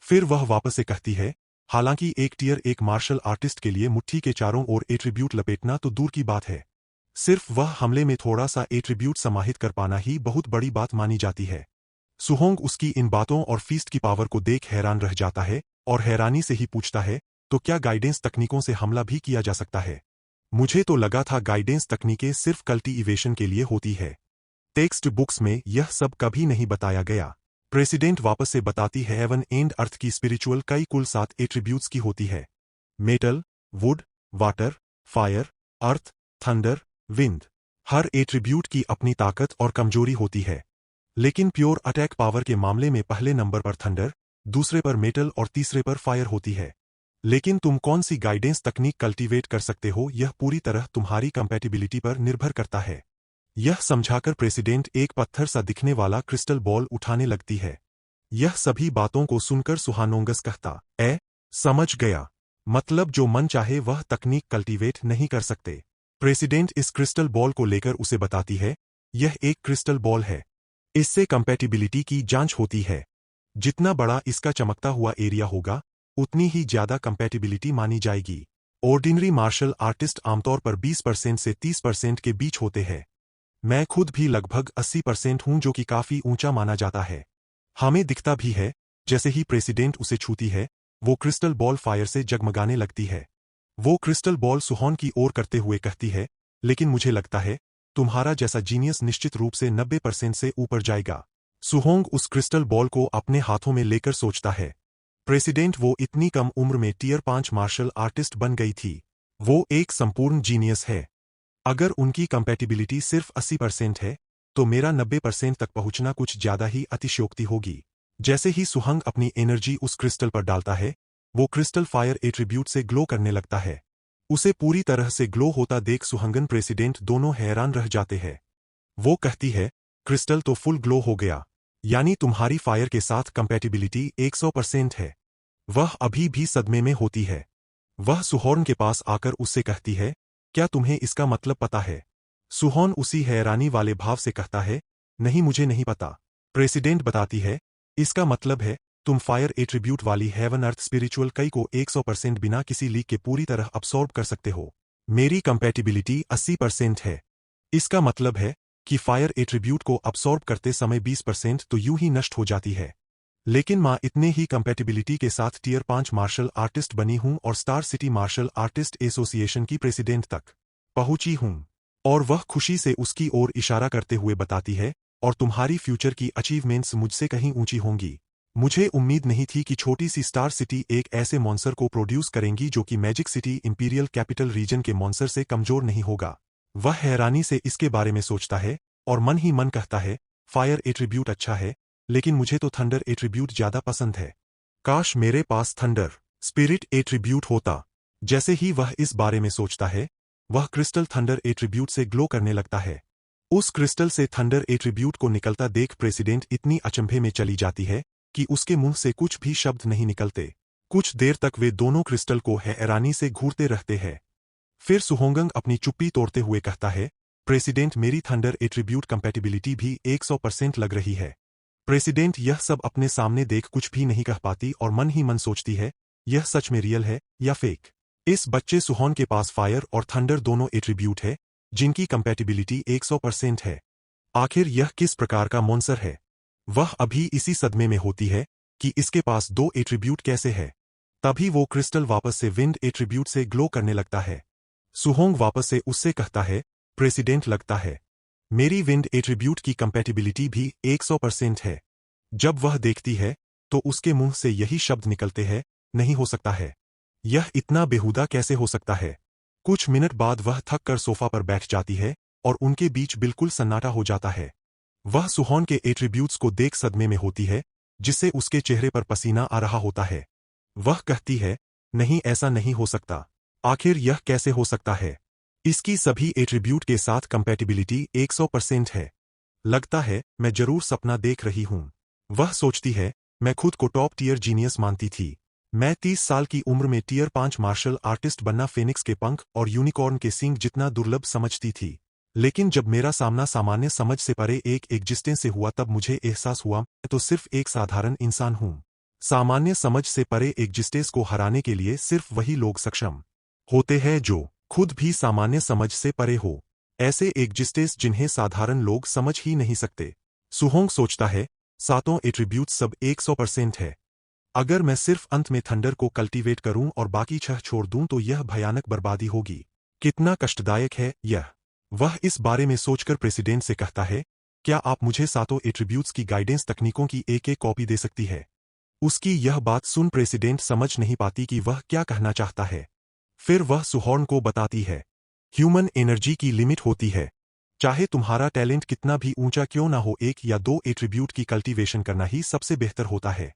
फिर वह वापस से कहती है, हालांकि एक टीयर एक मार्शल आर्टिस्ट के लिए मुट्ठी के चारों ओर एट्रीब्यूट लपेटना तो दूर की बात है, सिर्फ वह हमले में थोड़ा सा एट्रीब्यूट समाहित कर पाना ही बहुत बड़ी बात मानी जाती है। सुहोंग उसकी इन बातों और फीस्ट की पावर को देख हैरान रह जाता है और हैरानी से ही पूछता है, तो क्या गाइडेंस तकनीकों से हमला भी किया जा सकता है? मुझे तो लगा था गाइडेंस तकनीकें सिर्फ कल्टीवेशन के लिए होती है। टेक्स्ट बुक्स में यह सब कभी नहीं बताया गया। प्रेसिडेंट वापस से बताती है, हेवन एंड अर्थ की स्पिरिचुअल कई कुल 7 एट्रीब्यूट्स की होती है। Metal, would, water, fire, earth, thunder, wind. Her attribute की अपनी ताकत और कमजोरी होती है, लेकिन प्योर अटैक पावर के मामले में पहले नंबर पर थंडर, दूसरे पर मेटल और तीसरे पर फायर होती है। लेकिन तुम कौन सी गाइडेंस तकनीक कल्टीवेट कर सकते हो यह पूरी तरह तुम्हारी कंपैटिबिलिटी पर निर्भर करता है। यह समझाकर प्रेसिडेंट एक पत्थर सा दिखने वाला क्रिस्टल बॉल उठाने लगती है। यह सभी बातों को सुनकर सुहानोंगस कहता, समझ गया, मतलब जो मन चाहे वह तकनीक कल्टीवेट नहीं कर सकते। प्रेसिडेंट इस क्रिस्टल बॉल को लेकर उसे बताती है, यह एक क्रिस्टल बॉल है। इससे कंपैटिबिलिटी की जांच होती है। जितना बड़ा इसका चमकता हुआ एरिया होगा, उतनी ही ज्यादा कंपैटिबिलिटी मानी जाएगी। ऑर्डिनरी मार्शल आर्टिस्ट आमतौर पर 20% से 30% के बीच होते हैं। मैं खुद भी लगभग 80% हूं, जो कि काफी ऊंचा माना जाता है। हमें दिखता भी है, जैसे ही प्रेसिडेंट उसे छूती है, वो क्रिस्टल बॉल फायर से जगमगाने लगती है। वो क्रिस्टल बॉल सुहॉन की ओर करते हुए कहती है, लेकिन मुझे लगता है तुम्हारा जैसा जीनियस निश्चित रूप से 90% से ऊपर जाएगा। सुहोंग उस क्रिस्टल बॉल को अपने हाथों में लेकर सोचता है, प्रेसिडेंट वो इतनी कम उम्र में टियर 5 मार्शल आर्टिस्ट बन गई थी। वो एक संपूर्ण जीनियस है। अगर उनकी कंपैटिबिलिटी सिर्फ 80% है, तो मेरा 90% तक पहुंचना कुछ ज्यादा ही अतिशयोक्ति होगी। जैसे ही सुहंग अपनी एनर्जी उस क्रिस्टल पर डालता है, वो क्रिस्टल फायर एट्रीब्यूट से ग्लो करने लगता है। उसे पूरी तरह से ग्लो होता देख सुहंगन प्रेसिडेंट दोनों हैरान रह जाते हैं। वो कहती है, क्रिस्टल तो फुल ग्लो हो गया, यानी तुम्हारी फायर के साथ कंपैटिबिलिटी 100% है। वह अभी भी सदमे में होती है। वह सुहॉर्न के पास आकर उससे कहती है, क्या तुम्हें इसका मतलब पता है? सुहॉर्न उसी हैरानी वाले भाव से कहता है, नहीं, मुझे नहीं पता। प्रेसिडेंट बताती है, इसका मतलब है तुम फायर एट्रीब्यूट वाली हेवन अर्थ स्पिरिचुअल कई को 100% बिना किसी लीक के पूरी तरह अब्सॉर्ब कर सकते हो। मेरी कंपैटिबिलिटी 80% है। इसका मतलब है कि फायर एट्रीब्यूट को अब्सॉर्ब करते समय 20% तो यूं ही नष्ट हो जाती है। लेकिन मां इतने ही कंपैटिबिलिटी के साथ टियर 5 मार्शल आर्टिस्ट बनी हूं और star city martial artist association की प्रेसिडेंट तक पहुंची हूं। और वह खुशी से उसकी ओर इशारा करते हुए बताती है, और तुम्हारी फ्यूचर की अचीवमेंट्स मुझसे कहीं ऊंची होंगी। मुझे उम्मीद नहीं थी कि छोटी सी स्टार सिटी एक ऐसे मॉन्सर को प्रोड्यूस करेंगी जो कि magic city imperial capital region के मॉन्सर से कमजोर नहीं होगा। वह हैरानी से इसके बारे में सोचता है और मन ही मन कहता है, फायर एट्रीब्यूट अच्छा है, लेकिन मुझे तो थंडर एट्रीब्यूट ज्यादा पसंद है। काश मेरे पास थंडर स्पिरिट एट्रीब्यूट होता। जैसे ही वह इस बारे में सोचता है, वह क्रिस्टल थंडर एट्रीब्यूट से ग्लो करने लगता है। उस क्रिस्टल से थंडर एट्रीब्यूट को निकलता देख प्रेसिडेंट इतनी अचंभे में चली जाती है कि उसके मुंह से कुछ भी शब्द नहीं निकलते। कुछ देर तक वे दोनों क्रिस्टल को हैरानी से घूरते रहते हैं। फिर सुहोंगंग अपनी चुप्पी तोड़ते हुए कहता है, प्रेसिडेंट मेरी थंडर एट्रीब्यूट कंपैटिबिलिटी भी 100% लग रही है। प्रेसिडेंट यह सब अपने सामने देख कुछ भी नहीं कह पाती और मन ही मन सोचती है, यह सच में रियल है या फेक। इस बच्चे सुहॉन के पास फायर और थंडर दोनों एट्रीब्यूट है, जिनकी कंपैटिबिलिटी 100% है। आखिर यह किस प्रकार का मॉन्सर है? वह अभी इसी सदमे में होती है कि इसके पास 2 एट्रीब्यूट कैसे है। तभी वो क्रिस्टल वापस से विंड एट्रीब्यूट से ग्लो करने लगता है। सुहोंग वापस से उससे कहता है, प्रेसिडेंट लगता है मेरी विंड एट्रीब्यूट की कंपैटिबिलिटी भी 100% है। जब वह देखती है, तो उसके मुंह से यही शब्द निकलते हैं, नहीं हो सकता है। यह इतना बेहुदा कैसे हो सकता है? कुछ मिनट बाद वह थक कर सोफा पर बैठ जाती है और उनके बीच बिल्कुल सन्नाटा हो जाता है। वह सुहॉन के एट्रीब्यूट्स को देख सदमे में होती है, जिससे उसके चेहरे पर पसीना आ रहा होता है। वह कहती है, नहीं, ऐसा नहीं हो सकता। आखिर यह कैसे हो सकता है? इसकी सभी एट्रीब्यूट के साथ कंपैटिबिलिटी 100% है। लगता है मैं जरूर सपना देख रही हूं। वह सोचती है, मैं खुद को टॉप टियर जीनियस मानती थी। मैं 30 साल की उम्र में टियर 5 मार्शल आर्टिस्ट बनना फेनिक्स के पंख और यूनिकॉर्न के सींग जितना दुर्लभ समझती थी। लेकिन जब मेरा सामना सामान्य समझ से परे एक एग्जिस्टेंस से हुआ, तब मुझे एहसास हुआ मैं तो सिर्फ एक साधारण इंसान हूं। सामान्य समझ से परे एग्जिस्टेंस को हराने के लिए सिर्फ वही लोग सक्षम होते हैं जो खुद भी सामान्य समझ से परे हो। ऐसे एग्जिस्टेंस जिन्हें साधारण लोग समझ ही नहीं सकते। सुहोंग सोचता है, सातों एट्रीब्यूट सब 100% है। अगर मैं सिर्फ अंत में थंडर को कल्टीवेट करूं और बाकी 6 छोड़ दूं, तो यह भयानक बर्बादी होगी। कितना कष्टदायक है यह। वह इस बारे में सोचकर प्रेसिडेंट से कहता है, क्या आप मुझे सातों एट्रीब्यूट्स की गाइडेंस तकनीकों की एक एक कॉपी दे सकती है? उसकी यह बात सुन प्रेसिडेंट समझ नहीं पाती कि वह क्या कहना चाहता है। फिर वह सुहॉर्न को बताती है, ह्यूमन एनर्जी की लिमिट होती है। चाहे तुम्हारा टैलेंट कितना भी ऊंचा क्यों ना हो, 1 या 2 एट्रीब्यूट की कल्टीवेशन करना ही सबसे बेहतर होता है।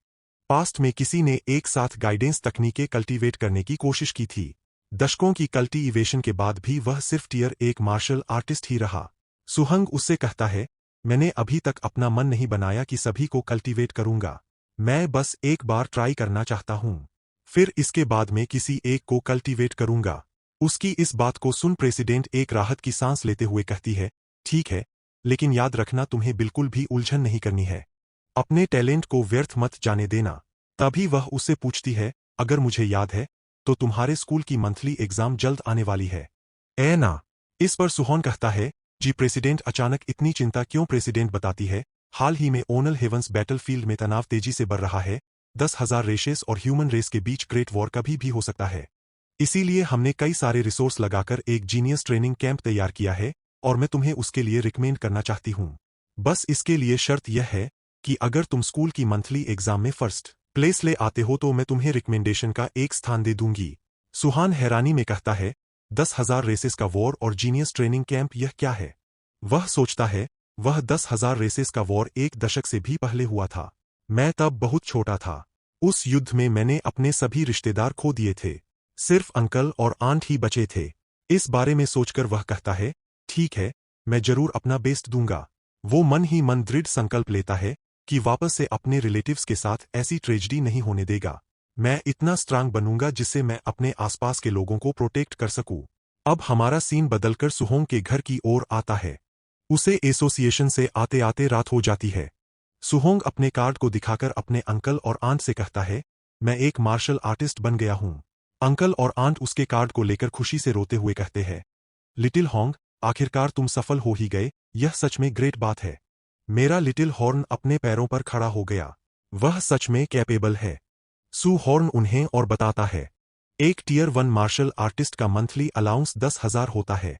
पास्ट में किसी ने एक साथ गाइडेंस तकनीकें कल्टीवेट करने की कोशिश की थी। दशकों की कल्टीवेशन के बाद भी वह सिर्फ टियर 1 मार्शल आर्टिस्ट ही रहा। सुहंग उससे कहता है, मैंने अभी तक अपना मन नहीं बनाया कि सभी को कल्टीवेट करूंगा। मैं बस एक बार ट्राई करना चाहता हूं। फिर इसके बाद में किसी एक को कल्टीवेट करूंगा। उसकी इस बात को सुन प्रेसिडेंट एक राहत की सांस लेते हुए कहती है, ठीक है, लेकिन याद रखना तुम्हें बिल्कुल भी उलझन नहीं करनी है। अपने टैलेंट को व्यर्थ मत जाने देना। तभी वह उससे पूछती है, अगर मुझे याद है, तो तुम्हारे स्कूल की मंथली एग्जाम जल्द आने वाली है। ना। इस पर सुहोन कहता है, जी प्रेसिडेंट अचानक इतनी चिंता क्यों? प्रेसिडेंट बताती है, हाल ही में ओनल हेवंस बैटलफील्ड में तनाव तेजी से बढ़ रहा है। 10,000 रेशेस और ह्यूमन रेस के बीच ग्रेट वॉर कभी भी हो सकता है। इसीलिए हमने कई सारे रिसोर्स लगाकर एक जीनियस ट्रेनिंग कैंप तैयार किया है और मैं तुम्हें उसके लिए रिकमेंड करना चाहती हूँ। बस इसके लिए शर्त यह है कि अगर तुम स्कूल की मंथली एग्जाम में फर्स्ट प्लेस ले आते हो तो मैं तुम्हें रिकमेंडेशन का एक स्थान दे दूंगी। सुहान हैरानी में कहता है, 10,000 रेसेस का वॉर और जीनियस ट्रेनिंग कैंप यह क्या है? वह सोचता है, वह 10,000 रेसेस का वॉर एक दशक से भी पहले हुआ था। मैं तब बहुत छोटा था। उस युद्ध में मैंने अपने सभी रिश्तेदार खो दिए थे। सिर्फ अंकल और आंट ही बचे थे। इस बारे में सोचकर वह कहता है, ठीक है, मैं जरूर अपना बेस्ट दूंगा। वो मन ही मन दृढ़ संकल्प लेता है कि वापस से अपने रिलेटिव्स के साथ ऐसी ट्रेजेडी नहीं होने देगा। मैं इतना स्ट्रांग बनूंगा जिससे मैं अपने आसपास के लोगों को प्रोटेक्ट कर सकूं। अब हमारा सीन बदलकर सुहोंग के घर की ओर आता है। उसे एसोसिएशन से आते आते रात हो जाती है। सुहोंग अपने कार्ड को दिखाकर अपने अंकल और आंट से कहता है, मैं एक मार्शल आर्टिस्ट बन गया हूं। अंकल और आंट उसके कार्ड को लेकर खुशी से रोते हुए कहते हैं, लिटिल हॉन्ग, आखिरकार तुम सफल हो ही गए, यह सच में ग्रेट बात है। मेरा लिटिल हॉर्न अपने पैरों पर खड़ा हो गया। वह सच में कैपेबल है। सू हॉर्न उन्हें और बताता है, एक टियर 1 मार्शल आर्टिस्ट का मंथली अलाउंस 10,000 होता है।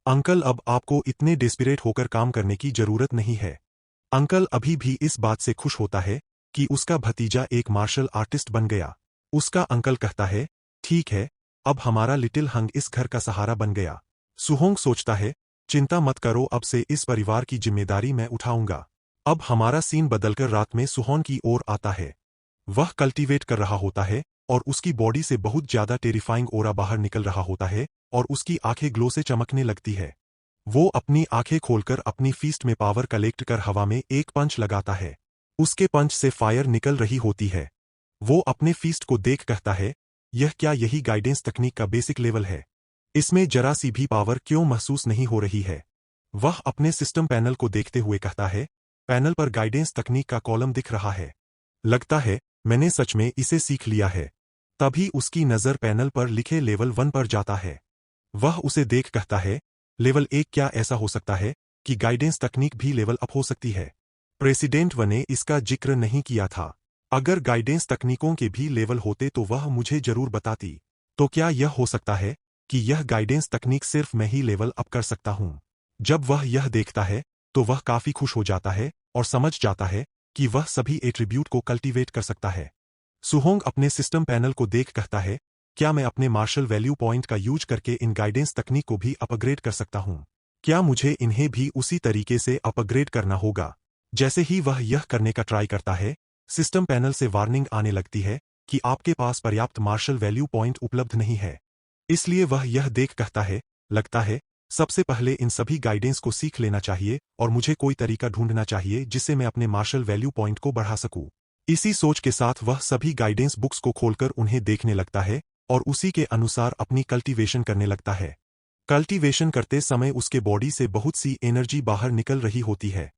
अंकल अब आपको इतने डेस्परेट होकर काम करने की जरूरत नहीं है। अंकल अभी भी इस बात से खुश होता है कि उसका भतीजा एक मार्शल आर्टिस्ट बन गया। उसका अंकल कहता है, ठीक है, अब हमारा लिटिल हंग इस घर का सहारा बन गया। सुहोंग सोचता है, चिंता मत करो, अब से इस परिवार की जिम्मेदारी मैं उठाऊंगा। अब हमारा सीन बदलकर रात में सुहोंग की ओर आता है। वह कल्टीवेट कर रहा होता है और उसकी बॉडी से बहुत ज्यादा टेरिफाइंग ओरा बाहर निकल रहा होता है और उसकी आंखें ग्लो से चमकने लगती है। वो अपनी आंखें खोलकर अपनी फीस्ट में पावर कलेक्ट कर हवा में एक पंच लगाता है। उसके पंच से फायर निकल रही होती है। वो अपने फीस्ट को देख कहता है, यह क्या यही गाइडेंस तकनीक का बेसिक लेवल है? इसमें जरा सी भी पावर क्यों महसूस नहीं हो रही है? वह अपने सिस्टम पैनल को देखते हुए कहता है, पैनल पर गाइडेंस तकनीक का कॉलम दिख रहा है। लगता है मैंने सच में इसे सीख लिया है। तभी उसकी नज़र पैनल पर लिखे लेवल 1 पर जाता है। वह उसे देख कहता है, लेवल 1? क्या ऐसा हो सकता है कि गाइडेंस तकनीक भी लेवल अप हो सकती है? प्रेसिडेंट वन ने इसका जिक्र नहीं किया था। अगर गाइडेंस तकनीकों के भी लेवल होते तो वह मुझे जरूर बताती। तो क्या यह हो सकता है कि यह गाइडेंस तकनीक सिर्फ मैं ही लेवल अप कर सकता हूं? जब वह यह देखता है तो वह काफी खुश हो जाता है और समझ जाता है कि वह सभी एट्रीब्यूट को कल्टीवेट कर सकता है। सुहोंग अपने सिस्टम पैनल को देख कहता है, क्या मैं अपने मार्शल वैल्यू पॉइंट का यूज करके इन गाइडेंस तकनीक को भी अपग्रेड कर सकता हूं? क्या मुझे इन्हें भी उसी तरीके से अपग्रेड करना होगा? जैसे ही वह यह करने का ट्राई करता है, सिस्टम पैनल से वार्निंग आने लगती है कि आपके पास पर्याप्त मार्शल वैल्यू पॉइंट उपलब्ध नहीं है। इसलिए वह यह देख कहता है, लगता है सबसे पहले इन सभी गाइडेंस को सीख लेना चाहिए और मुझे कोई तरीका ढूंढना चाहिए जिससे मैं अपने मार्शल वैल्यू पॉइंट को बढ़ा सकूं। इसी सोच के साथ वह सभी गाइडेंस बुक्स को खोलकर उन्हें देखने लगता है और उसी के अनुसार अपनी कल्टीवेशन करने लगता है। कल्टीवेशन करते समय उसके बॉडी से बहुत सी एनर्जी बाहर निकल रही होती है।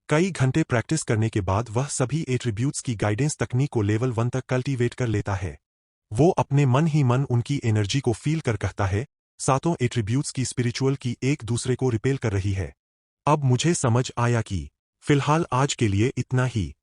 कई घंटे प्रैक्टिस करने के बाद वह सभी एट्रीब्यूट्स की गाइडेंस तकनीक को लेवल 1 तक कल्टीवेट कर लेता है। वो अपने मन ही मन उनकी एनर्जी को फील कर कहता है, सातों एट्रीब्यूट्स की स्पिरिचुअल की एक दूसरे को रिपेल कर रही है। अब मुझे समझ आया कि फिलहाल आज के लिए इतना ही।